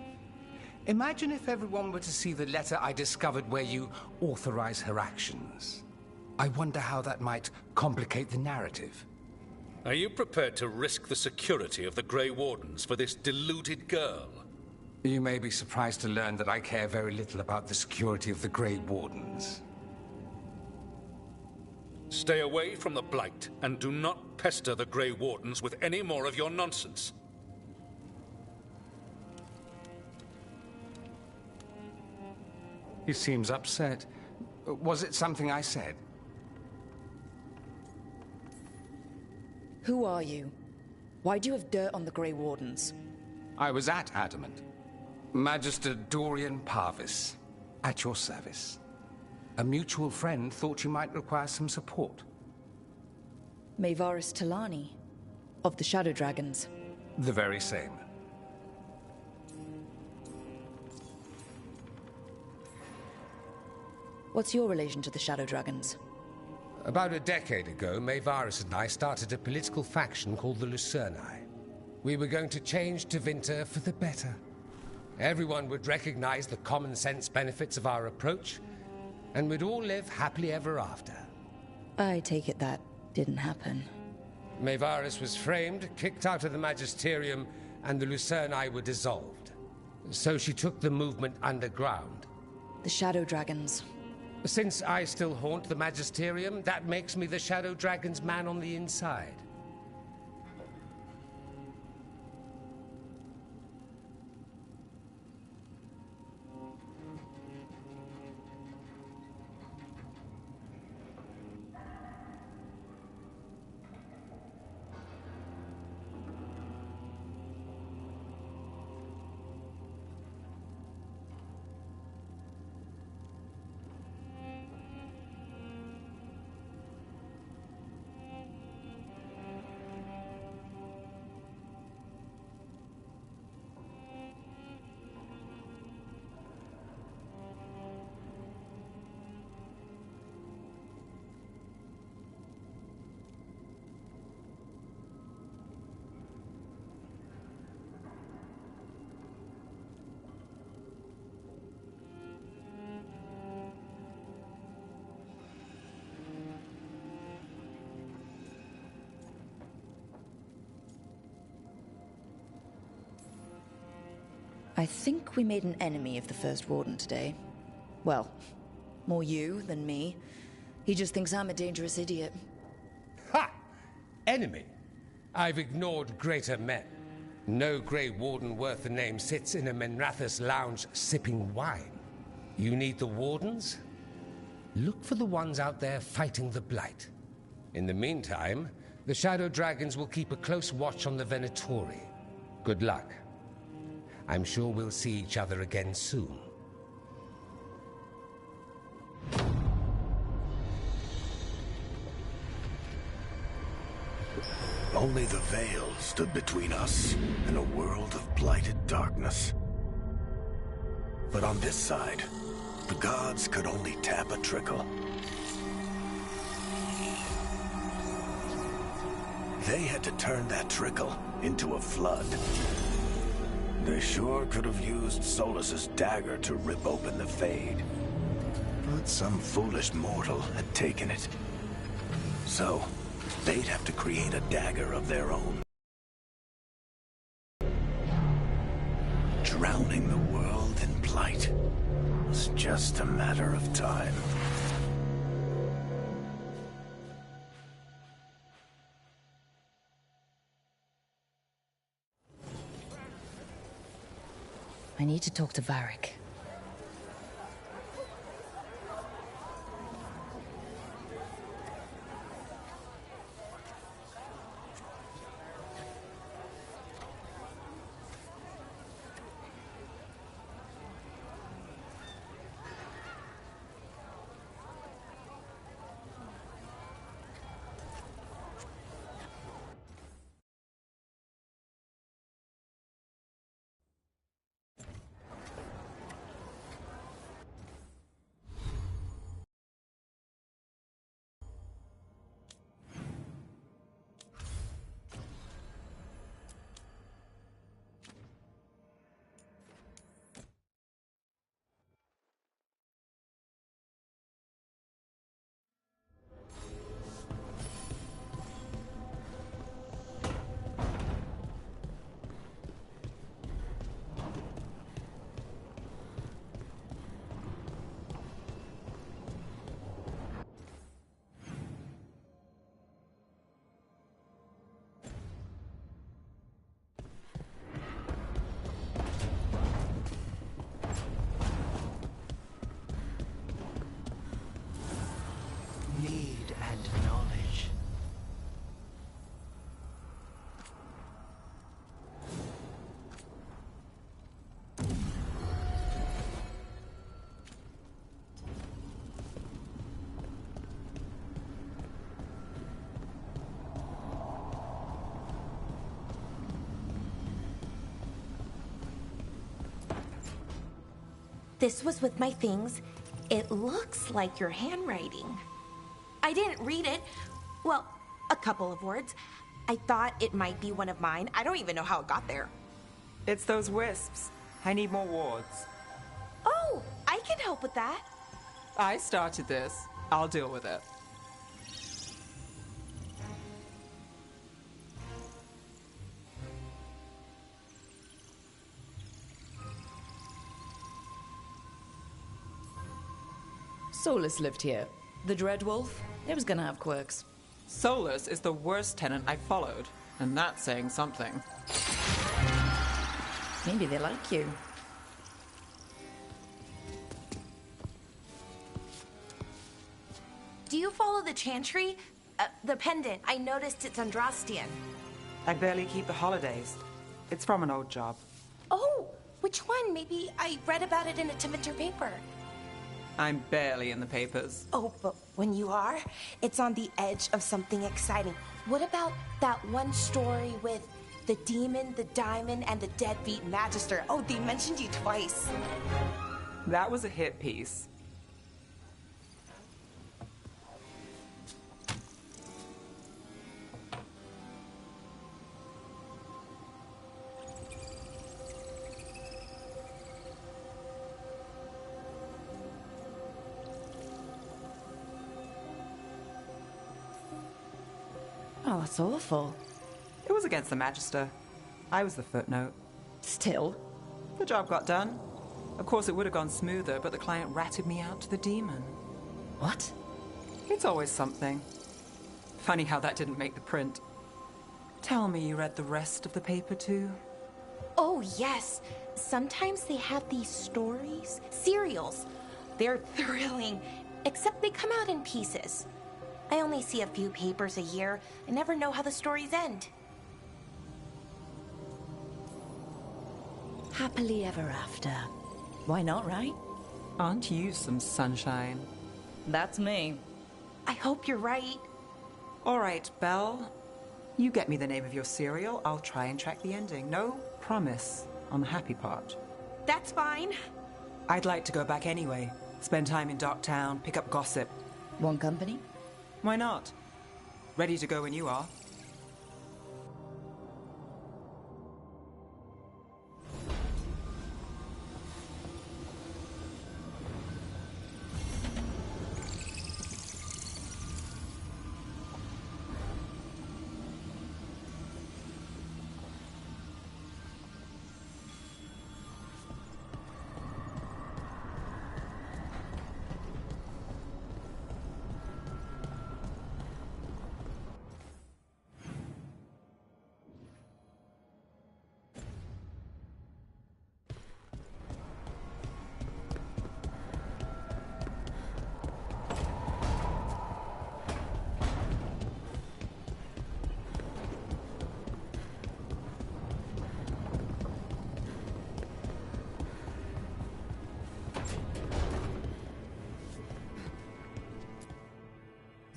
Imagine if everyone were to see the letter I discovered where you authorize her actions. I wonder how that might complicate the narrative. Are you prepared to risk the security of the Grey Wardens for this deluded girl? You may be surprised to learn that I care very little about the security of the Grey Wardens. Stay away from the Blight, and do not pester the Grey Wardens with any more of your nonsense. He seems upset. Was it something I said? Who are you? Why do you have dirt on the Grey Wardens? I was at Adamant. Magister Dorian Parvis, at your service. A mutual friend thought you might require some support. Maevaris Talani, of the Shadow Dragons. The very same. What's your relation to the Shadow Dragons? About a decade ago, Maevaris and I started a political faction called the Lucerni. We were going to change Tevinter for the better. Everyone would recognize the common sense benefits of our approach, and we'd all live happily ever after. I take it that didn't happen. Maevaris was framed, kicked out of the Magisterium, and the Lucerni were dissolved. So she took the movement underground. The Shadow Dragons. Since I still haunt the Magisterium, that makes me the Shadow Dragon's man on the inside. I think we made an enemy of the First Warden today. Well, more you than me. He just thinks I'm a dangerous idiot. Ha! Enemy? I've ignored greater men. No Grey Warden worth the name sits in a Menrathus lounge sipping wine. You need the Wardens? Look for the ones out there fighting the Blight. In the meantime, the Shadow Dragons will keep a close watch on the Venatori. Good luck. I'm sure we'll see each other again soon. Only the veil stood between us and a world of blighted darkness. But on this side, the gods could only tap a trickle. They had to turn that trickle into a flood. They sure could have used Solus's dagger to rip open the Fade. that some foolish mortal had taken it. So, they'd have to create a dagger of their own. Drowning the world in blight was just a matter of time. I need to talk to Varric. Need and knowledge. This was with my things. It looks like your handwriting. I didn't read it. Well, a couple of words. I thought it might be one of mine. I don't even know how it got there. It's those wisps. I need more wards. Oh, I can help with that. I started this. I'll deal with it. Solus lived here. The Dreadwolf, it was gonna have quirks. Solus is the worst tenant I followed, and that's saying something. Maybe they like you. Do you follow the chantry? The pendant. I noticed it's Andrastian. I barely keep the holidays. It's from an old job. Oh, which one? Maybe I read about it in a Timiter paper. I'm barely in the papers. Oh, but when you are, it's on the edge of something exciting. What about that one story with the demon, the diamond, and the deadbeat magister? Oh, they mentioned you twice. That was a hit piece. Oh, that's awful. It was against the Magister. I was the footnote. Still? The job got done. Of course, it would have gone smoother, but the client ratted me out to the demon. What? It's always something. Funny how that didn't make the print. Tell me you read the rest of the paper, too? Oh, yes. Sometimes they have these stories, serials. They're thrilling, except they come out in pieces. I only see a few papers a year. I never know how the stories end. Happily ever after. Why not, right? Aren't you some sunshine? That's me. I hope you're right. All right, Belle. You get me the name of your serial. I'll try and track the ending. No promise on the happy part. That's fine. I'd like to go back anyway. Spend time in Darktown, pick up gossip. Want company? Why not? Ready to go when you are.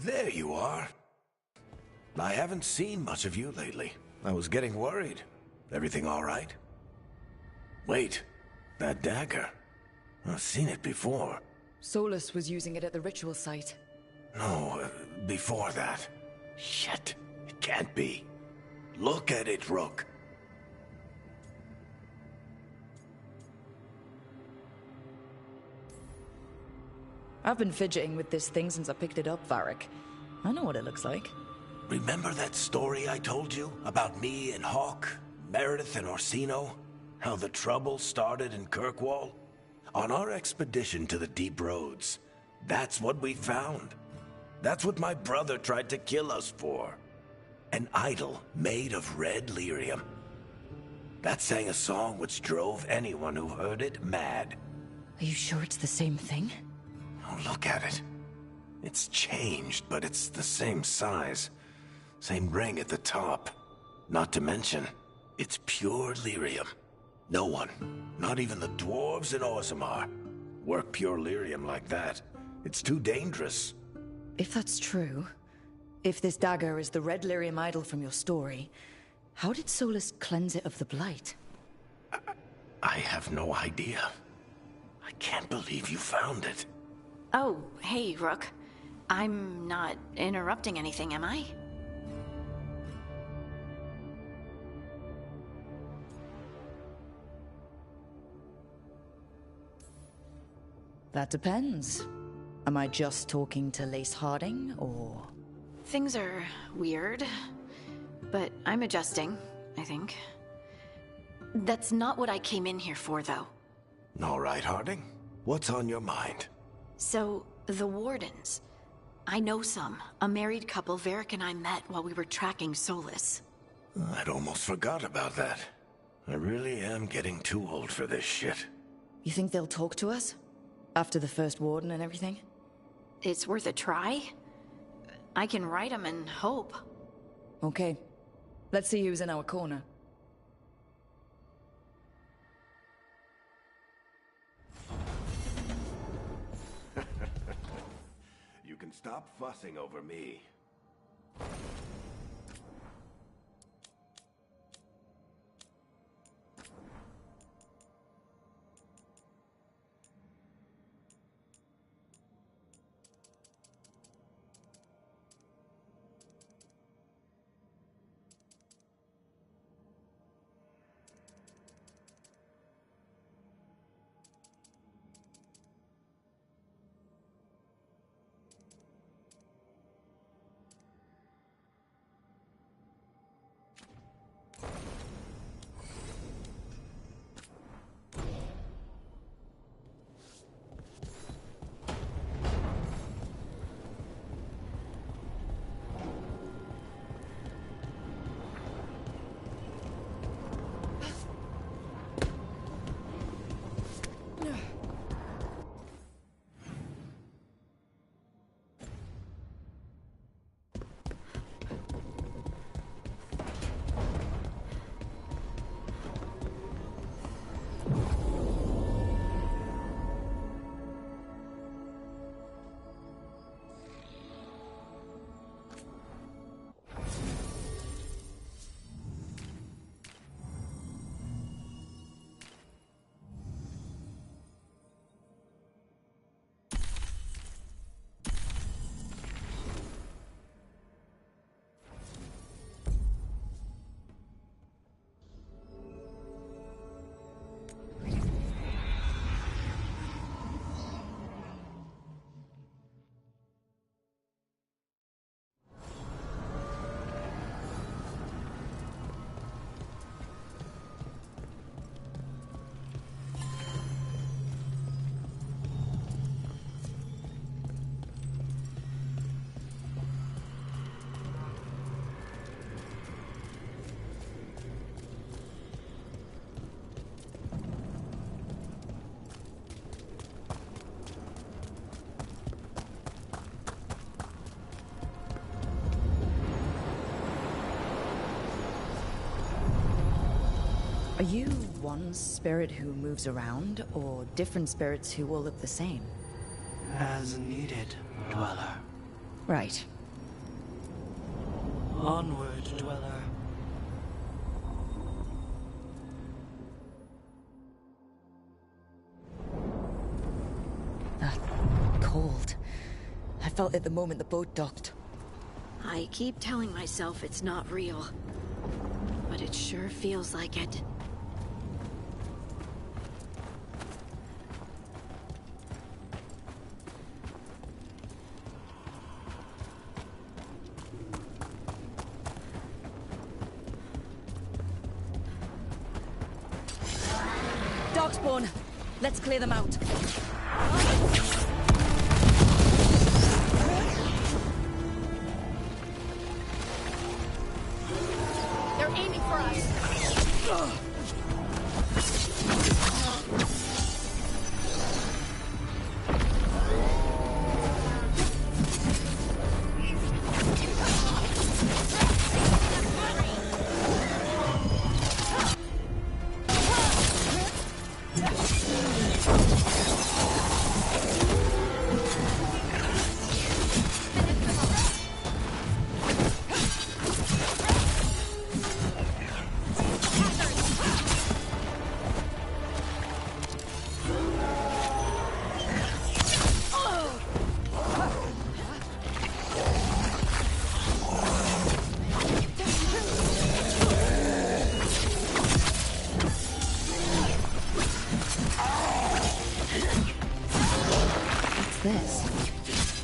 There you are. I haven't seen much of you lately. I was getting worried. Everything all right? Wait, that dagger. I've seen it before. Solus was using it at the ritual site. No, before that. Shit, it can't be. Look at it, Rook. I've been fidgeting with this thing since I picked it up, Varric. I know what it looks like. Remember that story I told you about me and Hawk, Meredith and Orsino? How the trouble started in Kirkwall? On our expedition to the Deep Roads, that's what we found. That's what my brother tried to kill us for. An idol made of red lyrium. That sang a song which drove anyone who heard it mad. Are you sure it's the same thing? Oh, look at it. It's changed, but it's the same size. Same ring at the top. Not to mention, it's pure lyrium. No one, not even the dwarves in Orzammar, work pure lyrium like that. It's too dangerous. If that's true, if this dagger is the red lyrium idol from your story, how did Solus cleanse it of the blight? I have no idea. I can't believe you found it. Oh, hey, Rook. I'm not interrupting anything, am I? That depends. Am I just talking to Lace Harding, or...? Things are weird, but I'm adjusting, I think. That's not what I came in here for, though. All right, Harding. What's on your mind? So, the Wardens. I know some. A married couple Varric and I met while we were tracking Solus. I'd almost forgot about that. I really am getting too old for this shit. You think they'll talk to us? After the first Warden and everything? It's worth a try. I can write them and hope. Okay. Let's see who's in our corner. You can stop fussing over me. Are you one spirit who moves around, or different spirits who all look the same? As needed, Dweller. Right. Onward, dweller. That cold. I felt it the moment the boat docked. I keep telling myself it's not real, but it sure feels like it. Darkspawn! Let's clear them out. They're aiming for us.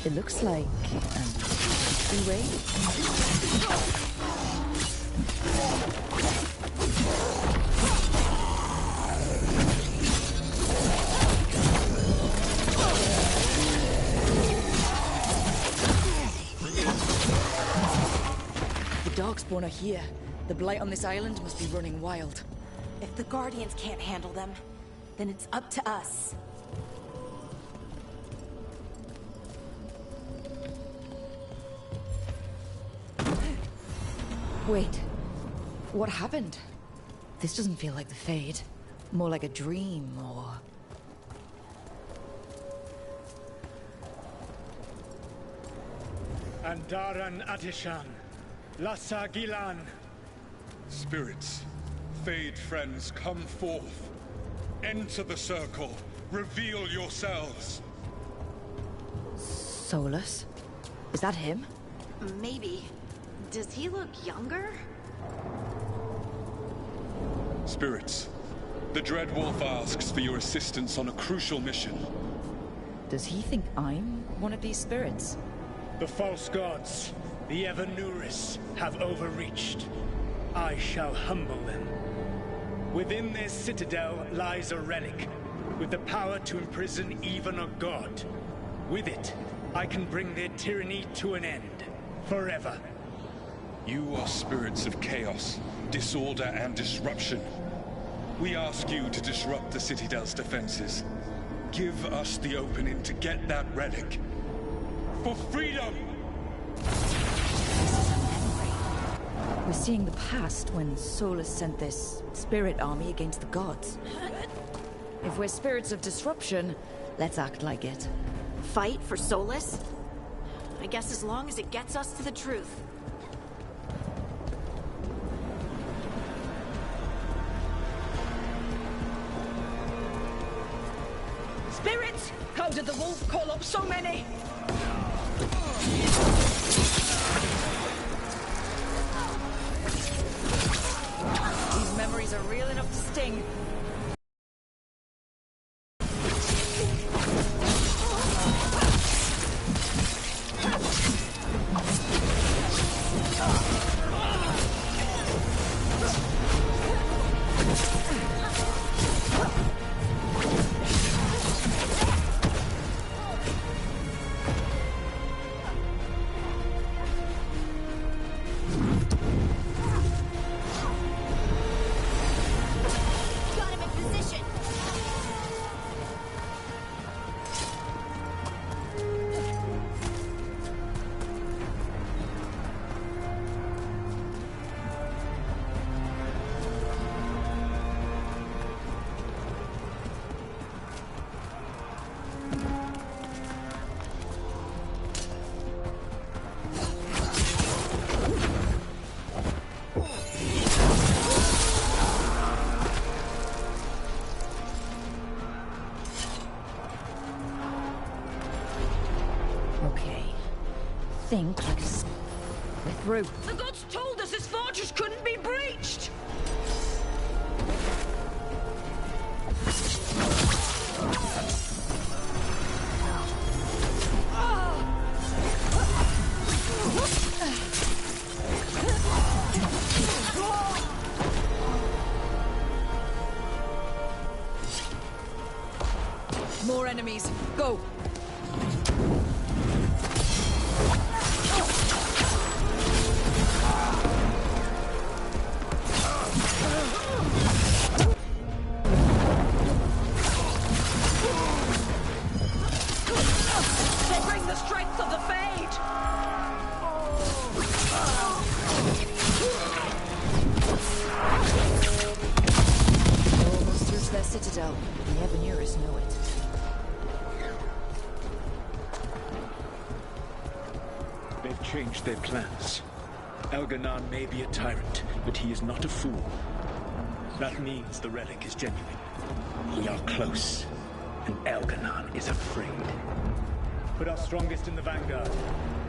It looks like freeway. The Darkspawn are here. The blight on this island must be running wild. If the Guardians can't handle them, then it's up to us. Wait, what happened? This doesn't feel like the Fade. More like a dream, or... Andaran Atishan, Lassa Gilan. Spirits, Fade friends, come forth. Enter the circle. Reveal yourselves. Solus? Is that him? Maybe. Does he look younger? Spirits, the Dread Wolf asks for your assistance on a crucial mission. Does he think I'm one of these spirits? The false gods, the Evanuris, have overreached. I shall humble them. Within their citadel lies a relic, with the power to imprison even a god. With it, I can bring their tyranny to an end, forever. You are spirits of chaos, disorder, and disruption. We ask you to disrupt the Citadel's defenses. Give us the opening to get that relic. For freedom! We're seeing the past when Solus sent this spirit army against the gods. If we're spirits of disruption, let's act like it. Fight for Solus? I guess as long as it gets us to the truth. Spirits! How did the wolf call up so many? These memories are real enough to sting. Okay. Think like a We're through. The gods told us this fortress couldn't be breached! More enemies. Go! They bring the strength of the Fade! They're almost through to their citadel. The Evanuris know it. They've changed their plans. Elganon may be a tyrant, but he is not a fool. That means the relic is genuine. We are close, and Elganon is afraid. Put our strongest in the vanguard.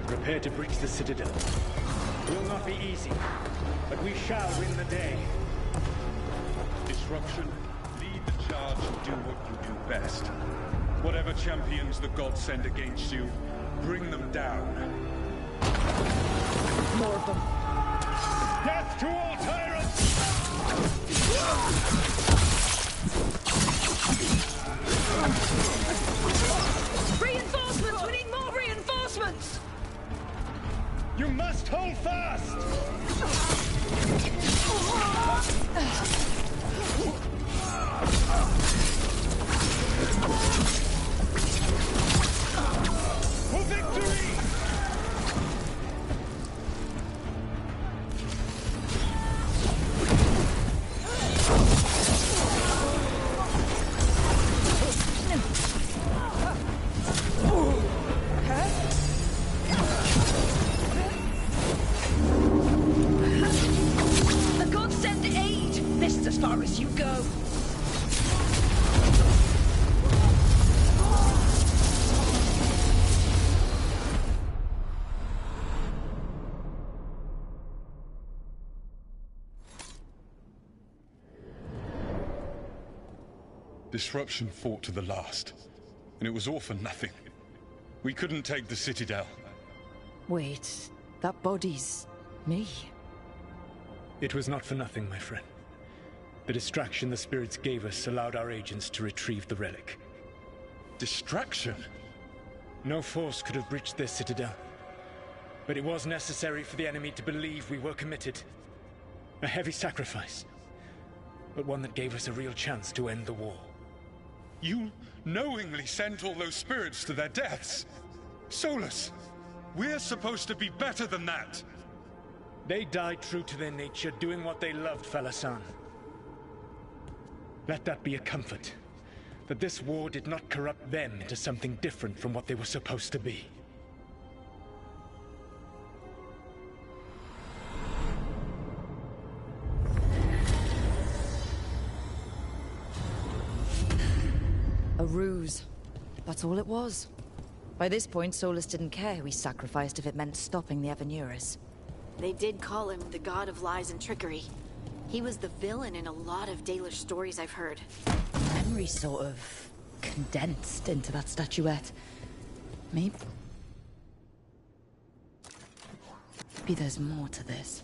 Prepare to breach the citadel. Will not be easy, but we shall win the day. Disruption, lead the charge and do what you do best. Whatever champions the gods send against you, bring them down. More of them. Death to all tyrants! Reinforcements! We need more reinforcements! You must hold fast! For victory! The gods send aid! This is as far as you go. Disruption fought to the last, and it was all for nothing. We couldn't take the Citadel. Wait, that body's me. It was not for nothing, my friend. The distraction the spirits gave us allowed our agents to retrieve the relic. Distraction? No force could have breached their citadel. But it was necessary for the enemy to believe we were committed. A heavy sacrifice, but one that gave us a real chance to end the war. You knowingly sent all those spirits to their deaths. Solus, we're supposed to be better than that. They died true to their nature, doing what they loved, Falasan. Let that be a comfort, that this war did not corrupt them into something different from what they were supposed to be. A ruse. That's all it was. By this point, Solus didn't care who he sacrificed if it meant stopping the Evanuris. They did call him the god of lies and trickery. He was the villain in a lot of Dalish stories I've heard. Memory sort of condensed into that statuette. Maybe there's more to this.